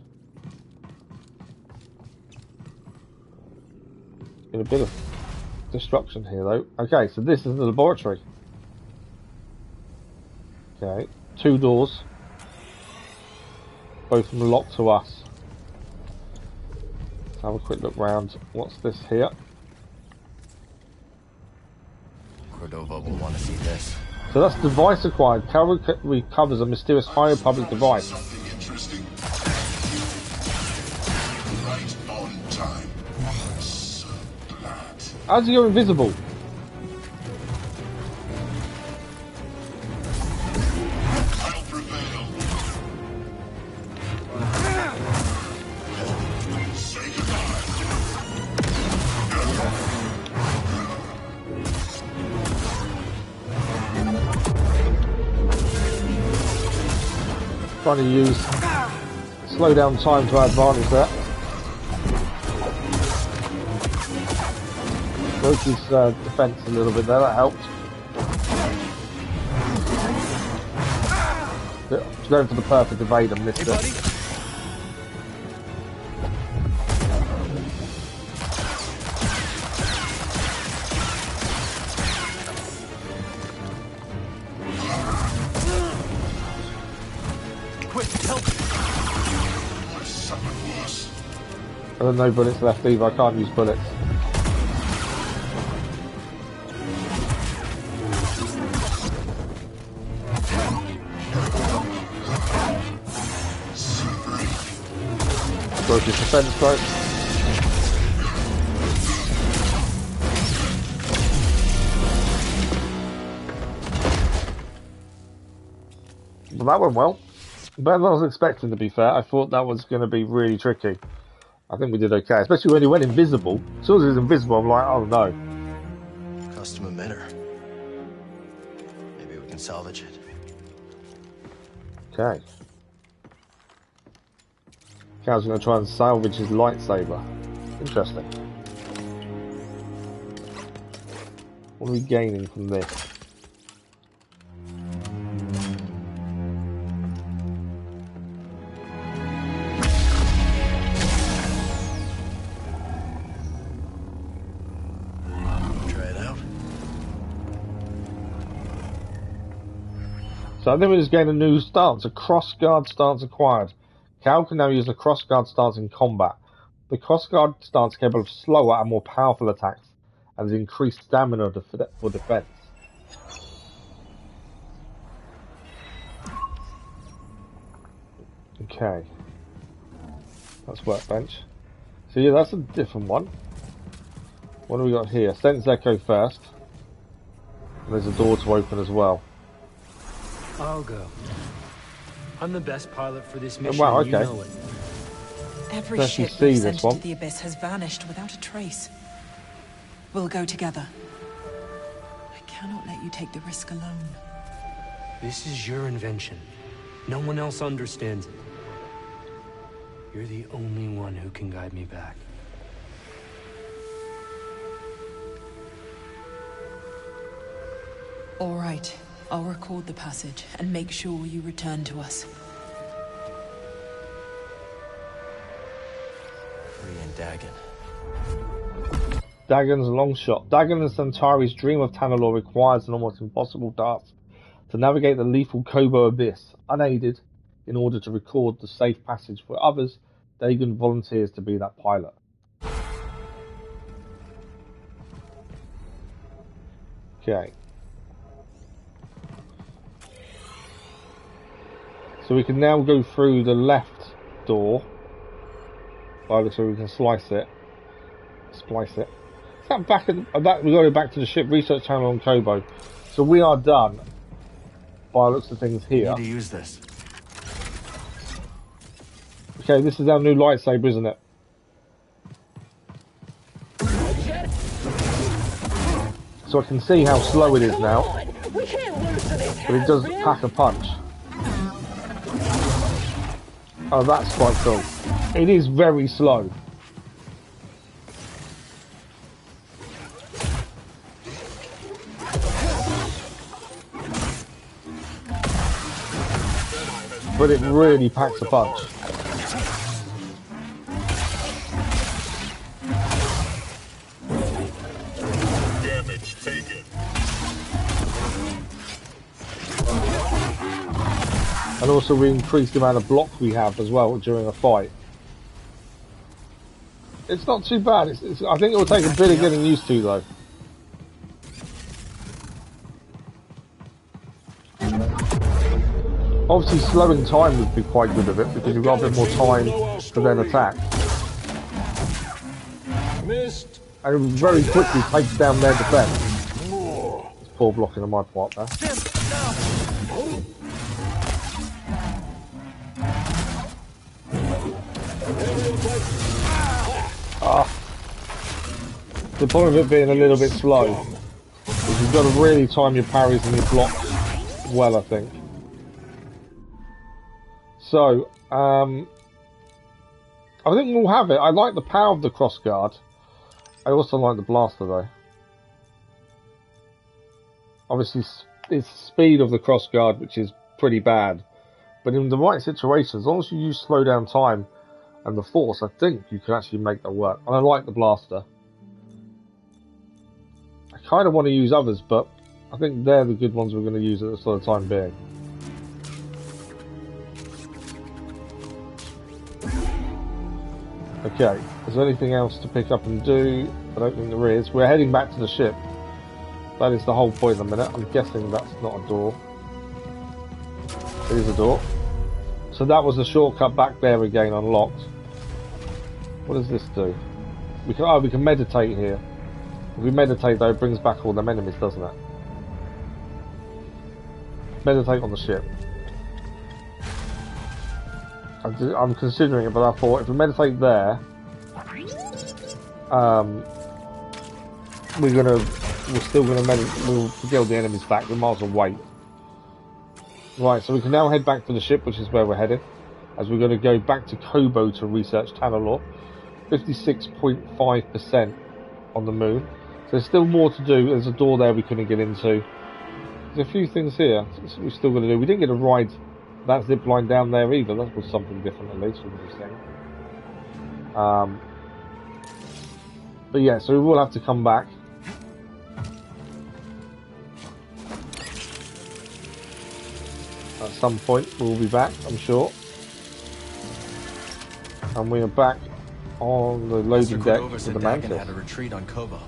In a bit of destruction here though. Okay, so this is the laboratory. Okay, 2 doors. Both of them locked to us. Let's have a quick look round. What's this here? Cordova will want to see this. So that's device acquired. Cal recovers a mysterious High Republic device. Something interesting. Right on time. So glad. How's he go invisible? I'll prevail. Say goodbye. Trying to use slow down time to our advantage there. Broke his defense a little bit there, that helped. Going for the perfect evade and missed it. There are no bullets left either, I can't use bullets. Broke his defense broke. Well, that went well. Better than I was expecting, to be fair. I thought that was going to be really tricky. I think we did okay, especially when he went invisible. As soon as he was invisible, I'm like, oh no. Custom emitter. Maybe we can salvage it. Okay. Cal's going to try and salvage his lightsaber. Interesting. What are we gaining from this? So I think we just gained a new stance, a cross-guard stance acquired. Cal can now use a cross-guard stance in combat. The cross-guard stance is capable of slower and more powerful attacks, and has increased stamina for defense. Okay. That's workbench. So yeah, that's a different one. What do we got here? Sense Echo first. And there's a door to open as well. I'll go. I'm the best pilot for this mission, wow, and you okay. know it. Every Let's ship see we've this sent one. into the Abyss has vanished without a trace. We'll go together. I cannot let you take the risk alone. This is your invention. No one else understands it. You're the only one who can guide me back. All right. I'll record the passage and make sure you return to us. Free and Dagon. Dagon's long shot. Dagon and Centauri's dream of Tanalorr requires an almost impossible task: to navigate the lethal Koboh abyss, unaided, in order to record the safe passage for others. Dagon volunteers to be that pilot. Okay. So we can now go through the left door. So we can slice it. Splice it. Is that back at that? We got to go back to the ship research channel on Koboh. So we are done. By the looks of things here. Need to use this. Okay, this is our new lightsaber, isn't it? So I can see how slow it is now. But it does pack a punch. Oh, that's quite cool. It is very slow. But it really packs a punch. Damage taken. And also we increase the amount of block we have as well during a fight. It's not too bad. I think it will take a bit of getting used to though. Obviously slowing time would be quite good of it because you've got a bit more time to then attack. And it very quickly takes down their defense. It's poor blocking on my part there. The point of it being a little bit slow is you've got to really time your parries and your blocks well, I think. So, I think we'll have it. I like the power of the crossguard. I also like the blaster though. Obviously, it's the speed of the crossguard which is pretty bad. But in the right situation, as long as you use slow down time and the force, I think you can actually make that work. And I like the blaster. I kind of want to use others, but I think they're the good ones we're going to use at the sort of time being. Okay, is there anything else to pick up and do? I don't think there is. We're heading back to the ship. That is the whole point in a minute. I'm guessing that's not a door. It is a door. So that was the shortcut back there again, unlocked. What does this do? We can meditate here. If we meditate though, it brings back all them enemies, doesn't it? Meditate on the ship. I'm considering it, but I thought if we meditate there, we'll kill the enemies back. We might as well wait. Right, so we can now head back to the ship, which is where we're headed, as we're going to go back to Koboh to research Tanalorr. 56.5% on the moon. So there's still more to do. There's a door there we couldn't get into. There's a few things here we've still got to do. We didn't get a ride that zip line down there either. That was something different at least, from what you're saying. But yeah, so we will have to come back. At some point we'll be back, I'm sure. And we are back on the loading deck with the Mantis. Had a retreat on Koboh.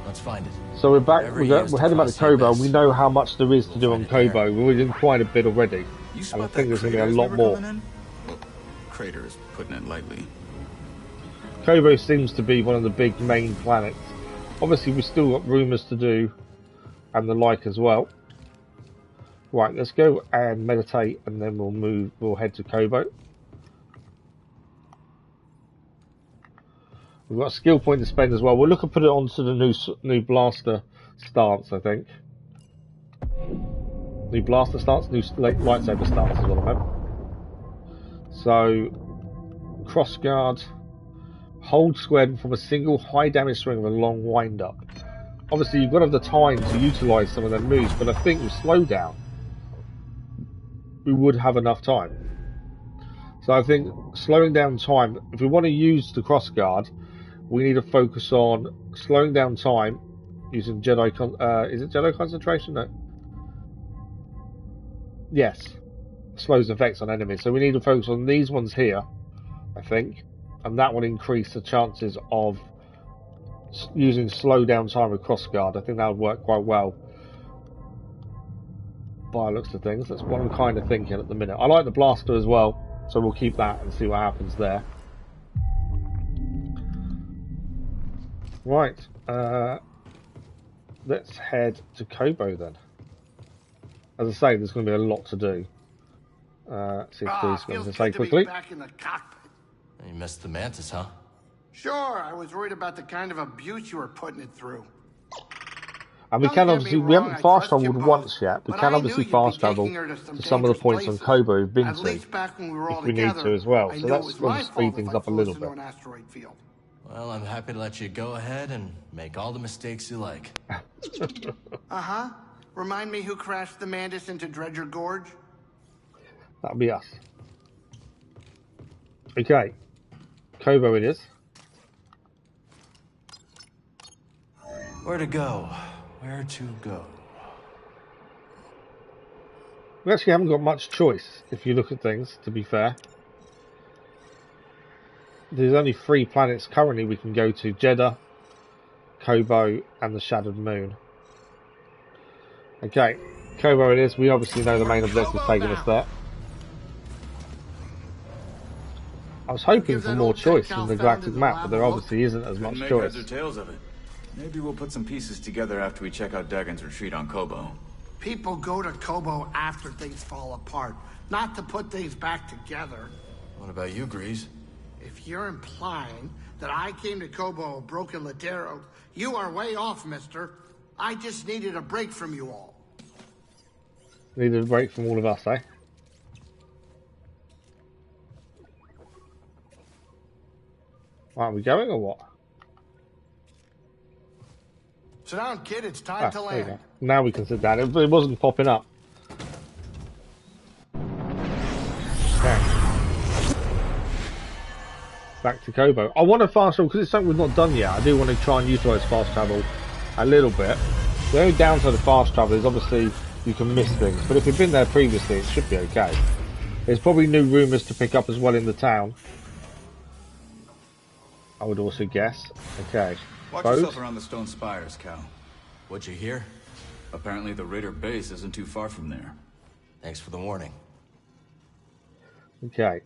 Let's find it. So we're back. We're heading back to Koboh. We know how much there is to do on Koboh. We're doing quite a bit already, and I think there's going to be a lot more. Crater is putting it lightly. Koboh seems to be one of the big main planets. Obviously, we've still got rumours to do, and the like as well. Right, let's go and meditate, and then we'll head to Koboh. We've got a skill point to spend as well. We'll look and put it onto the new blaster stance, I think. New blaster stance, new lightsaber stance is what I meant. So, cross guard, hold square from a single high damage swing with a long wind up. Obviously, you've got to have the time to utilise some of their moves, but I think with slowdown, we would have enough time. So I think slowing down time, if we want to use the cross guard, we need to focus on slowing down time using Jedi. Is it Jedi concentration? No. Yes, slows effects on enemies. So we need to focus on these ones here, I think, and that will increase the chances of using slow down time with cross guard. I think that would work quite well. By the looks of things, that's what I'm kind of thinking at the minute. I like the blaster as well, so we'll keep that and see what happens there. Right, let's head to Koboh then. As I say, there's going to be a lot to do. See if Bruce wants to say quickly. Back in the cockpit. You missed the Mantis, huh? Sure, I was worried about the kind of abuse you were putting it through. And we can obviously, we haven't fast travelled once yet. We can obviously fast travel to some of the points on Koboh we've been to, if we need to as well. So that's going to speed things up a little bit. Well, I'm happy to let you go ahead and make all the mistakes you like. Uh-huh. Remind me who crashed the Mantis into Dredger Gorge? That'll be us. Okay. Koboh it is. Where to go? Where to go? We actually haven't got much choice, if you look at things, to be fair. There's only 3 planets currently we can go to. Jeddah, Koboh, and the Shadowed Moon. Okay, Koboh it is. We obviously know the main objective is taking us there. I was hoping for more choice in the galactic map, but there obviously isn't as much choice. Heads or tails of it. Maybe we'll put some pieces together after we check out Dagon's retreat on Koboh. People go to Koboh after things fall apart, not to put things back together. What about you, Grease? If you're implying that I came to Koboh a broken Latero, you are way off, mister. I just needed a break from you all. Needed a break from all of us, eh? Are we going or what? Sit down, kid. It's time to land. Now we can sit down. It wasn't popping up. Okay. Back to Koboh. I want to fast travel because it's something we've not done yet. I do want to try and utilise fast travel a little bit. The only downside of fast travel is obviously you can miss things, but if you've been there previously, it should be okay. There's probably new rumours to pick up as well in the town, I would also guess. Okay. Watch yourself around the stone spires, Cal. What'd you hear? Apparently the Raider base isn't too far from there. Thanks for the warning. Okay.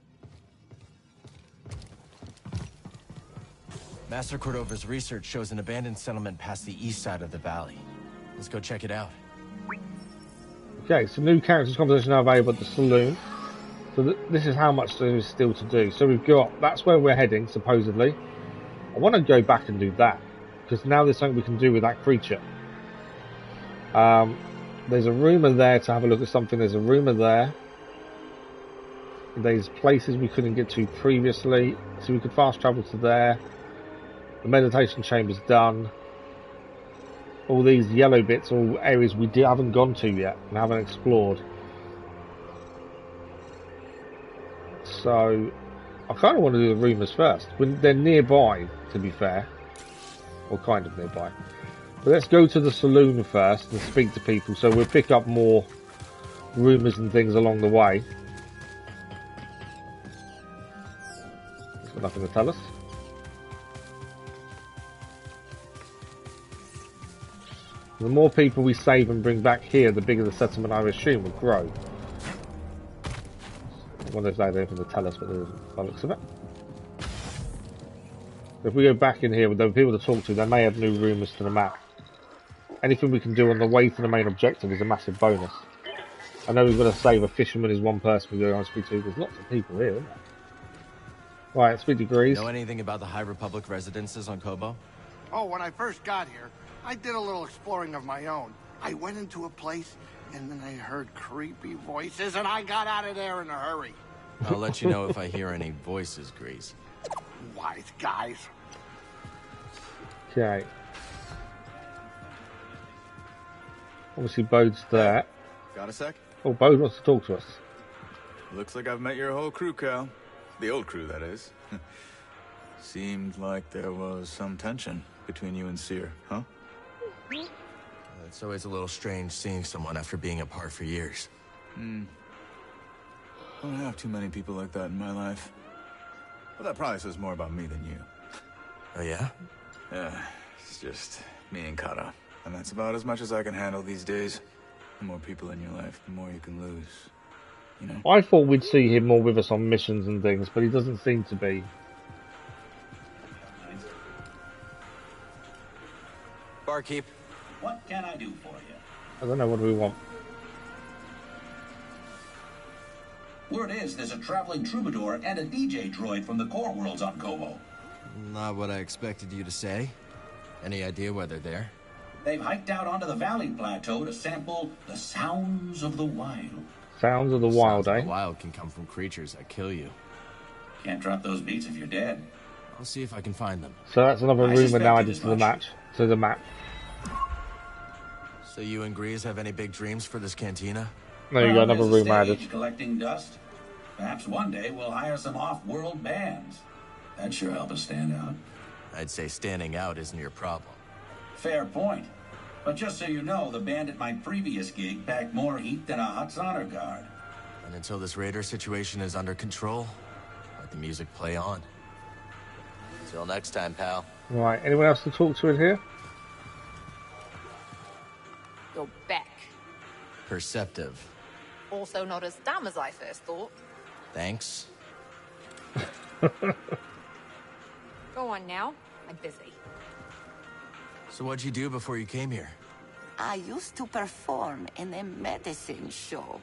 Master Cordova's research shows an abandoned settlement past the east side of the valley. Let's go check it out. Okay, so new characters composition now available at the saloon. So this is how much there is still to do. So we've got, that's where we're heading, supposedly. I want to go back and do that, because now there's something we can do with that creature. There's a rumour there to have a look at something. There's a rumour there. There's places we couldn't get to previously, so we could fast travel to there. The meditation chamber's done. All these yellow bits, all areas we haven't gone to yet and haven't explored. So I kind of want to do the rumours first. They're nearby, to be fair. Or kind of nearby. But let's go to the saloon first and speak to people, so we'll pick up more rumours and things along the way. It's got nothing to tell us. The more people we save and bring back here, the bigger the settlement, I assume, will grow. I wonder if they have anything to tell us, but there isn't, by the looks of it. If we go back in here with the people to talk to, they may have new rumours to the map. Anything we can do on the way to the main objective is a massive bonus. I know we've got to save a fisherman is one person we're going to speak to. There's lots of people here, isn't there? Right, speed degrees. Know anything about the High Republic residences on Koboh? Oh, when I first got here, I did a little exploring of my own. I went into a place, and then I heard creepy voices, and I got out of there in a hurry. I'll let you know if I hear any voices, Grease. Wise guys. Okay. Obviously, Bode's there. Got a sec? Oh, Bode wants to talk to us. Looks like I've met your whole crew, Cal. The old crew, that is. Seemed like there was some tension between you and Cere, huh? It's always a little strange seeing someone after being apart for years. I don't have too many people like that in my life. But that probably says more about me than you. Oh, yeah? Yeah, it's just me and Kata. And that's about as much as I can handle these days. The more people in your life, the more you can lose. You know? I thought we'd see him more with us on missions and things, but he doesn't seem to be. Barkeep. What can I do for you? I don't know, what do we want? Word is there's a traveling troubadour and a DJ droid from the core worlds on Koboh. Not what I expected you to say. Any idea where they're there? They've hiked out onto the valley plateau to sample the sounds of the wild. Sounds of the wild, Sounds eh? of the wild can come from creatures that kill you. Can't drop those beats if you're dead. I'll see if I can find them. So that's another I rumour now suspected added as to the much. map. So you and Grease have any big dreams for this cantina? There you go, another there's a rumour added. stage collecting dust. Perhaps one day we'll hire some off-world bands. That'd sure help us stand out. I'd say standing out isn't your problem. Fair point. But just so you know, the band at my previous gig packed more heat than a Hutt's honor guard. And until this raider situation is under control, let the music play on. Till next time, pal. Right, anyone else to talk to in here? You're back. Perceptive. Also not as dumb as I first thought. Thanks. Go on now. I'm busy. So what'd you do before you came here? I used to perform in a medicine show.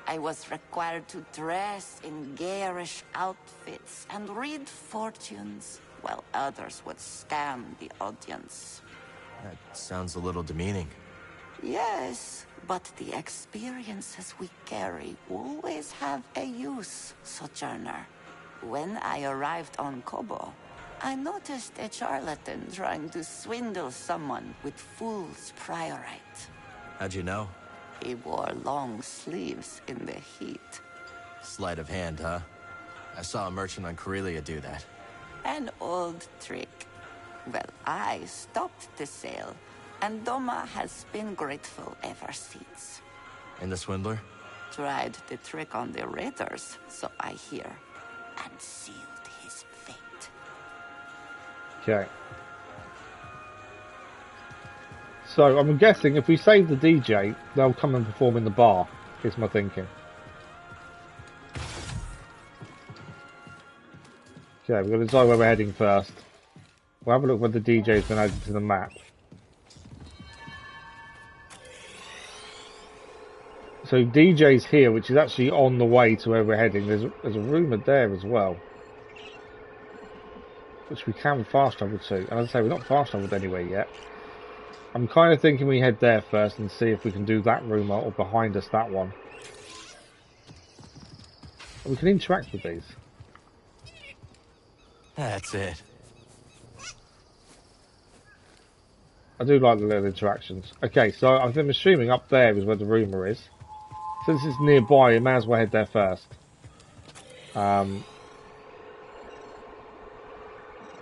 I was required to dress in garish outfits and read fortunes, while others would scam the audience. That sounds a little demeaning. Yes, but the experiences we carry always have a use, Sojourner. When I arrived on Koboh, I noticed a charlatan trying to swindle someone with fool's priorite. How'd you know? He wore long sleeves in the heat. Sleight of hand, huh? I saw a merchant on Corellia do that. An old trick. Well, I stopped the sale, and Doma has been grateful ever since. And the swindler? Tried the trick on the raiders, so I hear, and sealed his fate. Okay. So I'm guessing if we save the DJ, they'll come and perform in the bar, is my thinking. Okay, we've got to decide where we're heading first. We'll have a look where the DJ's been added to the map. So DJ's here, which is actually on the way to where we're heading. There's a rumour there as well, which we can fast travel to. And as I say, we're not fast travelled anywhere yet. I'm kind of thinking we head there first and see if we can do that rumour or behind us that one. And we can interact with these. That's it. I do like the little interactions. Okay, so I'm assuming up there is where the rumour is. Since it's nearby, you may as well head there first. Can't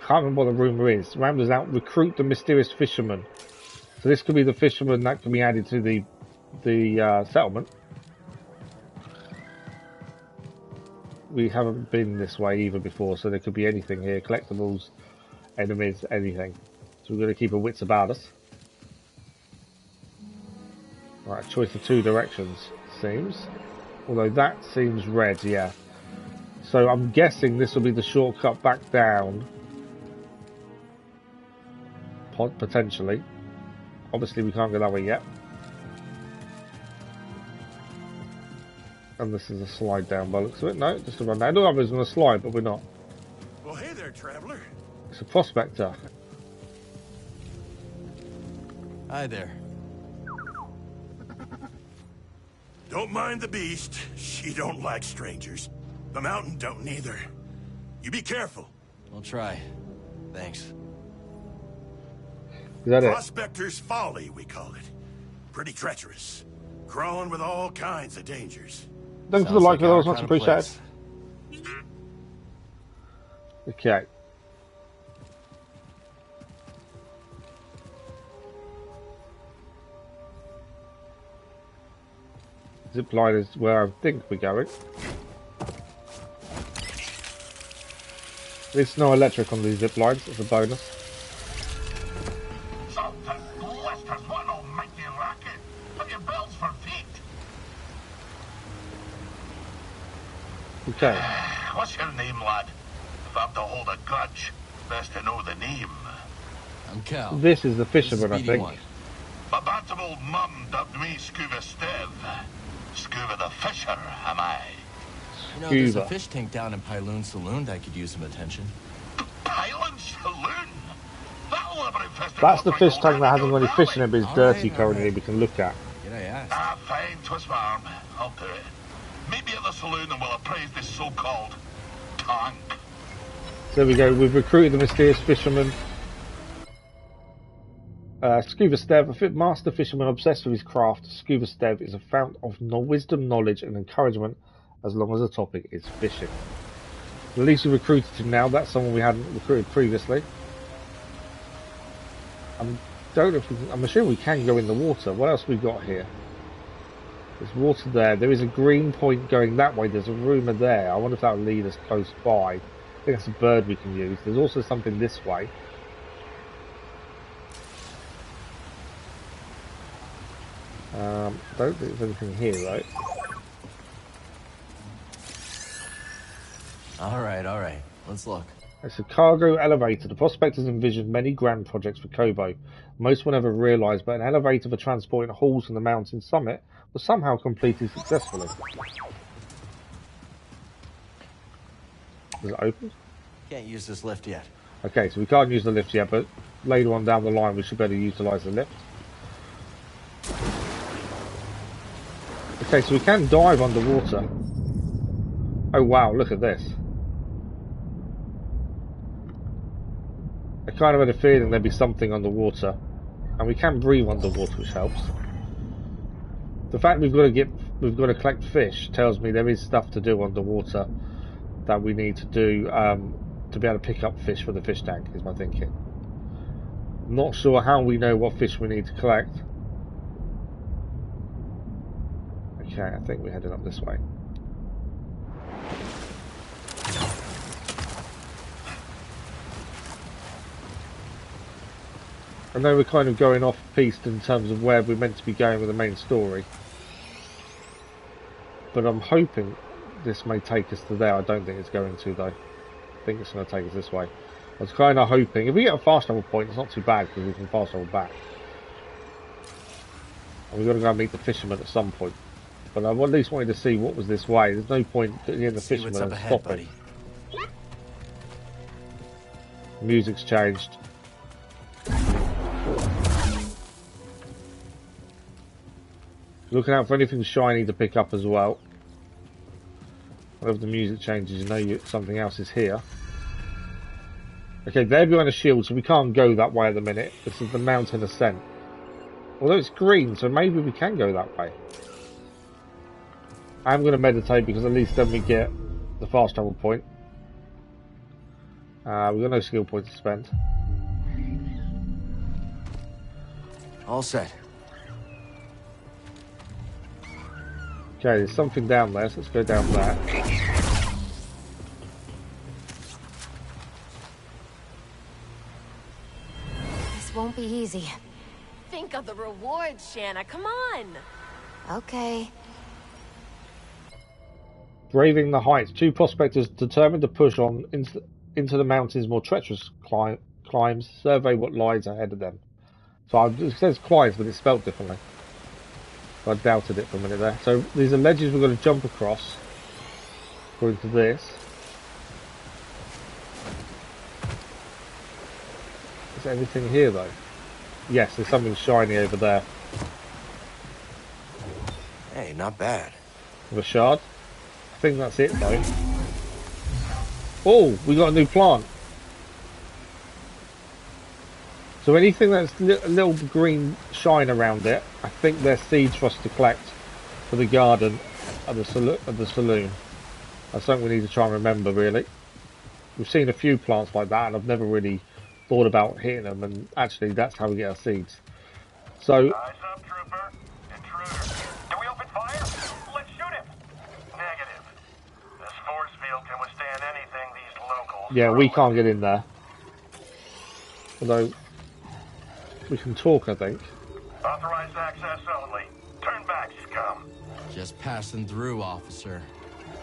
remember what the rumour is. Ramblers out, recruit the mysterious fisherman. So this could be the fisherman that can be added to the settlement. We haven't been this way either before, so there could be anything here. Collectibles, enemies, anything. So we're going to keep our wits about us. Right, choice of 2 directions, seems. Although that seems red, yeah. So I'm guessing this will be the shortcut back down. Potentially. Obviously we can't go that way yet. And this is a slide down by the looks of it. No, just a run down. I was going to slide, but we're not. Well, hey there, traveler. It's a prospector. Hi there. Don't mind the beast. She don't like strangers. The mountain don't neither. You be careful. I'll try. Thanks. Is that it? Prospector's folly, we call it. Pretty treacherous. Crawling with all kinds of dangers. Thanks for the like, that was much appreciated. Okay. Zip line is where I think we're going. There's no electric on these zip lines, it's a bonus. Something blisters, what an almighty racket. Have your bells for feet? Okay. What's your name, lad? If I'm to hold a grudge, best to know the name. I'm Cal. This is the fisherman, I think. My bantam old mum dubbed me Scuba Stev. Scuba the Fisher, am I? You know, there's a fish tank down in Pyloon Saloon that could use some attention. Pyloon Saloon? That'll never infest. That's the fish tank that hasn't got any fish in it, but it's dirty currently, we can look at. Ah, fine, twist my arm. I'll do it. Meet me at the saloon and we'll appraise this so-called tank. There we go, we've recruited the mysterious fisherman. Scuba Stev, a master fisherman obsessed with his craft. Scuba Stev is a fount of wisdom, knowledge and encouragement as long as the topic is fishing. At least we recruited him now, that's someone we hadn't recruited previously. I don't know if we can, I'm assuming we can go in the water. What else we got here? There's water there. There is a green point going that way. There's a rumour there. I wonder if that will lead us close by. I think that's a bird we can use. There's also something this way. Don't think there's anything here, right? Alright. Let's look. It's a cargo elevator. The prospectors envisioned many grand projects for Koboh. Most were never realised, but an elevator for transporting hauls from the mountain summit was somehow completed successfully. Is it open? Can't use this lift yet. Okay, so we can't use the lift yet, but later on down the line we should better utilise the lift. Okay, so we can dive underwater. Oh wow, look at this. I kind of had a feeling there'd be something underwater. And we can breathe underwater, which helps. The fact we've got to collect fish tells me there is stuff to do underwater that we need to do to be able to pick up fish for the fish tank, is my thinking. Not sure how we know what fish we need to collect. Okay, I think we're heading up this way. I know we're kind of going off-piste in terms of where we're meant to be going with the main story. But I'm hoping this may take us to there. I don't think it's going to, though. I think it's going to take us this way. I was kind of hoping... If we get a fast travel point, it's not too bad, because we can fast travel back. And we've got to go and meet the fisherman at some point. But I at least wanted to see what was this way. There's no point getting the fisherman and stopping. The music's changed. Looking out for anything shiny to pick up as well. Whenever the music changes, you know something else is here. Okay, they're behind a shield, so we can't go that way at the minute. This is the mountain ascent. Although it's green, so maybe we can go that way. I'm going to meditate because at least then we get the fast travel point. We've got no skill points to spend. All set. Okay, there's something down there, so let's go down there. This won't be easy. Think of the rewards, Shanna. Come on. Okay. Braving the heights. Two prospectors determined to push on into the mountain's more treacherous climbs, survey what lies ahead of them. So it says climbs, but it's spelled differently. I doubted it for a minute there. So these are ledges we're going to jump across. According to this. Is there anything here though? Yes, there's something shiny over there. Hey, not bad. With a shard. I think that's it though. Oh, we got a new plant. So anything that's a little green shine around it, I think they're seeds for us to collect for the garden of the saloon. That's something we need to try and remember, really. We've seen a few plants like that, and I've never really thought about hitting them, and actually that's how we get our seeds. So... Eyes up, trooper. Intruder. Do we open fire? Let's shoot him. Negative. This force field can withstand anything these locals... Yeah, we can't get in there. Although... we can talk, I think. Authorized access only. Turn back, scum. Just passing through, officer.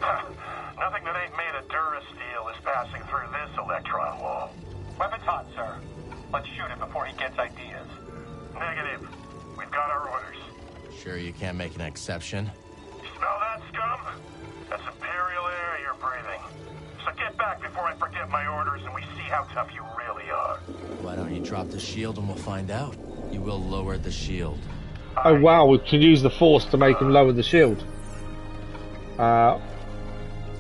Nothing that ain't made of Durasteel is passing through this electron wall. Weapons hot, sir. Let's shoot him before he gets ideas. Negative. We've got our orders. Sure you can't make an exception? Smell that, scum? That's Imperial air you're breathing. So get back before I forget my orders and we see how tough you really are. Why don't you drop the shield and we'll find out? You will lower the shield. Oh wow, we can use the force to make him lower the shield.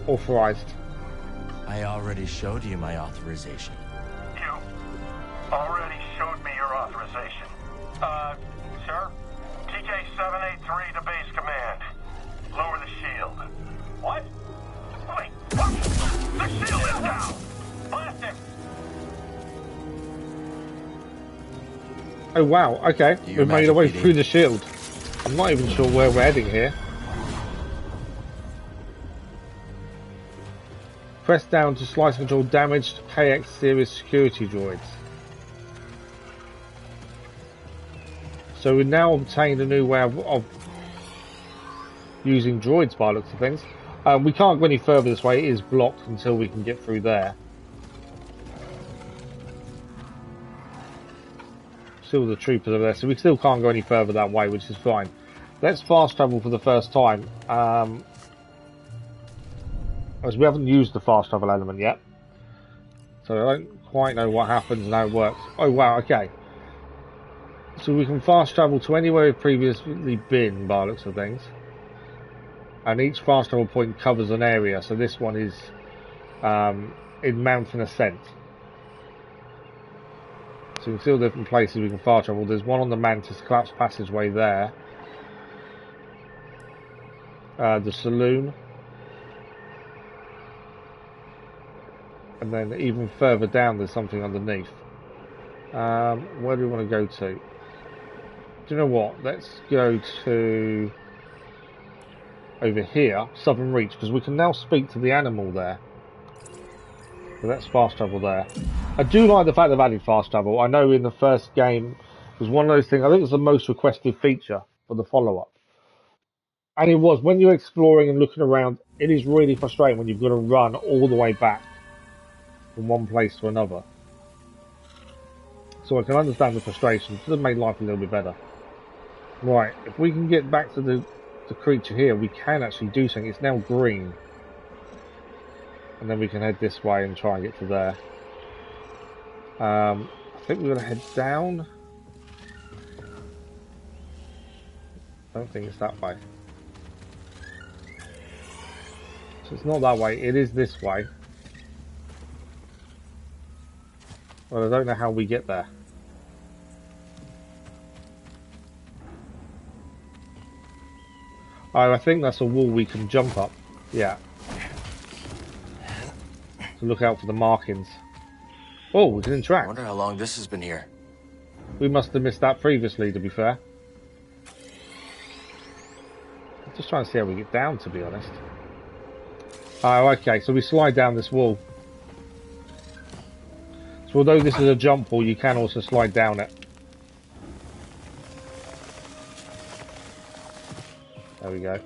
Authorized. I already showed you my authorization. You already showed me your authorization. Sir? TK-783 to base command. Lower the shield. What? Wait, what? The shield is down! Blast him! Oh wow, okay. We've made our way through the shield. I'm not even sure where we're heading here. Press down to slice and control damaged KX series security droids. So we've now obtained a new way of using droids by the looks of things. We can't go any further this way, it is blocked until we can get through there. Still the troopers over there, so we still can't go any further that way, which is fine. Let's fast travel for the first time. As we haven't used the fast travel element yet. So I don't quite know what happens and how it works. Oh wow, okay. So we can fast travel to anywhere we've previously been by the looks of things. And each fast travel point covers an area. So this one is in mountain ascent. So you can see all the different places we can fast travel. There's one on the Mantis collapsed passageway there. The saloon. And then even further down there's something underneath. Where do we want to go to? Do you know what? Let's go to over here, Southern Reach, because we can now speak to the animal there. So let's fast travel there. I do like the fact they've added fast travel. I know in the first game it was one of those things, I think it was the most requested feature for the follow-up. And it was, when you're exploring and looking around, it is really frustrating when you've got to run all the way back from one place to another. So I can understand the frustration. It does make life a little bit better. Right, if we can get back to the creature here, we can actually do something. It's now green. And then we can head this way and try and get to there. I think we're going to head down. I don't think it's that way. So it's not that way, it is this way. Well, I don't know how we get there. Oh, I think that's a wall we can jump up. Yeah. So look out for the markings. Oh, we can interact. I wonder how long this has been here. We must have missed that previously, to be fair. I'm just trying to see how we get down, to be honest. Oh, okay, so we slide down this wall. So although this is a jump wall, you can also slide down it. There we go.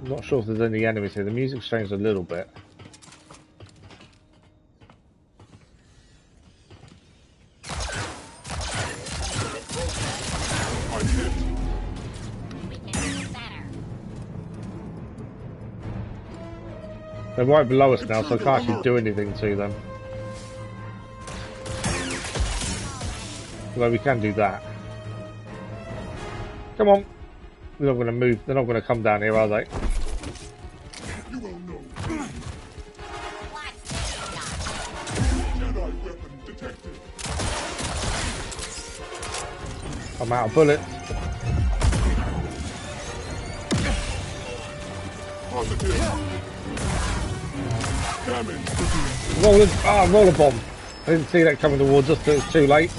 I'm not sure if there's any enemies here. The music's changed a little bit. They're right below us now, so I can't actually do anything to them. Although we can do that. Come on. They're not going to move. They're not going to come down here, are they? You will know. Jedi weapon detected. I'm out of bullets. Positive. Damage. Roller bomb. I didn't see that coming towards us, so it's too late.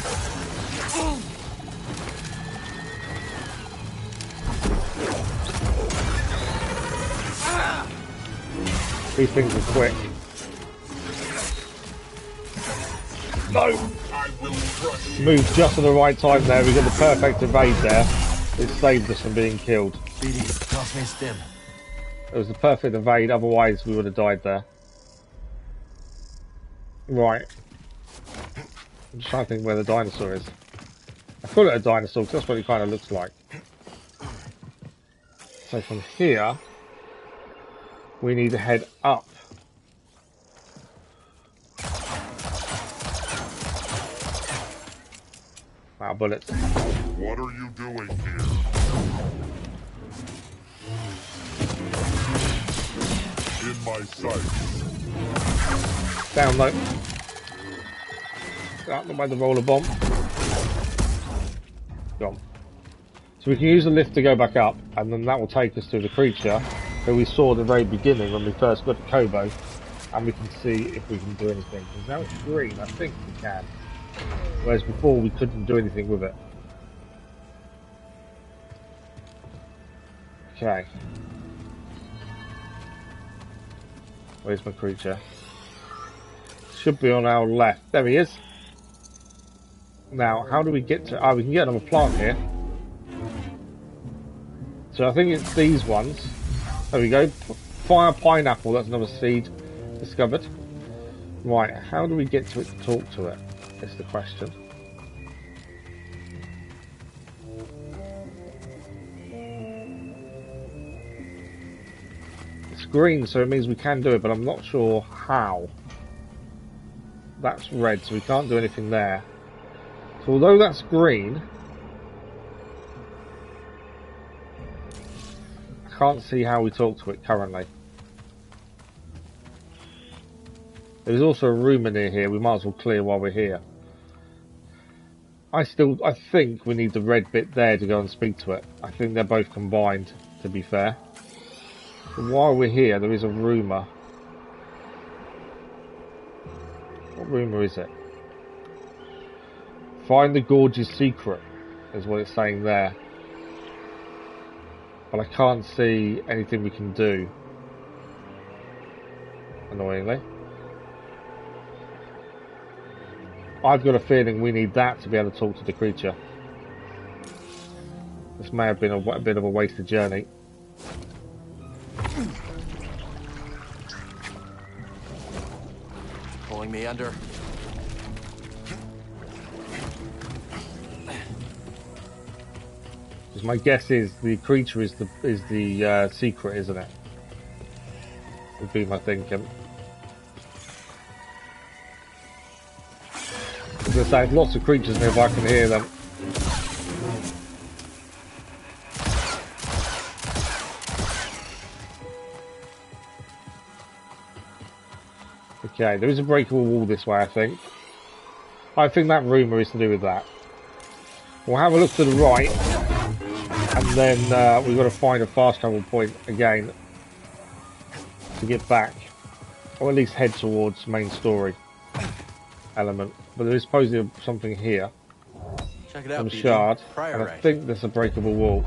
These things are quick. No! Moved just at the right time there. We got the perfect evade there. It saved us from being killed. It was the perfect evade, otherwise we would have died there. Right. I'm just trying to think where the dinosaur is. I call it a dinosaur because that's what it kind of looks like. So from here, we need to head up. Wow, bullets. What are you doing here? In my sights. Down low. Out by the roller bomb. Gone. So we can use the lift to go back up, and then that will take us to the creature who we saw at the very beginning when we first got to Koboh, and we can see if we can do anything. Because now it's green, I think we can. Whereas before we couldn't do anything with it. Okay. Where's my creature? Should be on our left. There he is. Now, how do we get to... we can get another plant here. So I think it's these ones. There we go. Fire pineapple. That's another seed discovered. Right, how do we get to it to talk to it? Is the question. It's green, so it means we can do it, but I'm not sure how. That's red, so we can't do anything there. So although that's green, I can't see how we talk to it currently. There's also a rumour near here, we might as well clear while we're here. I think we need the red bit there to go and speak to it. I think they're both combined, to be fair. But while we're here, there is a rumour. What rumour is it? Find the gorge's secret, is what it's saying there. But I can't see anything we can do. Annoyingly. I've got a feeling we need that to be able to talk to the creature. This may have been a bit of a wasted journey. Pulling me under. Because my guess is the creature is the secret, isn't it? Would be my thinking. There's like lots of creatures here if I can hear them. Okay, there is a breakable wall this way, I think. I think that rumour is to do with that. We'll have a look to the right, and then we've got to find a fast travel point again to get back, or at least head towards main story element. But there is supposedly something here. Check it out, some shard, and I think there's a breakable wall.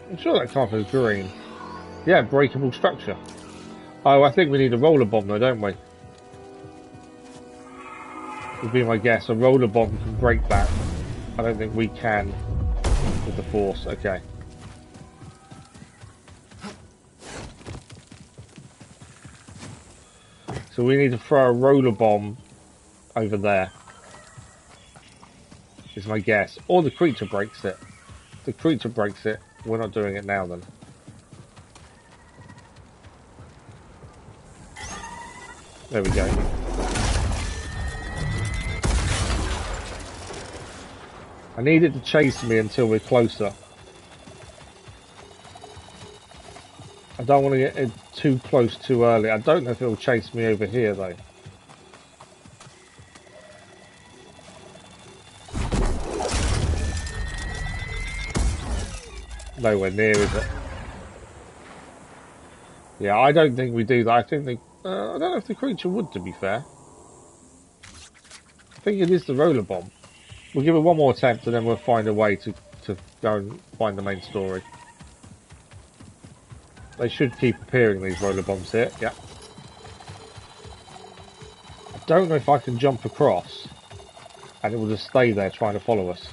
I'm sure that carpet is green. Yeah, breakable structure. Oh, I think we need a roller bomb though, don't we? Would be my guess. A roller bomb can break that. I don't think we can with the force. Okay. So we need to throw a roller bomb over there. Is my guess. Or the creature breaks it. the creature breaks it, we're not doing it now then. There we go. I need it to chase me until we're closer. I don't want to get it too close too early. I don't know if it'll chase me over here though. Nowhere near, is it? Yeah, I don't think we do that. I think I don't know if the creature would, to be fair. I think it is the roller bomb. We'll give it one more attempt and then we'll find a way to go and find the main story. They should keep appearing, these roller bombs here. Yeah. I don't know if I can jump across and it will just stay there trying to follow us.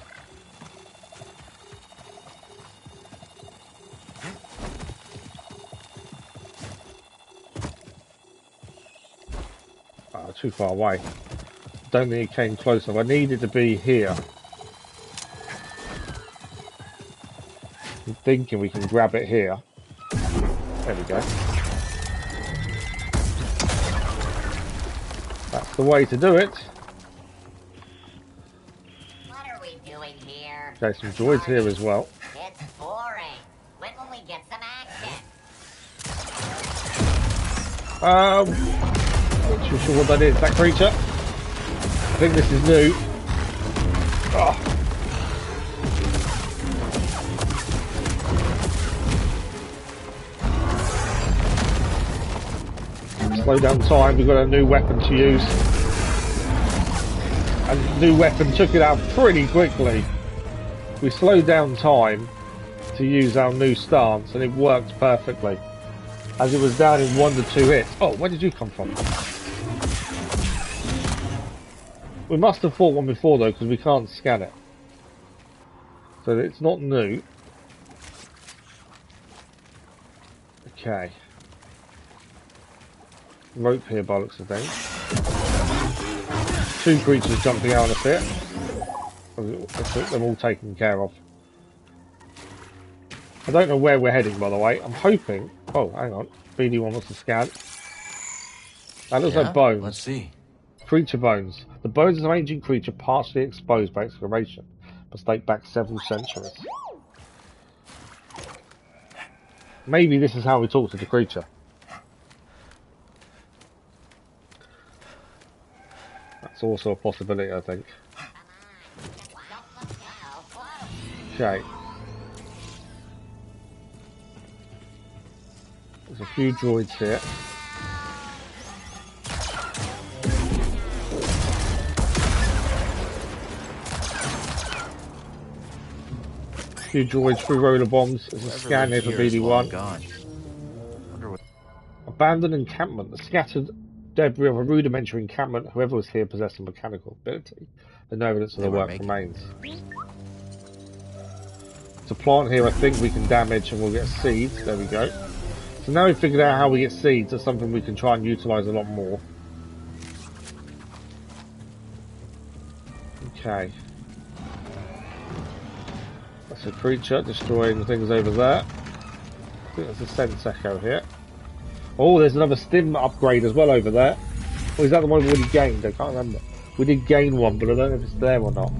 Oh, too far away. Don't think it came close enough. I need it to be here. I'm thinking we can grab it here. There we go. That's the way to do it. What are we doing here? Okay, some droids here as well. It's boring. When will we get some action? Not too sure what that is. That creature? I think this is new. Oh. Slow down time, we've got a new weapon to use. And the new weapon took it out pretty quickly. We slowed down time to use our new stance and it worked perfectly. As it was down in 1 to 2 hits. Oh, where did you come from? We must have fought one before though, because we can't scan it. So it's not new. Okay. Rope here by looks of things. 2 creatures jumping out on us here. They're all taken care of. I don't know where we're heading, by the way. I'm hoping... Oh, hang on. BD1 wants to scan. That looks like bones. Let's see. Creature bones. The bones of an ancient creature partially exposed by excavation, must date back several centuries. Maybe this is how we talk to the creature. That's also a possibility, I think. Okay. There's a few droids here. A few droids through roller bombs. There's a scan here for BD1. Abandoned encampment. The scattered debris of a rudimentary encampment. Whoever was here possessed a mechanical ability. And no evidence of the work remains. It's a plant here I think we can damage and we'll get seeds. There we go. So now we've figured out how we get seeds. That's something we can try and utilise a lot more. Okay. That's a creature destroying things over there. I think there's a sense echo here. Oh, there's another stim upgrade as well over there. Or is that the one we already gained? I can't remember. We did gain one, but I don't know if it's there or not.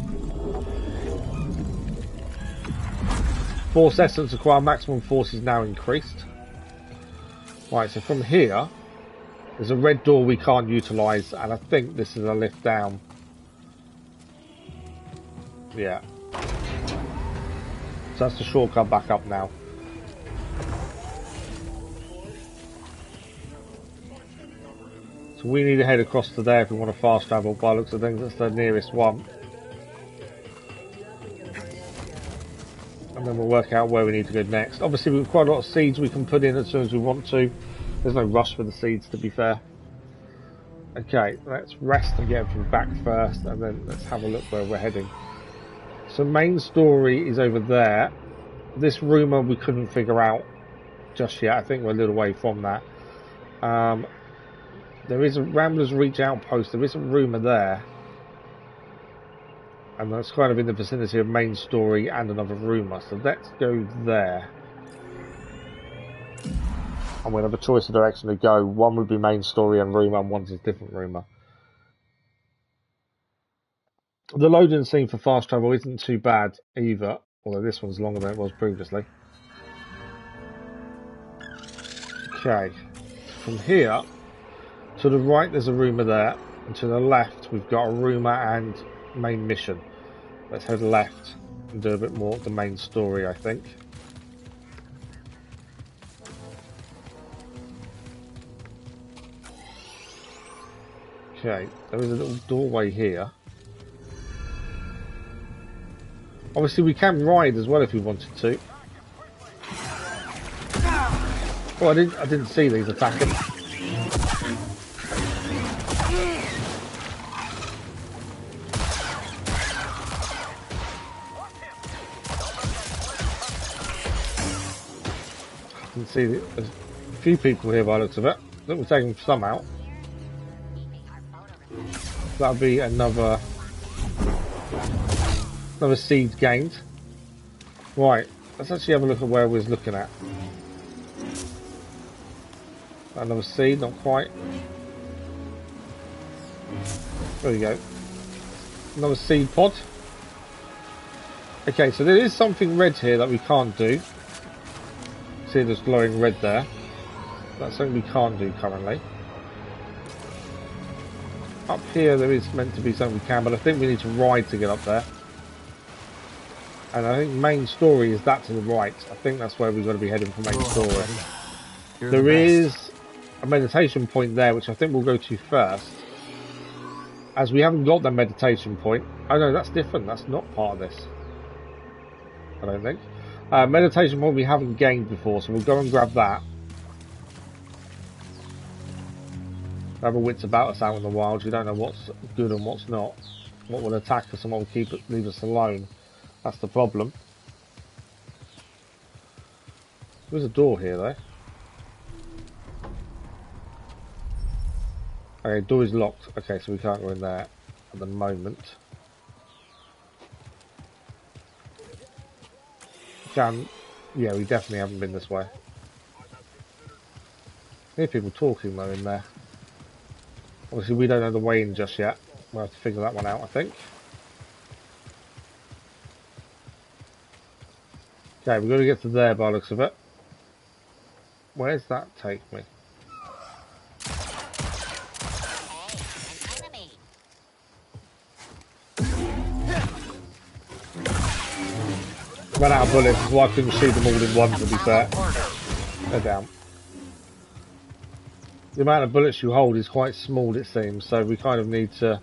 Force essence acquire maximum force is now increased. Right, so from here, there's a red door we can't utilise, and I think this is a lift down. Yeah. So that's the shortcut back up now. So we need to head across to there if we want to fast travel. By the looks of things, that's the nearest one. And then we'll work out where we need to go next. Obviously we've got quite a lot of seeds we can put in as soon as we want to. There's no rush for the seeds, to be fair. Okay, let's rest and get everything back first, and then let's have a look where we're heading. So main story is over there. This rumour we couldn't figure out just yet. I think we're a little way from that. There is a Ramblers Reach outpost. There is a rumour there. And that's kind of in the vicinity of main story and another rumour. So let's go there. And we'll have a choice of direction to go. One would be main story and rumour, and one's a different rumour. The loading scene for fast travel isn't too bad either, although this one's longer than it was previously. Okay, from here to the right there's a rumour there, and to the left we've got a rumour and main mission. Let's head left and do a bit more of the main story, I think. Okay, there is a little doorway here. Obviously we can ride as well if we wanted to. Oh, I didn't see these attacking. Didn't see there's a few people here by the looks of it. I think we're taking some out. That'll be another seed gained. Right, let's actually have a look at where we was looking at. Another seed, not quite. There we go. Another seed pod. Okay, so there is something red here that we can't do. See, there's glowing red there. That's something we can't do currently. Up here there is meant to be something we can, but I think we need to ride to get up there. And I think main story is that to the right. I think that's where we've got to be heading for main story. There is a meditation point there, which I think we'll go to first. As we haven't got that meditation point. Oh no, that's different. That's not part of this. I don't think. Meditation point we haven't gained before, so we'll go and grab that. Have a wits about us out in the wild. We don't know what's good and what's not. What will attack us and what will leave us alone. That's the problem. There's a door here though. Okay, door is locked. Okay, so we can't go in there at the moment. Yeah, we definitely haven't been this way. I hear people talking though in there. Obviously we don't know the way in just yet. We'll have to figure that one out, I think. Okay, we've got to get to there by the looks of it. Where's that take me? Ran out of bullets, so I couldn't shoot them all in one, to be fair. They're down. The amount of bullets you hold is quite small, it seems, so we kind of need to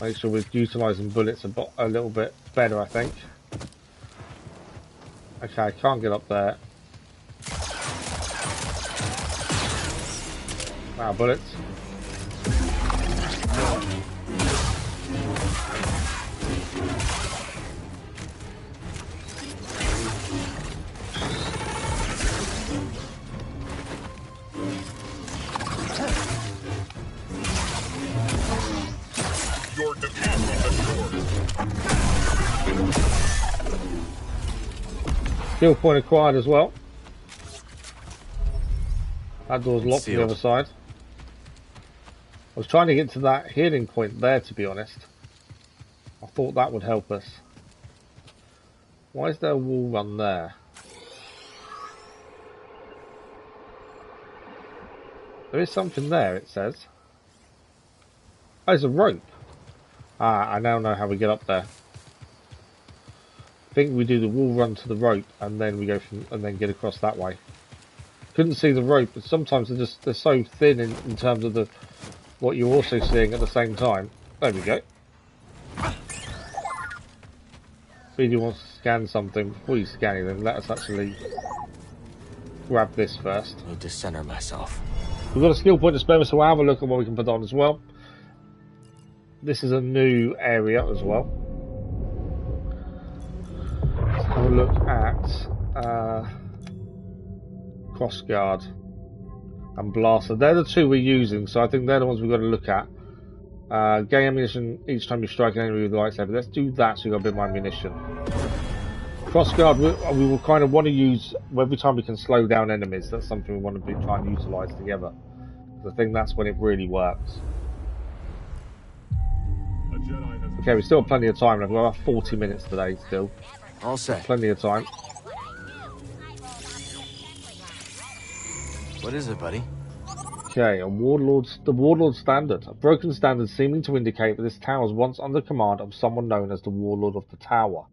make sure we're utilising bullets a little bit better, I think. Okay, I can't get up there. Wow, bullets. Your defeat is Skill point acquired as well. That door's locked on the other side. I was trying to get to that healing point there, to be honest. I thought that would help us. Why is there a wall run there? There is something there, it says. Oh, there's a rope. Ah, I now know how we get up there. I think we do the wall run to the rope and then we go from and then get across that way. Couldn't see the rope, but sometimes they're so thin in terms of what you're also seeing at the same time. There we go. Speedy wants to scan something. Before you scan it, then let us actually grab this first. I need to center myself. We've got a skill point to spare, so we'll have a look at what we can put on as well. This is a new area as well. Let's have a look at Crossguard and Blaster. They're the two we're using, so I think they're the ones we've got to look at. Gain ammunition each time you strike an enemy with a lightsaber. Let's do that so you got a bit more ammunition. Crossguard, we will kind of want to use every time we can slow down enemies. That's something we want to be trying to utilise together. I think that's when it really works. Okay, we still have plenty of time left. We've got about 40 minutes today still. All set. Plenty of time. What is it, buddy? Okay, the Warlord Standard. A broken standard seeming to indicate that this tower was once under command of someone known as the Warlord of the Tower.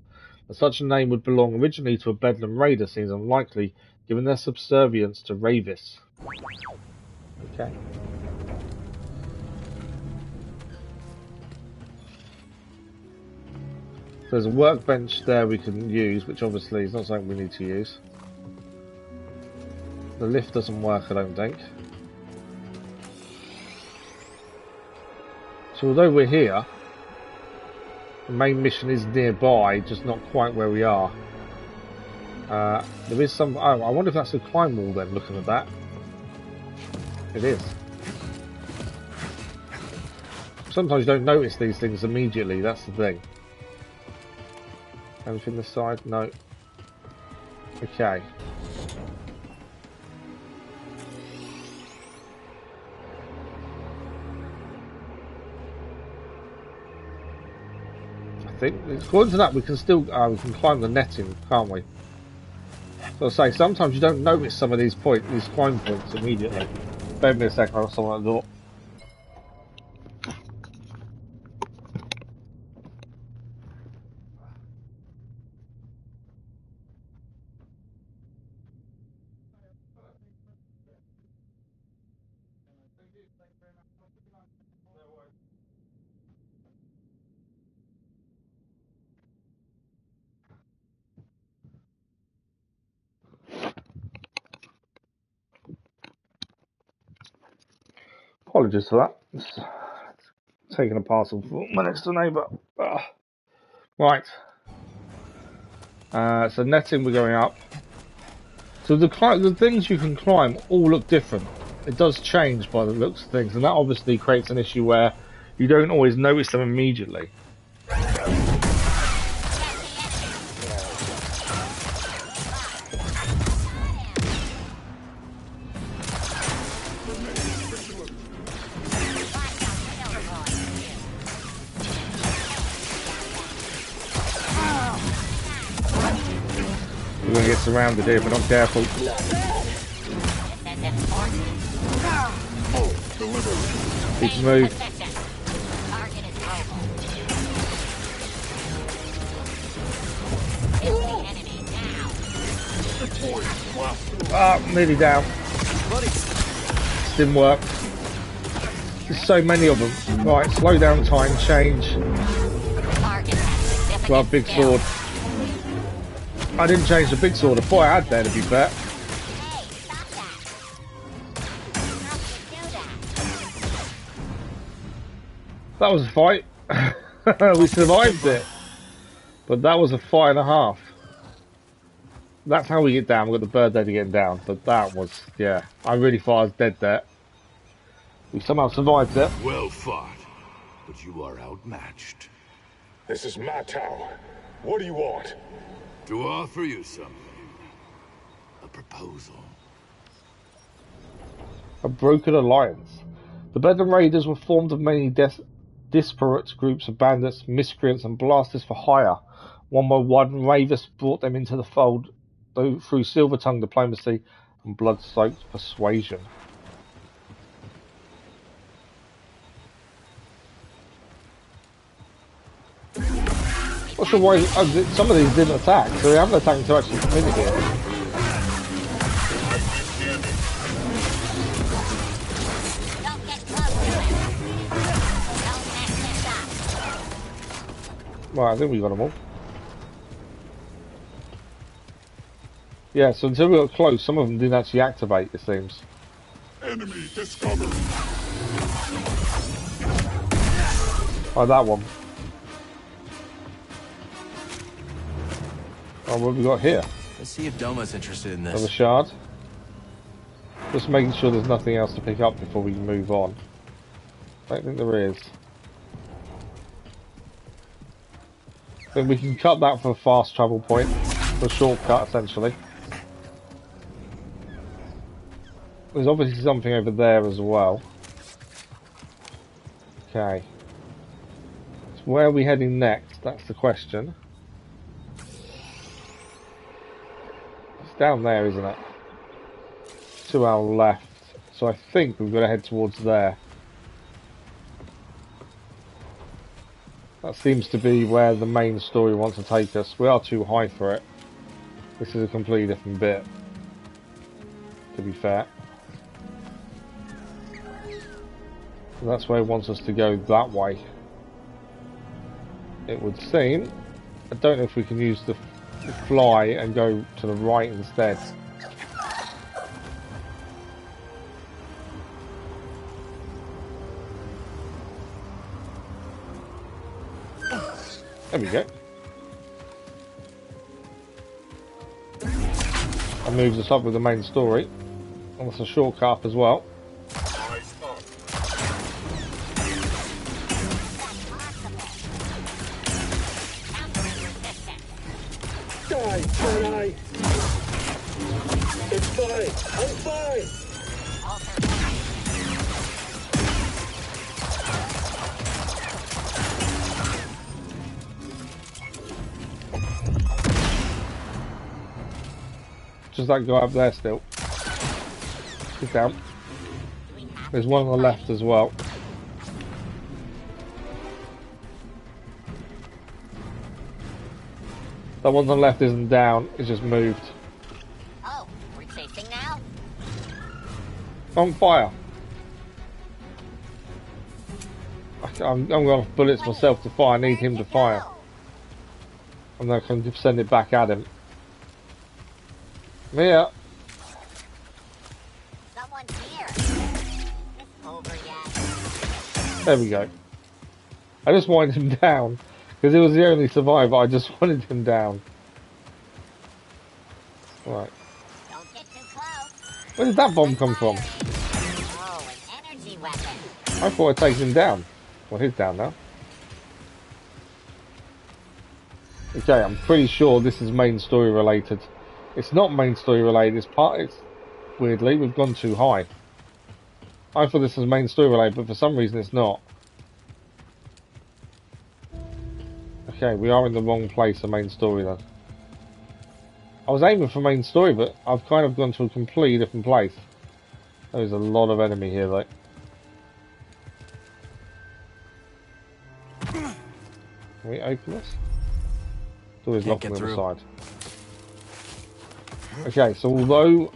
That such a name would belong originally to a Bedlam Raider seems unlikely, given their subservience to Ravis. Okay. There's a workbench there we can use, which obviously is not something we need to use. The lift doesn't work, I don't think. So although we're here, the main mission is nearby, just not quite where we are. There is some... Oh, I wonder if that's a climb wall then, looking at that. It is. Sometimes you don't notice these things immediately, that's the thing. Anything this side? No. Okay. I think, according to that, we can still we can climb the netting, can't we? So I say, sometimes you don't notice some of these climb points immediately. Bear with me a second, I've got someone at the door. Apologies for that. It's taking a parcel for my next door neighbour. Right. So netting, we're going up. So the things you can climb all look different. It does change by the looks of things, and that obviously creates an issue where you don't always notice them immediately. We're going to get surrounded here if we're not careful. Need to move. Nearly down. Didn't work. There's so many of them. Right, slow down time, change. Well, big sword. I didn't change the big sword. Boy, I had there, to be fair. That was a fight. We survived it. But that was a fight and a half. That's how we get down. We've got the bird there to get down. But that was, yeah. I really thought I was dead there. We somehow survived it. Well fought. But you are outmatched. This is my tower. What do you want? To offer you something. A proposal. A broken alliance. The Bedlam Raiders were formed of many disparate groups of bandits, miscreants and blasters for hire. One by one, Ravis brought them into the fold through silver-tongued diplomacy and blood-soaked persuasion. Not sure why some of these didn't attack, so they haven't attacked until actually come in here. Right, I think we got them all. Yeah, so until we got close, some of them didn't actually activate, it seems. Enemy discovered. Oh, that one. Oh, what have we got here? Let's see if Doma's interested in this. Another shard. Just making sure there's nothing else to pick up before we move on. I don't think there is. Then we can cut that for a fast travel point, for a shortcut essentially. There's obviously something over there as well. Okay. So where are we heading next? That's the question. It's down there, isn't it? To our left. So I think we've got to head towards there. That seems to be where the main story wants to take us. We are too high for it. This is a completely different bit, to be fair. So that's where it wants us to go, that way. It would seem. I don't know if we can use the fly and go to the right instead. There we go. That moves us up with the main story. And that's a shortcut as well. Die, Jedi! It's fine! I'm fine! Just that guy up there still. Get down. There's one on the left as well. That one on the left isn't down, it's just moved. Oh, we're chasing now? On fire. I'm going to bullets myself to fire. I need him to fire. And then I can send it back at him. Here. Someone's here. It's over yet. There we go. I just wanted him down. Because he was the only survivor, I just wanted him down. Right. Don't get too close. Where did that bomb come from? Oh, an energy weapon. I thought I'd taken him down. Well, he's down now. Okay, I'm pretty sure this is main story related. It's not main story related, it's weirdly, we've gone too high. I thought this was main story related, but for some reason it's not. Okay, we are in the wrong place for main story then. I was aiming for main story, but I've kind of gone to a completely different place. There's a lot of enemy here though. Can we open this? Door is locked on the other side. Okay, so although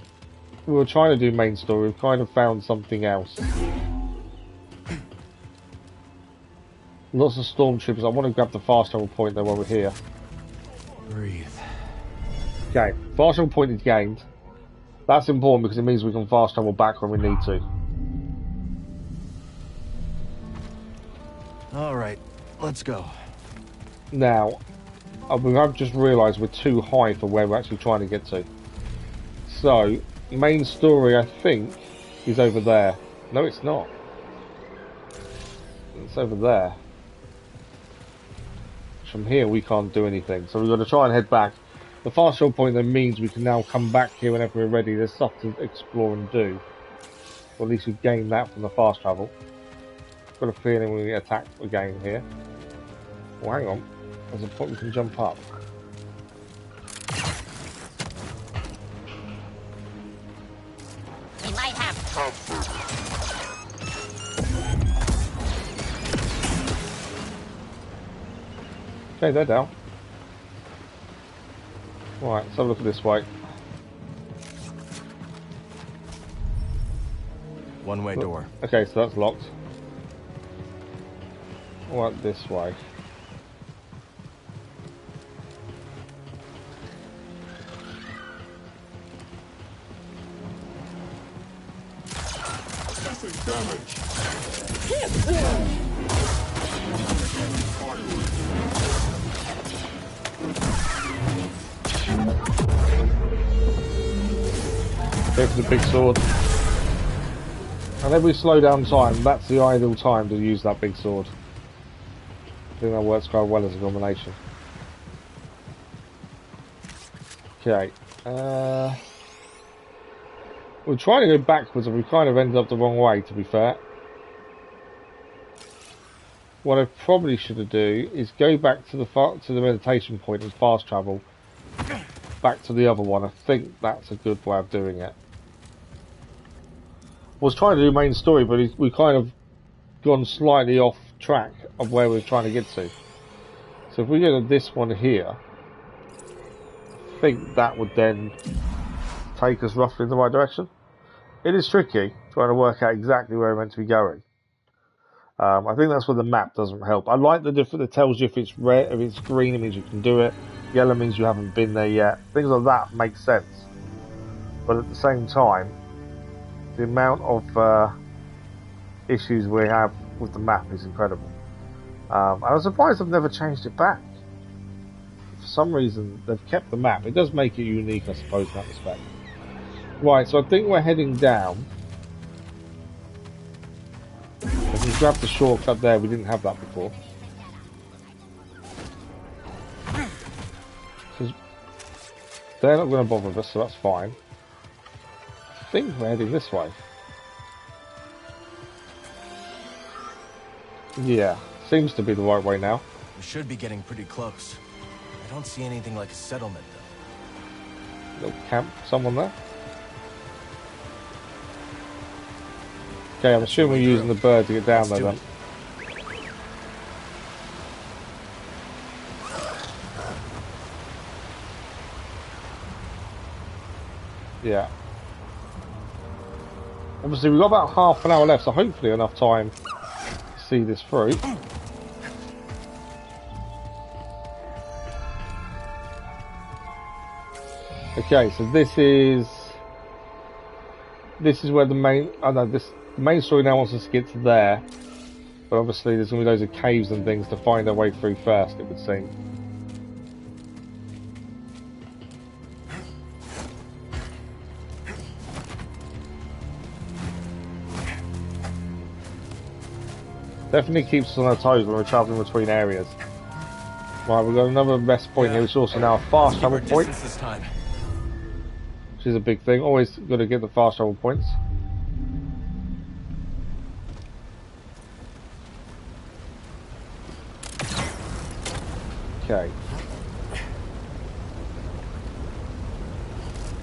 we were trying to do main story, we've kind of found something else. Lots of stormtroopers. I want to grab the fast travel point though while we're here. Breathe. Okay, fast travel point is gained. That's important because it means we can fast travel back when we need to. Alright, let's go. Now, I've just realised we're too high for where we're actually trying to get to. So, main story I think is over there. No, it's not. It's over there. From here we can't do anything, so we've got to try and head back. The fast travel point then means we can now come back here whenever we're ready. There's stuff to explore and do. Or at least we've gained that from the fast travel. Got a feeling we get attacked again here. Oh, hang on. There's a point we can jump up. We might have comfort. Okay, they're down. Right, let's have a look at this way. One-way door. Okay, so that's locked. What this way? Go for the big sword. And every slow down time, that's the ideal time to use that big sword. I think that works quite well as a combination. Okay. We're trying to go backwards and we kind of ended up the wrong way, to be fair. What I probably should do is go back to the meditation point and fast travel back to the other one. I think that's a good way of doing it. I was trying to do main story, but we kind of gone slightly off track of where we were trying to get to. So if we go to this one here, I think that would then take us roughly in the right direction. It is tricky trying to work out exactly where we're meant to be going. I think that's where the map doesn't help. I like the different. It tells you if it's red, if it's green, it means you can do it. Yellow means you haven't been there yet. Things like that make sense. But at the same time, the amount of issues we have with the map is incredible. And I'm surprised they've never changed it back. For some reason, they've kept the map. It does make it unique, I suppose, in that respect. Right, so I think we're heading down. If we grab the shortcut there, we didn't have that before. So they're not going to bother us, so that's fine. I think we're heading this way. Yeah, seems to be the right way now. We should be getting pretty close. I don't see anything like a settlement, though. Little camp, someone there. Okay, I'm assuming we're using the bird to get down there then. Yeah. Obviously we've got about half an hour left, so hopefully enough time to see this through. Okay, so this is where the main the main story now wants us to get to there, but obviously there's going to be loads of caves and things to find our way through first, it would seem. Definitely keeps us on our toes when we're travelling between areas. Right, we've got another rest point here, which is also now a fast travel point. This time. Which is a big thing. Always got to get the fast travel points. Okay.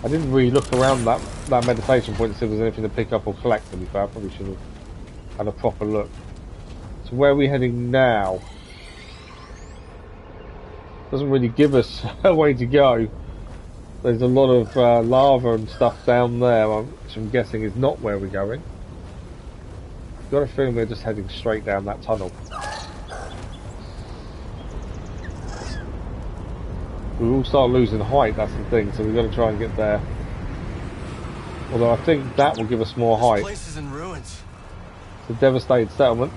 I didn't really look around that meditation point to see if there's anything to pick up or collect, to be fair. I probably should have had a proper look. So where are we heading now? Doesn't really give us a way to go. There's a lot of lava and stuff down there, which I'm guessing is not where we're going. Got a feeling we're just heading straight down that tunnel. We will start losing height, that's the thing, so we've got to try and get there. Although I think that will give us more height. This place is in ruins. It's a devastated settlement.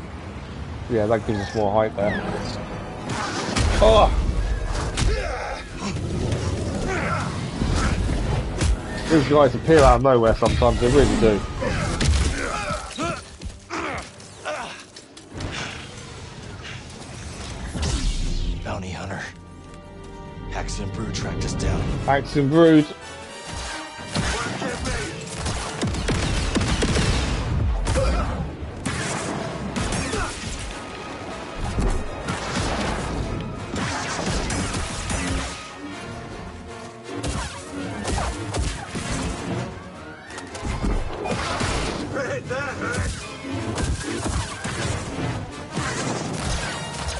Yeah, that gives us more height there. Oh! These guys appear out of nowhere sometimes, they really do. Bounty hunter. Axe and Brood tracked us down. Axe and Brood.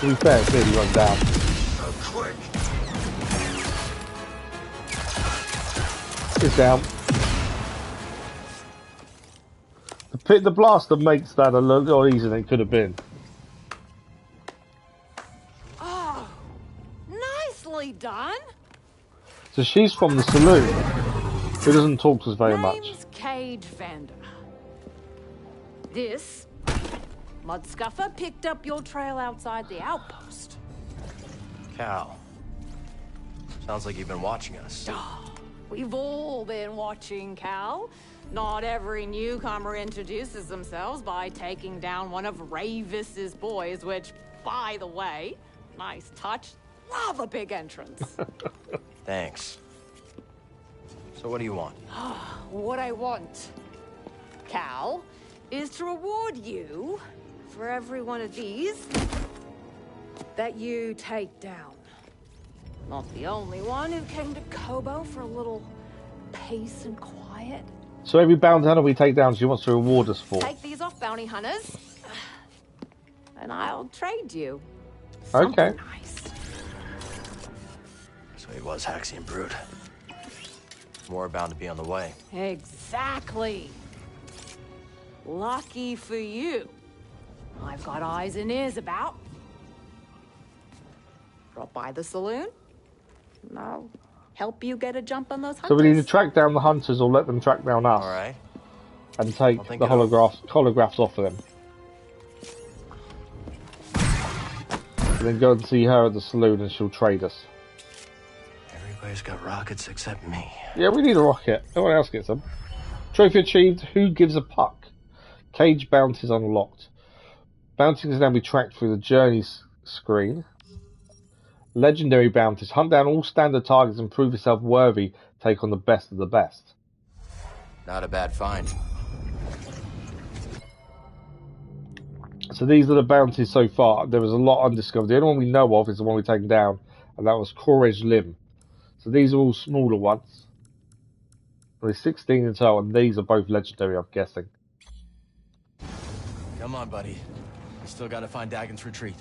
To be fair, it's nearly run down. It's down. The blaster makes that a lot easier than it could have been. Oh, nicely done. So she's from the saloon, who doesn't talk to us very much. Name's Cade Vander. This Mudscuffer picked up your trail outside the outpost. Cal. Sounds like you've been watching us. We've all been watching, Cal. Not every newcomer introduces themselves by taking down one of Ravis's boys, which, by the way, nice touch. Love a big entrance. Thanks. So what do you want? What I want, Cal, is to reward you for every one of these that you take down. Not the only one who came to Koboh for a little peace and quiet. So every bounty hunter we take down, she wants to reward us for. Take these off, bounty hunters, and I'll trade you. Okay. Nice. So he was Haxian Brood. More bound to be on the way. Exactly. Lucky for you. I've got eyes and ears about. Drop by the saloon, and I'll help you get a jump on those hunters. So we need to track down the hunters or let them track down us. Alright. And take the holographs off of them. And then go and see her at the saloon and she'll trade us. Everybody's got rockets except me. Yeah, we need a rocket. No one else gets them. Trophy achieved. Who gives a puck? Cage bounties unlocked. Bounties can now be tracked through the journeys screen. Legendary bounties. Hunt down all standard targets and prove yourself worthy. Take on the best of the best. Not a bad find. So these are the bounties so far. There was a lot undiscovered. The only one we know of is the one we've taken down, and that was Korej's Limb. So these are all smaller ones. There's 16 in total, and these are both legendary, I'm guessing. Come on, buddy. We still gotta find Dagon's retreat.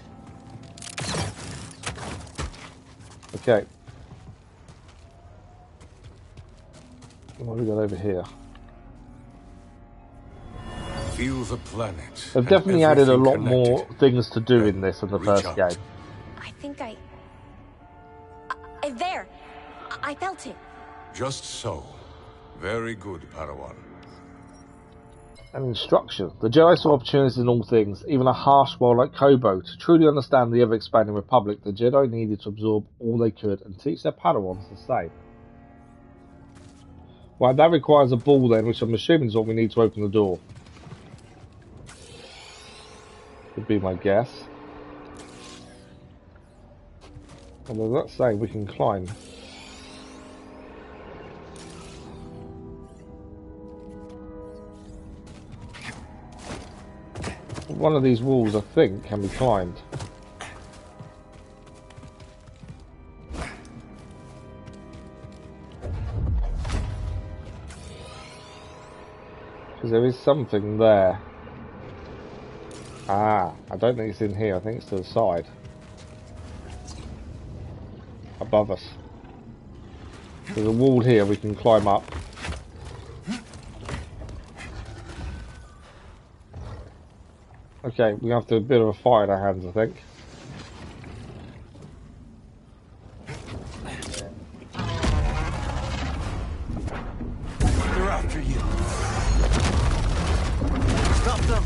Okay. What have we got over here? Feel the planet. They've definitely added a lot more things to do in this than the first game. I think there! I felt it. Just so. Very good, Padawan. And instruction. The Jedi saw opportunities in all things, even a harsh world like Koboh. To truly understand the ever-expanding Republic, the Jedi needed to absorb all they could and teach their Padawans the same. Well, that requires a ball then, which I'm assuming is what we need to open the door. Would be my guess. Although that's saying we can climb. One of these walls, I think, can be climbed. Because there is something there. Ah, I don't think it's in here. I think it's to the side. Above us. There's a wall here we can climb up. Okay, we have to do a bit of a fight in our hands, I think. They're after you. Stop them.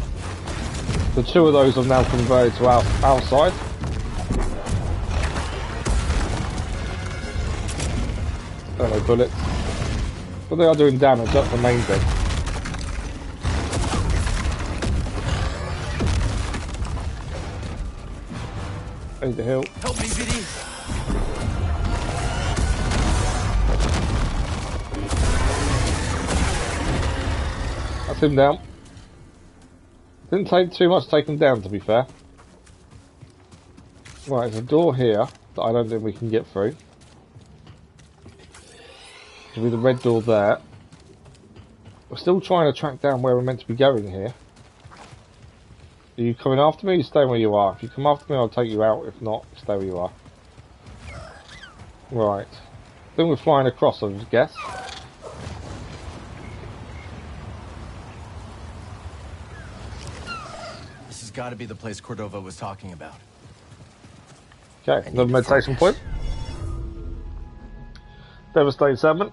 The two of those have now converted to our side. Oh no, bullets. But they are doing damage, that's the main thing. Need to heal. Help me, BD. That's him down. Didn't take too much to take him down, to be fair. Right, there's a door here that I don't think we can get through. There'll be the red door there. We're still trying to track down where we're meant to be going here. Are you coming after me or you stay where you are? If you come after me, I'll take you out. If not, stay where you are. Right. I think we're flying across, I would guess. This has got to be the place Cordova was talking about. Okay, another meditation point. Devastating settlement.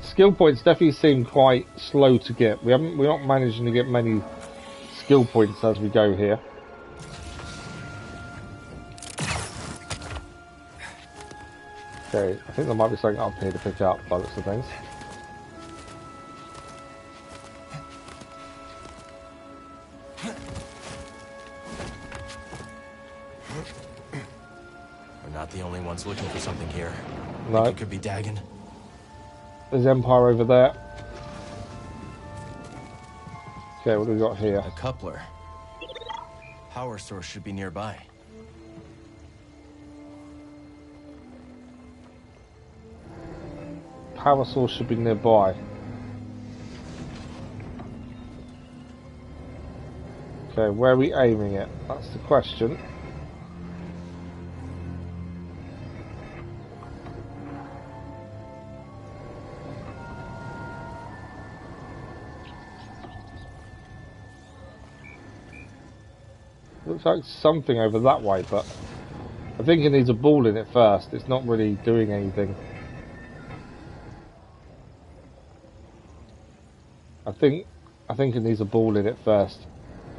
Skill points definitely seem quite slow to get. We're not managing to get many skill points as we go here. Okay, I think there might be something up here to pick up by the looks of things. We're not the only ones anyone's looking for something here. No. Think it could be Dagon. There's Empire over there. Okay, what do we got here? A coupler. Power source should be nearby. Power source should be nearby. Okay, where are we aiming it? That's the question. Looks like something over that way, but I think it needs a ball in it first. It's not really doing anything. I think it needs a ball in it first.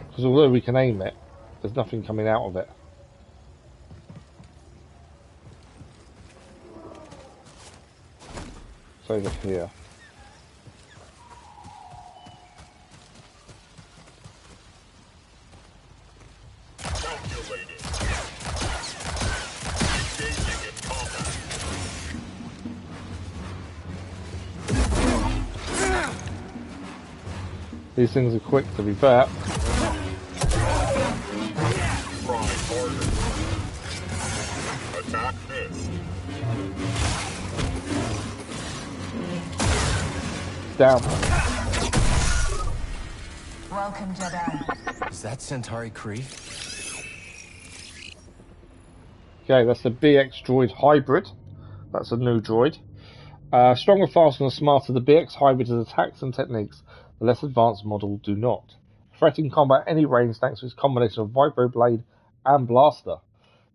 Because although we can aim it, there's nothing coming out of it. It's over here. These things are quick, to be fair. Attack this. Down. Welcome, Jedi. Is that Centauri Kree? Okay, that's the BX droid hybrid. That's a new droid. Stronger, faster, and smarter, the BX hybrid has attacks and techniques the less advanced model do not. Threat in combat at any range thanks to its combination of vibroblade and blaster.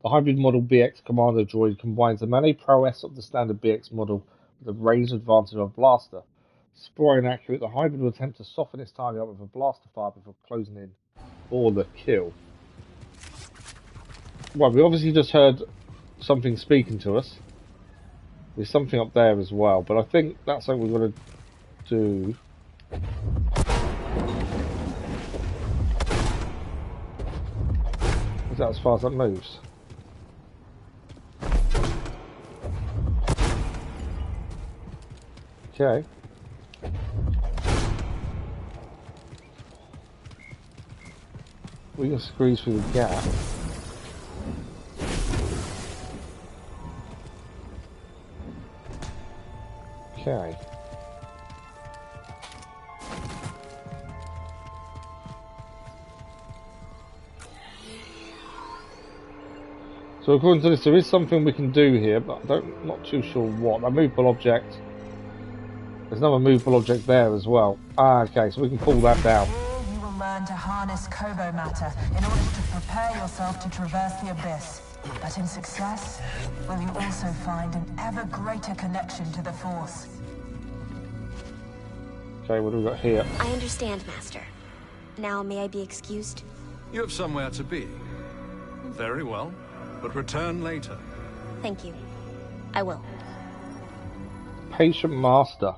The hybrid model BX Commander droid combines the melee prowess of the standard BX model with the range advantage of a blaster. Spry and accurate, the hybrid will attempt to soften its target up with a blaster fire before closing in for the kill. Well, we obviously just heard something speaking to us. There's something up there as well, but I think that's what we're going to do. Is that as far as that moves? Okay. We can squeeze through the gap. Okay. So according to this, there is something we can do here, but I'm not too sure what. A movable object. There's another movable object there as well. Ah, okay, so we can pull that down. You will learn to harness Koboh matter in order to prepare yourself to traverse the abyss. But in success, will you also find an ever greater connection to the Force? Okay, what do we got here? I understand, Master. Now, may I be excused? You have somewhere to be. Very well, but return later. Thank you. I will. Patient Master.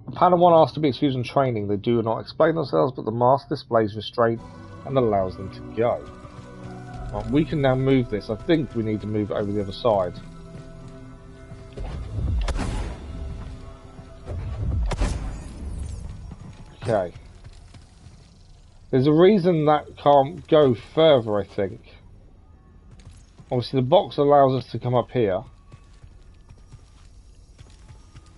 Padawan asked to be excused in training. They do not explain themselves, but the Master displays restraint and allows them to go. Right, we can now move this. I think we need to move it over the other side. Okay. There's a reason that can't go further, I think. Obviously the box allows us to come up here.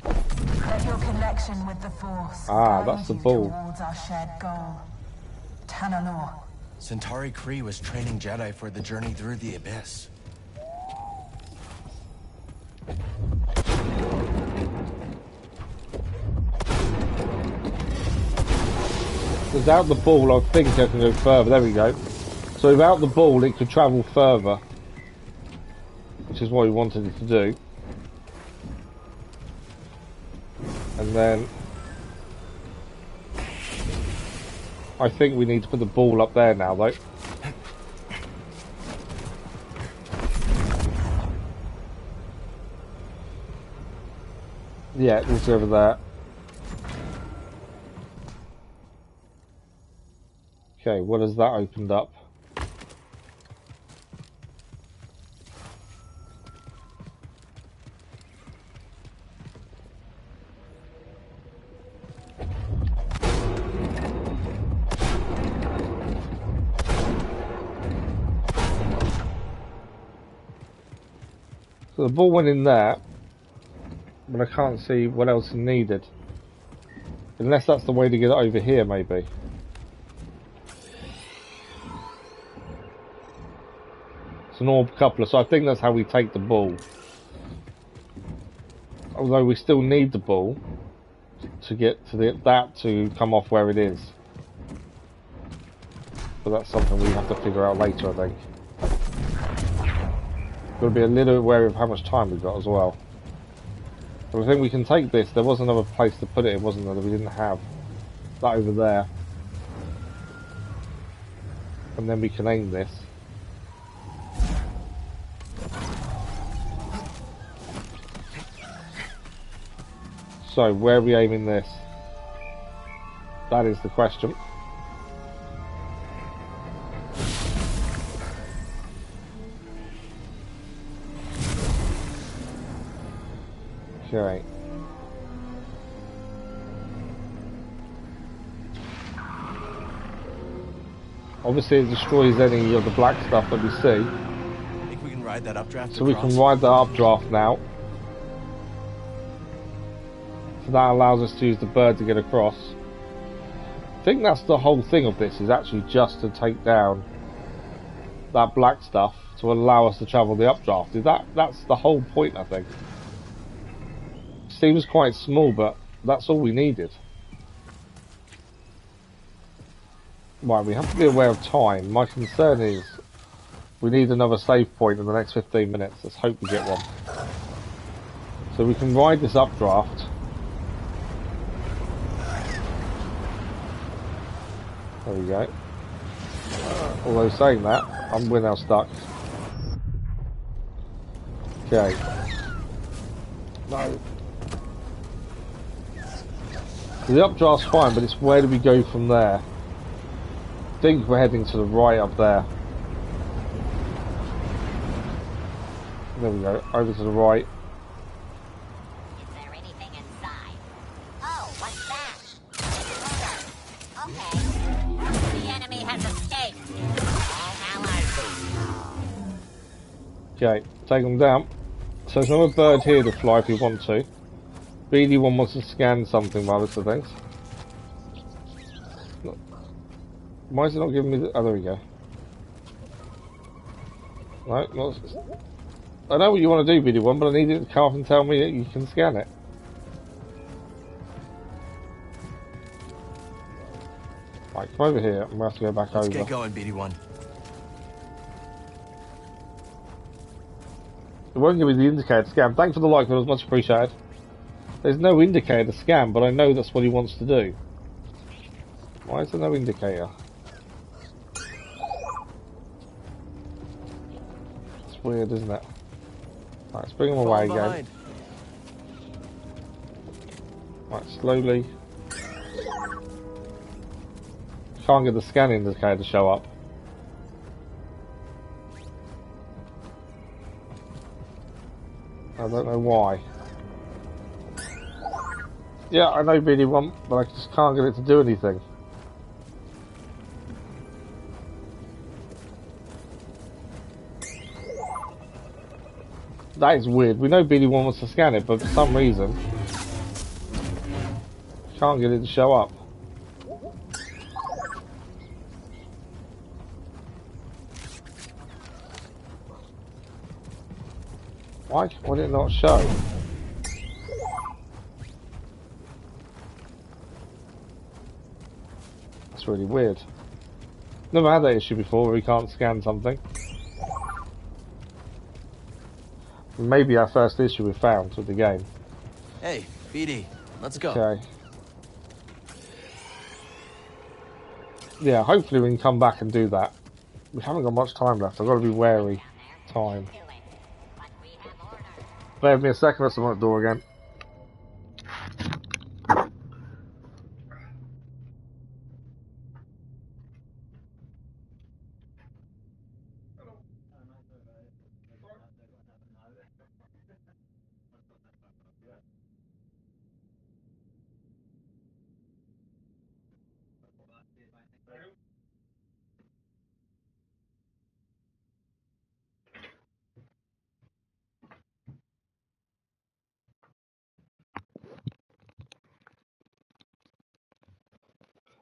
Let your connection with the Force that's the ball. towards our shared goal. Tanalor. Centauri Kree was training Jedi for the journey through the abyss. Without the ball, I think I can go further. There we go. So without the ball, it could travel further, which is what we wanted it to do. And then I think we need to put the ball up there now, though. Yeah, it's over there. Okay, what has that opened up? So the ball went in there, but I can't see what else is needed. Unless that's the way to get it over here, maybe. It's an orb coupler, so I think that's how we take the ball. Although we still need the ball to get to that to come off where it is. But that's something we have to figure out later, I think. Got to be a little bit wary of how much time we've got as well. But I think we can take this. There was another place to put it, wasn't there, that we didn't have. That over there. And then we can aim this. So, where are we aiming this? That is the question. Okay. Obviously it destroys any of the black stuff that we see. Think we can ride that updraft So we can ride that updraft now. So that allows us to use the bird to get across. I think that's the whole thing of this, is actually just to take down that black stuff to allow us to travel the updraft. That's the whole point, I think. Seems quite small, but that's all we needed. Right, we have to be aware of time. My concern is we need another save point in the next 15 minutes. Let's hope we get one. So we can ride this updraft. There we go. Although saying that, we're now stuck. Okay. No. So the updraft's fine, but it's where do we go from there? I think we're heading to the right up there. There we go, over to the right. Is there anything inside? Oh, what's that? Okay. The enemy has escaped. All allies. Okay, take them down. So there's another bird here to fly if you want to. BD1 wants to scan something by the looks of things. Why is it not giving me the... Oh, there we go. No, not... I know what you want to do, BD1, but I need it to come up and tell me that you can scan it. Right, come over here. I'm going to have to go back over. Let's get going, BD1. It won't give me the indicator to scan. Thanks for the like, it was much appreciated. There's no indicator to scan, but I know that's what he wants to do. Why is there no indicator? It's weird, isn't it? Right, let's bring him away again. Right, slowly. Can't get the scan indicator to show up. I don't know why. Yeah, I know BD1, but I just can't get it to do anything. That is weird. We know BD1 wants to scan it, but for some reason can't get it to show up. Why would it not show? That's really weird. Never had that issue before where we can't scan something. Maybe our first issue we found with the game. Hey, BD, let's go. Okay. Yeah, hopefully we can come back and do that. We haven't got much time left. I've got to be wary. Time. Bear with me a second, let's open the door again.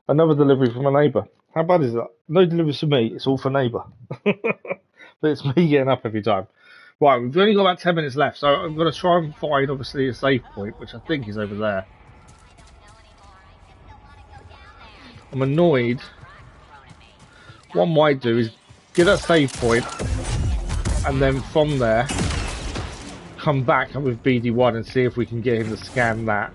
Another delivery from a neighbour. How bad is that? No deliveries for me, it's all for neighbour. But it's me getting up every time. Right, we've only got about 10 minutes left, so I'm going to try and find, obviously, a save point, which I think is over there. I'm annoyed. What I might do is get that save point, and then from there, come back up with BD1 and see if we can get him to scan that.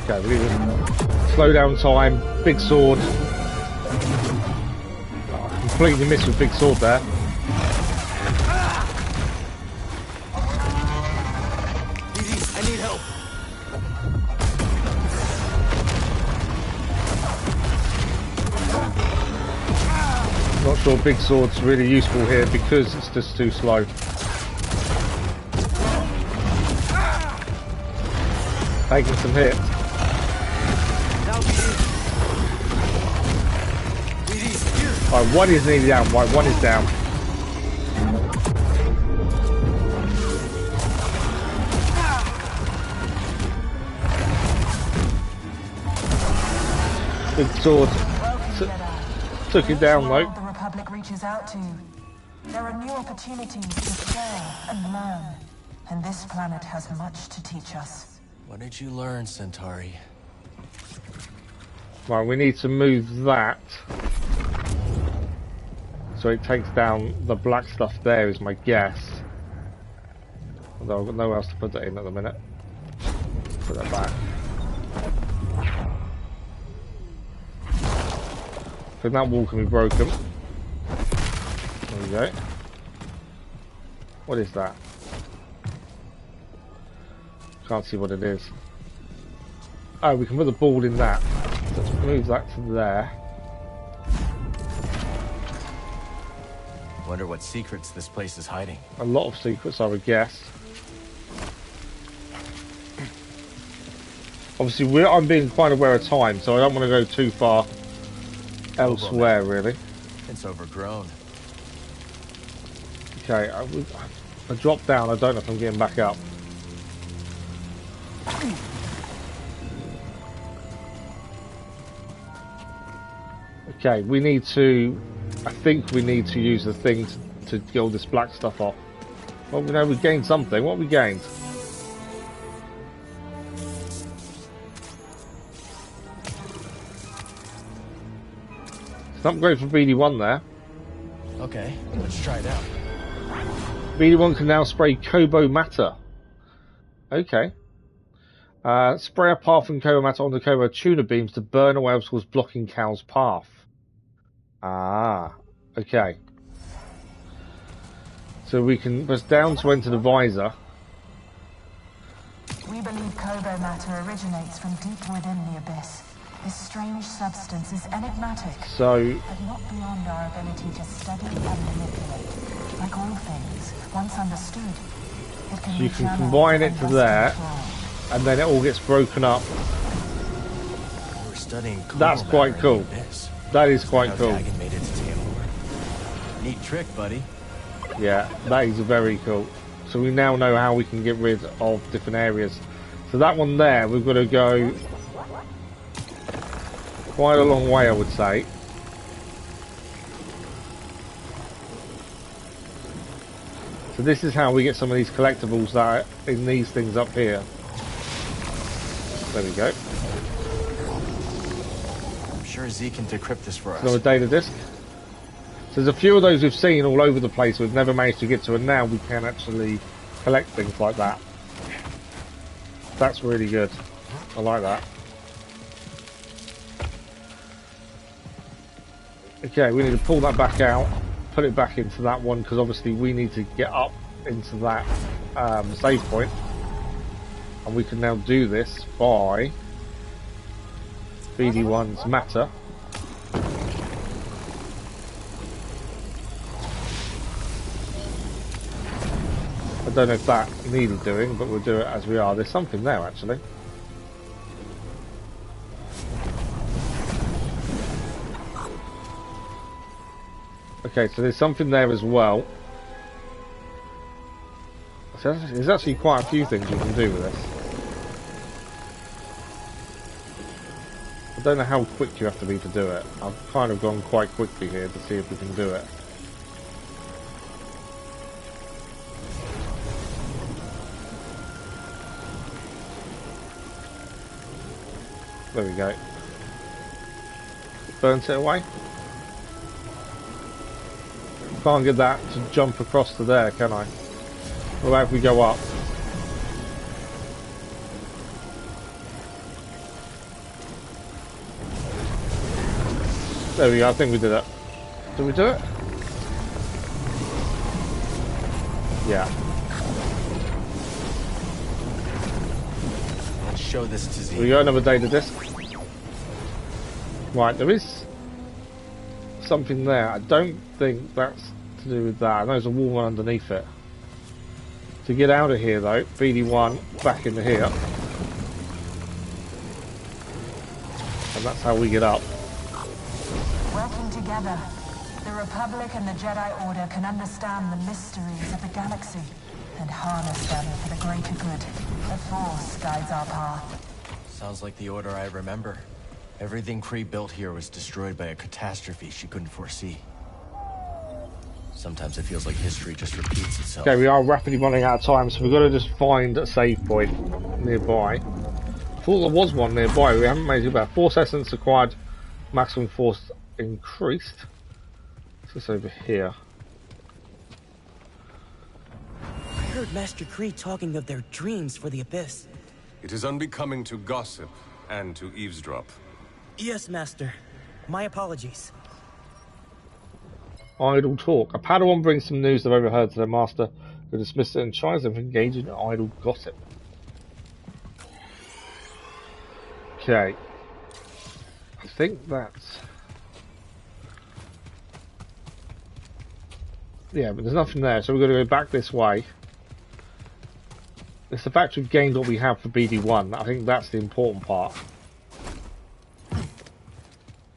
Okay, we need to slow down time, big sword. Oh, completely missed with big sword there. I need help. Not sure big sword's really useful here because it's just too slow. Taking some hits. Right, one is nearly down. Right, one is down. Big sword took it down though. The Republic reaches out to. There are new opportunities to share and learn, and this planet has much to teach us. What did you learn, Centauri? Right, we need to move that so it takes down the black stuff there is my guess. Although I've got nowhere else to put that in at the minute. Put that back. I think that wall can be broken. There we go. What is that? Can't see what it is. Oh, we can put the ball in that. Let's move that to there. Wonder what secrets this place is hiding. A lot of secrets, I would guess. Obviously, I'm being quite aware of time, so I don't want to go too far elsewhere, really. It's overgrown. Okay, I dropped down. I don't know if I'm getting back up. Okay, we need to... I think we need to use the thing to get all this black stuff off. Well, we know we gained something. What have we gained? It's an upgrade for BD1 there. Okay, let's try it out. BD1 can now spray Koboh matter. Okay. Spray a path from Koboh matter onto Koboh tuna beams to burn away obstacles blocking Cal's path. Ah, okay. So we can press down to enter the visor. We believe Koboh matter originates from deep within the abyss. This strange substance is enigmatic, but not beyond our ability to study and manipulate. Like all things, once understood, it can you can combine it to there, and then it all gets broken up. We're studying Koboh That's quite cool. That is quite cool. Dagon made its tail. Neat trick, buddy. Yeah, that is very cool. So we now know how we can get rid of different areas. So that one there, we've got to go quite a long way, I would say. So this is how we get some of these collectibles that are in these things up here. There we go. I'm sure Z can decrypt this for us. Another data disk. So there's a few of those we've seen all over the place we've never managed to get to, and now we can actually collect things like that. That's really good. I like that. Okay, we need to pull that back out, put it back into that one, because obviously we need to get up into that save point. And we can now do this by BD1's matter. I don't know if that needed doing, but we'll do it as we are. There's something there, actually. Okay, so there's something there as well. So there's actually quite a few things you can do with this. I don't know how quick you have to be to do it. I've kind of gone quite quickly here to see if we can do it. There we go. Burnt it away. Can't get that to jump across to there, can I? What about if we go up? There we go, I think we did it. Did we do it? Yeah. Let's show this to Z. We got another data disk. Right, there is something there. I don't think that's to do with that. I know there's a wall underneath it. To get out of here though, BD1 back into here. And that's how we get up. Working together, the Republic and the Jedi Order can understand the mysteries of the galaxy and harness them for the greater good. The Force guides our path. Sounds like the Order I remember. Everything Kree built here was destroyed by a catastrophe she couldn't foresee. Sometimes it feels like history just repeats itself. Okay, we are rapidly running out of time, so we've got to just find a save point nearby. I thought there was one nearby, we haven't made it back. Force essence acquired, maximum force increased. What's this over here? I heard Master Kree talking of their dreams for the Abyss. It is unbecoming to gossip and to eavesdrop. Yes, Master. My apologies. Idle talk. A Padawan brings some news they've overheard to their master, who dismisses it and tries them to engage in idle gossip. Okay. I think that's... Yeah, but there's nothing there, so we've got to go back this way. It's the fact we've gained what we have for BD1. I think that's the important part.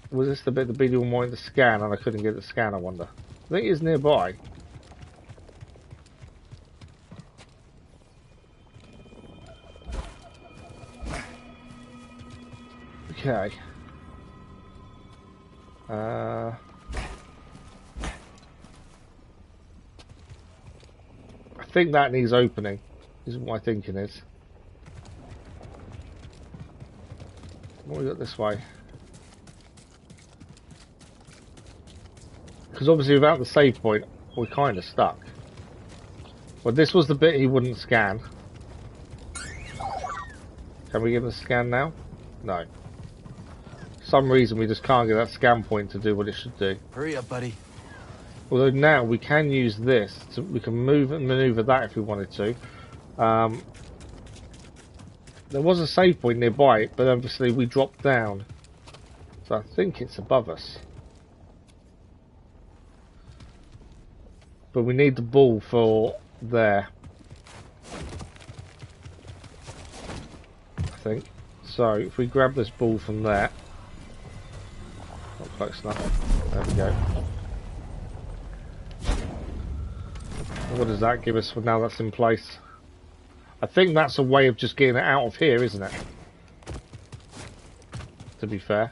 Was this the bit the BD1 wanted to scan and I couldn't get the scan, I wonder? I think it is nearby. Okay. I think that needs opening, is what my thinking is. What we got this way? Because obviously without the save point, we're kind of stuck. But this was the bit he wouldn't scan. Can we give him a scan now? No. For some reason we just can't get that scan point to do what it should do. Hurry up, buddy. Although now we can use this, so we can move and maneuver that if we wanted to. There was a save point nearby, but obviously we dropped down. So I think it's above us. But we need the ball for there. I think. So if we grab this ball from there. Not close enough. There we go. What does that give us for now that's in place? I think that's a way of just getting it out of here, isn't it? To be fair.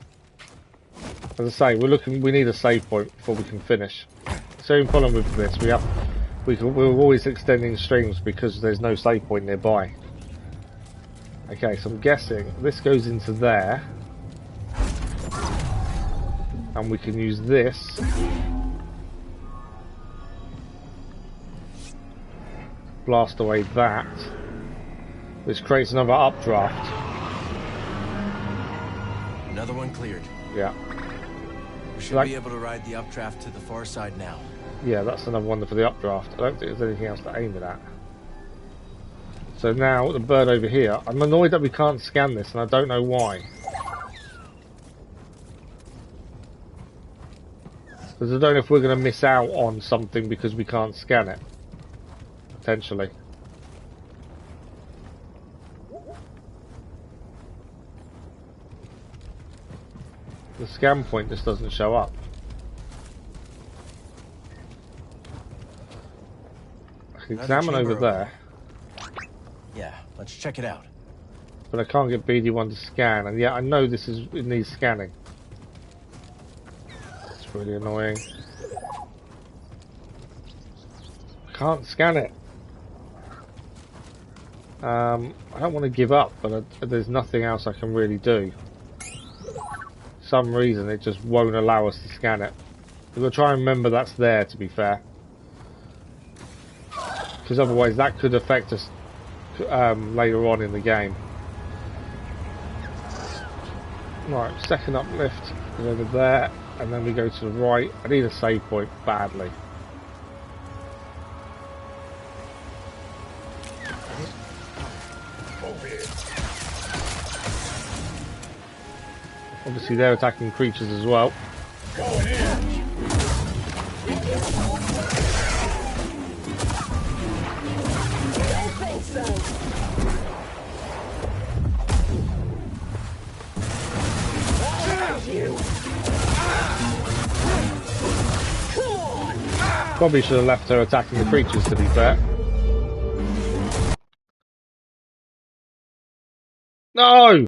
As I say, we need a save point before we can finish. Same problem with this, we're always extending streams because there's no save point nearby. Okay, so I'm guessing this goes into there. And we can use this. Blast away that. Which creates another updraft. Another one cleared. Yeah. We should be able to ride the updraft to the far side now. Yeah, that's another one for the updraft. I don't think there's anything else to aim it at. So now, the bird over here. I'm annoyed that we can't scan this, and I don't know why. Because I don't know if we're going to miss out on something because we can't scan it. Potentially. The scan point just doesn't show up. I can examine over there. Yeah, let's check it out. But I can't get BD1 to scan, and yeah, I know it needs scanning. It's really annoying. I can't scan it. I don't want to give up, but there's nothing else I can really do. For some reason it just won't allow us to scan it. We've got to try and remember that's there, to be fair. Because otherwise that could affect us later on in the game. Right, second uplift, go over there, and then we go to the right. I need a save point badly. Obviously they're attacking creatures as well. Going in. Probably should have left her attacking the creatures, to be fair. No!